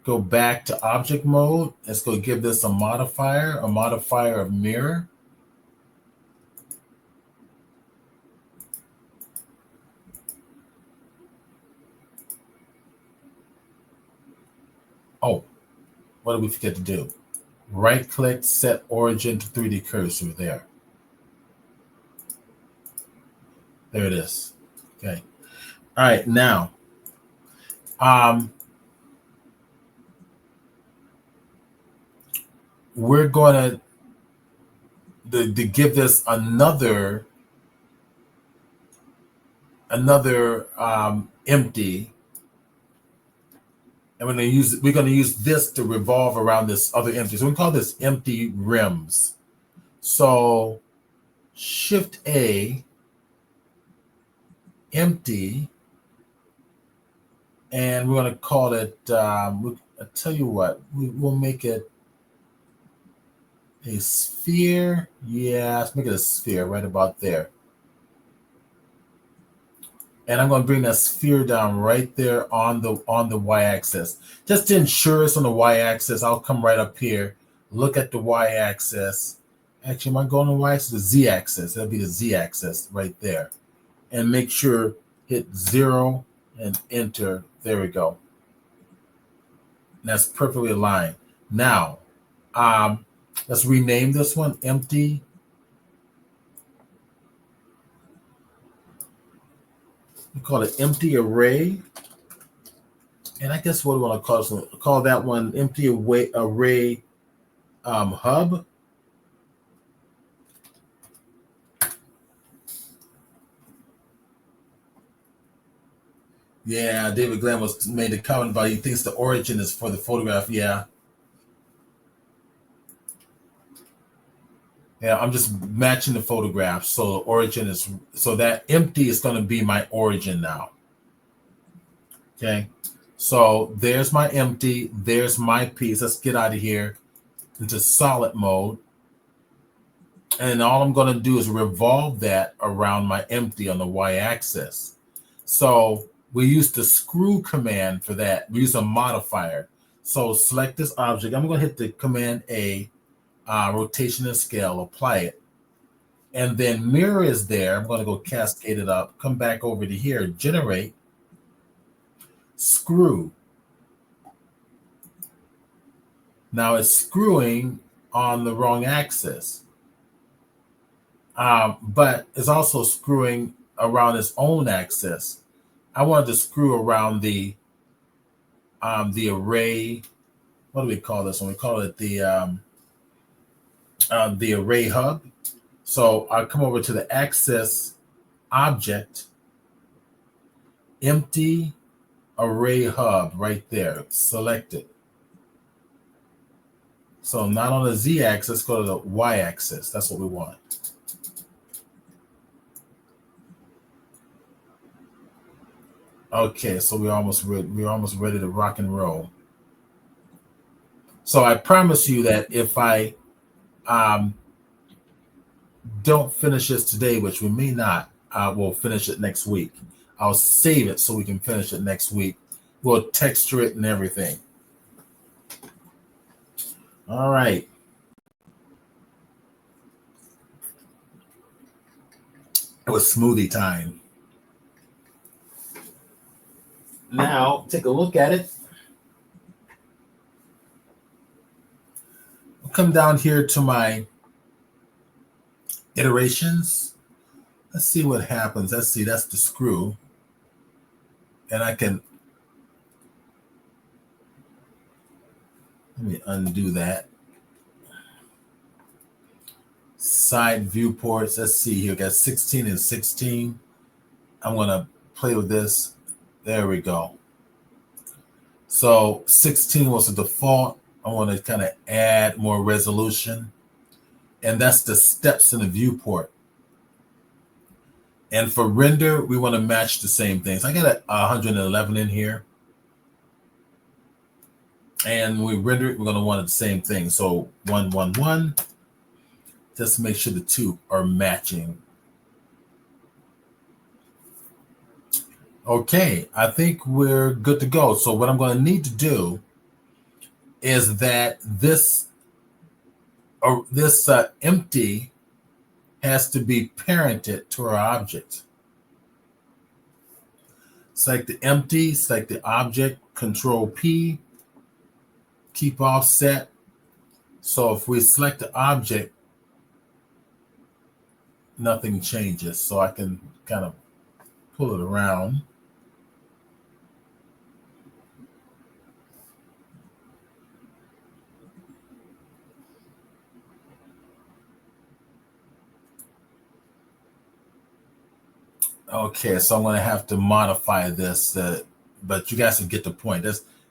Go back to object mode. Let's go give this a modifier of mirror. Oh, what did we forget to do? Right click, set origin to 3D cursor there. There it is. Okay. All right, now we're going to give this another empty, and we're going to use this to revolve around this other empty. So we call this empty rims. So Shift A, empty, and we're going to call it. I'll tell you what, we'll make it a sphere. Yeah, let's make it a sphere right about there. And I'm going to bring that sphere down right there on the y-axis. Just to ensure it's on the y-axis, I'll come right up here, look at the y-axis. Actually, am I going on the y-axis? The z-axis. That'll be the z-axis right there. And make sure hit 0 and enter. There we go. And that's perfectly aligned. Now, let's rename this one empty. We call it empty array. And I guess what do we want to call this one? Call that one empty array hub. Yeah, David Glenn made a comment about he thinks the origin is for the photograph. Yeah. Yeah, I'm just matching the photographs. So the origin is, so that empty is going to be my origin now. Okay. So there's my empty. There's my piece. Let's get out of here into solid mode. And all I'm going to do is revolve that around my empty on the y-axis. So we use the screw command for that. We use a modifier. So select this object. I'm going to hit the command A, rotation and scale, apply it. And then mirror is there. I'm going to go cascade it up, come back over to here, generate, screw. Now it's screwing on the wrong axis. But it's also screwing around its own axis. I wanted to screw around the array. What do we call this one? We call it the array hub. So I'll come over to the axis object, empty array hub right there. Select it. So not on the z-axis, go to the y-axis. That's what we want. Okay, so we're almost ready to rock and roll. So I promise you that if I don't finish this today, which we may not, we'll finish it next week. I'll save it so we can finish it next week. We'll texture it and everything. All right. It was smoothie time. Now, take a look at it. I'll come down here to my iterations. Let's see what happens. Let's see, that's the screw. And I can, let me undo that. Side viewports. Let's see here. Got 16 and 16. I'm going to play with this. There we go. So 16 was the default. I want to kind of add more resolution. And that's the steps in the viewport. And for render, we want to match the same things. I got a 111 in here. And when we render it, we're going to want the same thing. So 111. Just to make sure the two are matching. Okay, I think we're good to go. So what I'm going to need to do is that this empty has to be parented to our object. Select the empty, select the object, Control P, keep offset. So if we select the object, nothing changes. So I can kind of pull it around. Okay, so I'm going to have to modify this, but you guys can get the point.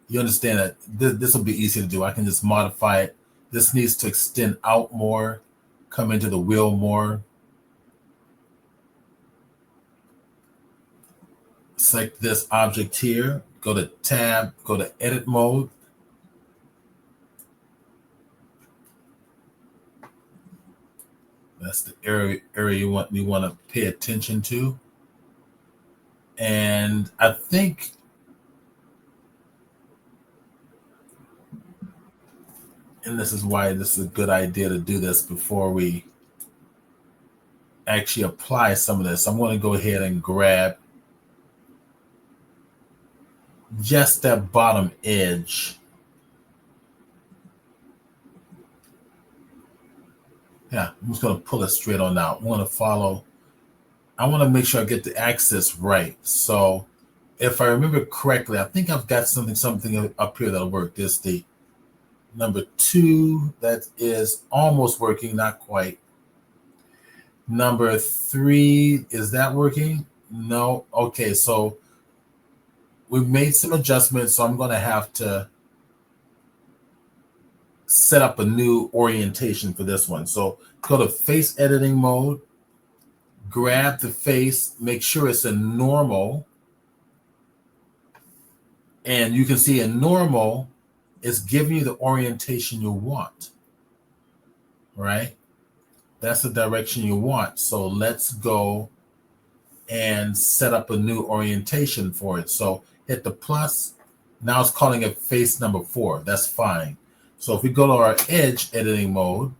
You understand that this will be easy to do. I can just modify it. This needs to extend out more, come into the wheel more. Select this object here, go to tab, go to edit mode. That's the area we want to pay attention to. And I think this is why this is a good idea to do this before we actually apply some of this. I'm going to go ahead and grab just that bottom edge. Yeah, I'm just going to pull it straight on out. I'm going to follow. I want to make sure I get the axis right. So if I remember correctly, I think I've got something up here that'll work. This the number 2 that is almost working, not quite. Number 3, is that working? No. Okay, so we've made some adjustments, so I'm going to have to set up a new orientation for this one. So go to face editing mode, grab the face, make sure it's in normal. And you can see in normal, it's giving you the orientation you want, right? That's the direction you want. So let's go and set up a new orientation for it. So hit the plus. Now it's calling it face number 4. That's fine. So if we go to our edge editing mode,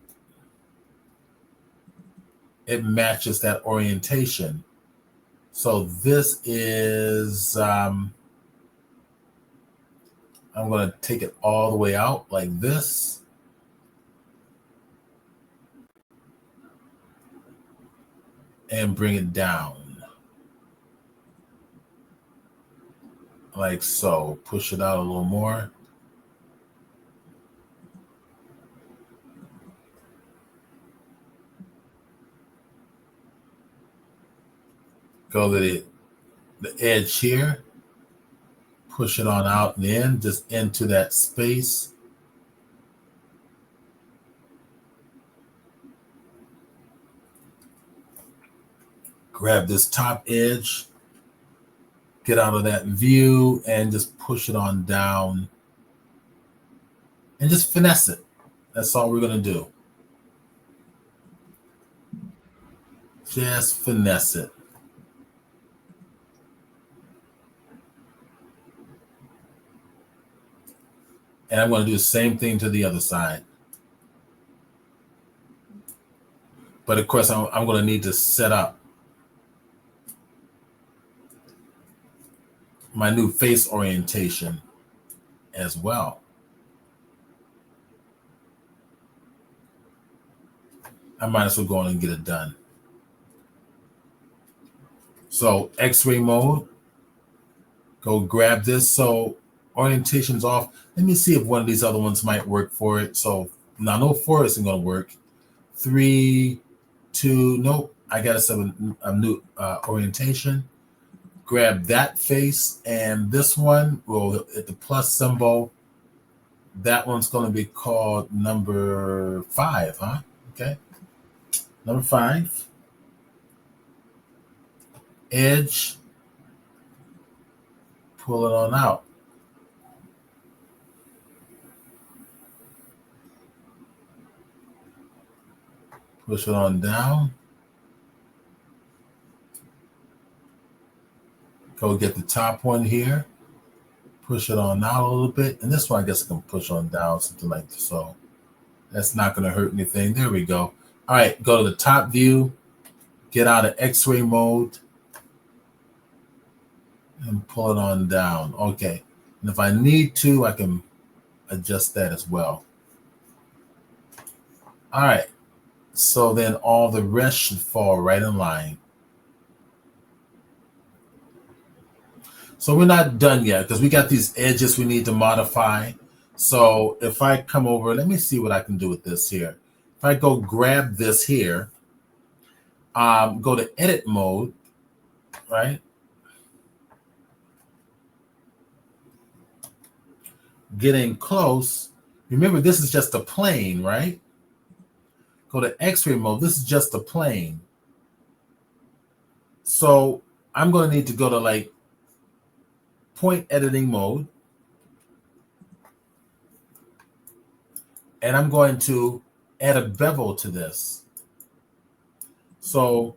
it matches that orientation. So this is, I'm going to take it all the way out like this. And bring it down. Like so. Push it out a little more. Go to the edge here. Push it on out and in, just into that space. Grab this top edge, get out of that view, and just push it on down. And just finesse it. That's all we're going to do. Just finesse it. And I'm going to do the same thing to the other side. But of course, I'm going to need to set up my new face orientation as well. I might as well go on and get it done. So X-ray mode, go grab this. So orientation's off. Let me see if one of these other ones might work for it. So now no 4 isn't going to work. 3, 2, nope. I got to set a new orientation. Grab that face, and this one will hit the plus symbol. That one's going to be called number 5, huh? Okay. Number 5. Edge. Pull it on out. Push it on down. Go get the top one here. Push it on out a little bit. And this one, I guess I can push on down, something like this. So that's not going to hurt anything. There we go. All right, go to the top view. Get out of X-ray mode. And pull it on down. Okay. And if I need to, I can adjust that as well. All right. So then all the rest should fall right in line. So we're not done yet because we got these edges we need to modify. So if I come over, let me see what I can do with this here. If I go grab this here, go to edit mode, right? Getting close. Remember, this is just a plane, right? Go to X-ray mode. This is just a plane. So I'm going to need to go to like point editing mode. And I'm going to add a bevel to this. So,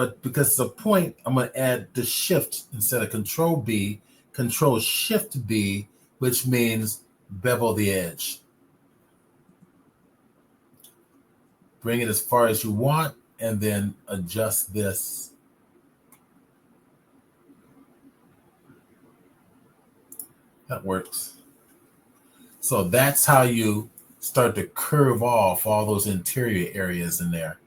but because it's a point, I'm going to add the shift instead of Control B, Control Shift B, which means bevel the edge. Bring it as far as you want, and then adjust this. That works. So that's how you start to curve off all those interior areas in there.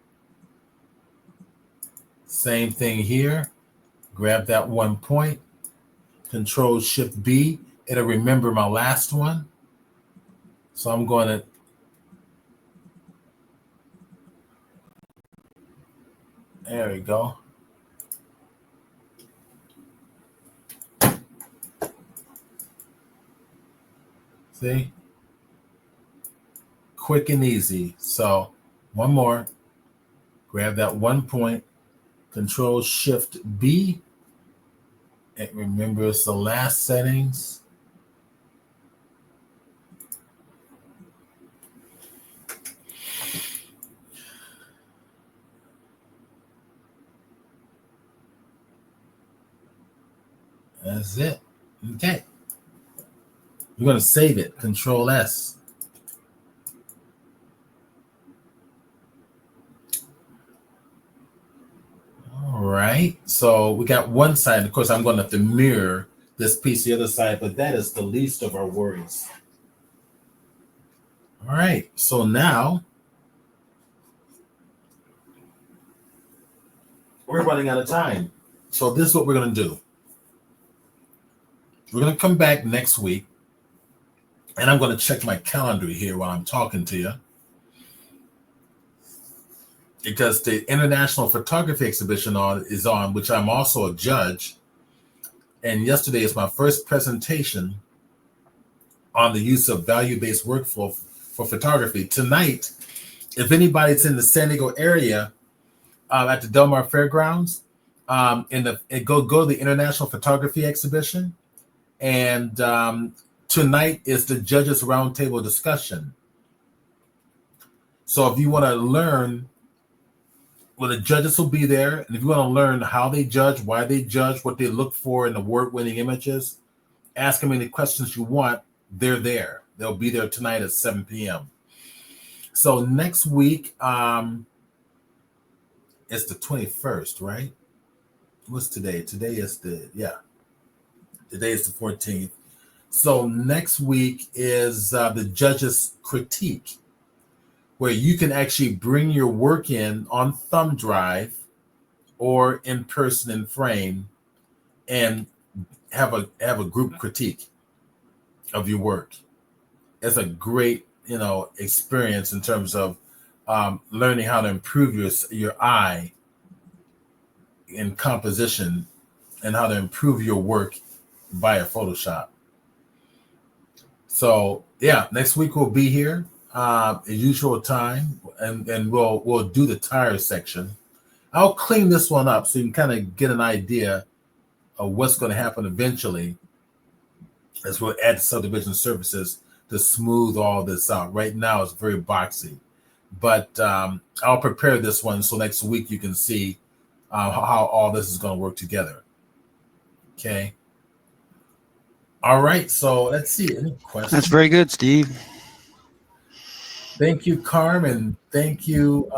Same thing here. Grab that one point, Control Shift B. It'll remember my last one. So I'm going to there we go. See? Quick and easy. So one more. Grab that one point, Control Shift B. It remembers the last settings. That's it. Okay. We're going to save it. Control S. All right. So we got one side. Of course, I'm going to have to mirror this piece to the other side, but that is the least of our worries. All right. So now we're running out of time. So this is what we're going to do. We're going to come back next week, and I'm going to check my calendar here while I'm talking to you, because the International Photography Exhibition is on, which I'm also a judge. And yesterday is my first presentation on the use of value-based workflow for photography. Tonight, if anybody's in the San Diego area at the Del Mar Fairgrounds, go to the International Photography Exhibition. And tonight is the Judges Roundtable discussion. So if you want to learn, well, the judges will be there. And if you want to learn how they judge, why they judge, what they look for in award-winning images, ask them any questions you want. They're there. They'll be there tonight at 7 p.m. So next week, it's the 21st, right? What's today? Today is the 14th. So next week is the judges' critique, where you can actually bring your work in on thumb drive or in person in frame and have a group critique of your work. It's a great, experience in terms of learning how to improve your eye in composition and how to improve your work via Photoshop. So yeah, next week we'll be here usual time, and we'll do the tire section. I'll clean this one up so you can kind of get an idea of what's going to happen eventually, as we'll add subdivision surfaces to smooth all this out. Right now it's very boxy, but I'll prepare this one so next week you can see how all this is going to work together. Okay. All right. So let's see. Any questions? That's very good, Steve. Thank you, Carmen. Thank you,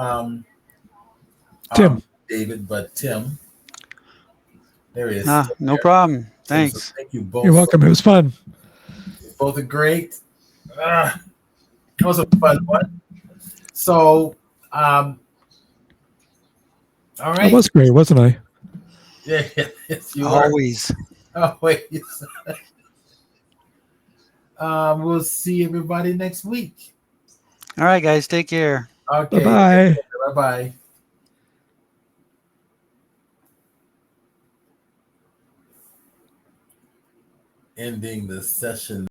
Tim. David, but Tim. There he is. No problem. Thanks. So thank you both. You're welcome. It was fun. Both are great. That was a fun one. So, all right. I was great, wasn't I? Yeah, yes, you Always. Always. We'll see everybody next week. All right, guys. Take care. Okay. Bye-bye. Bye-bye. Ending the session.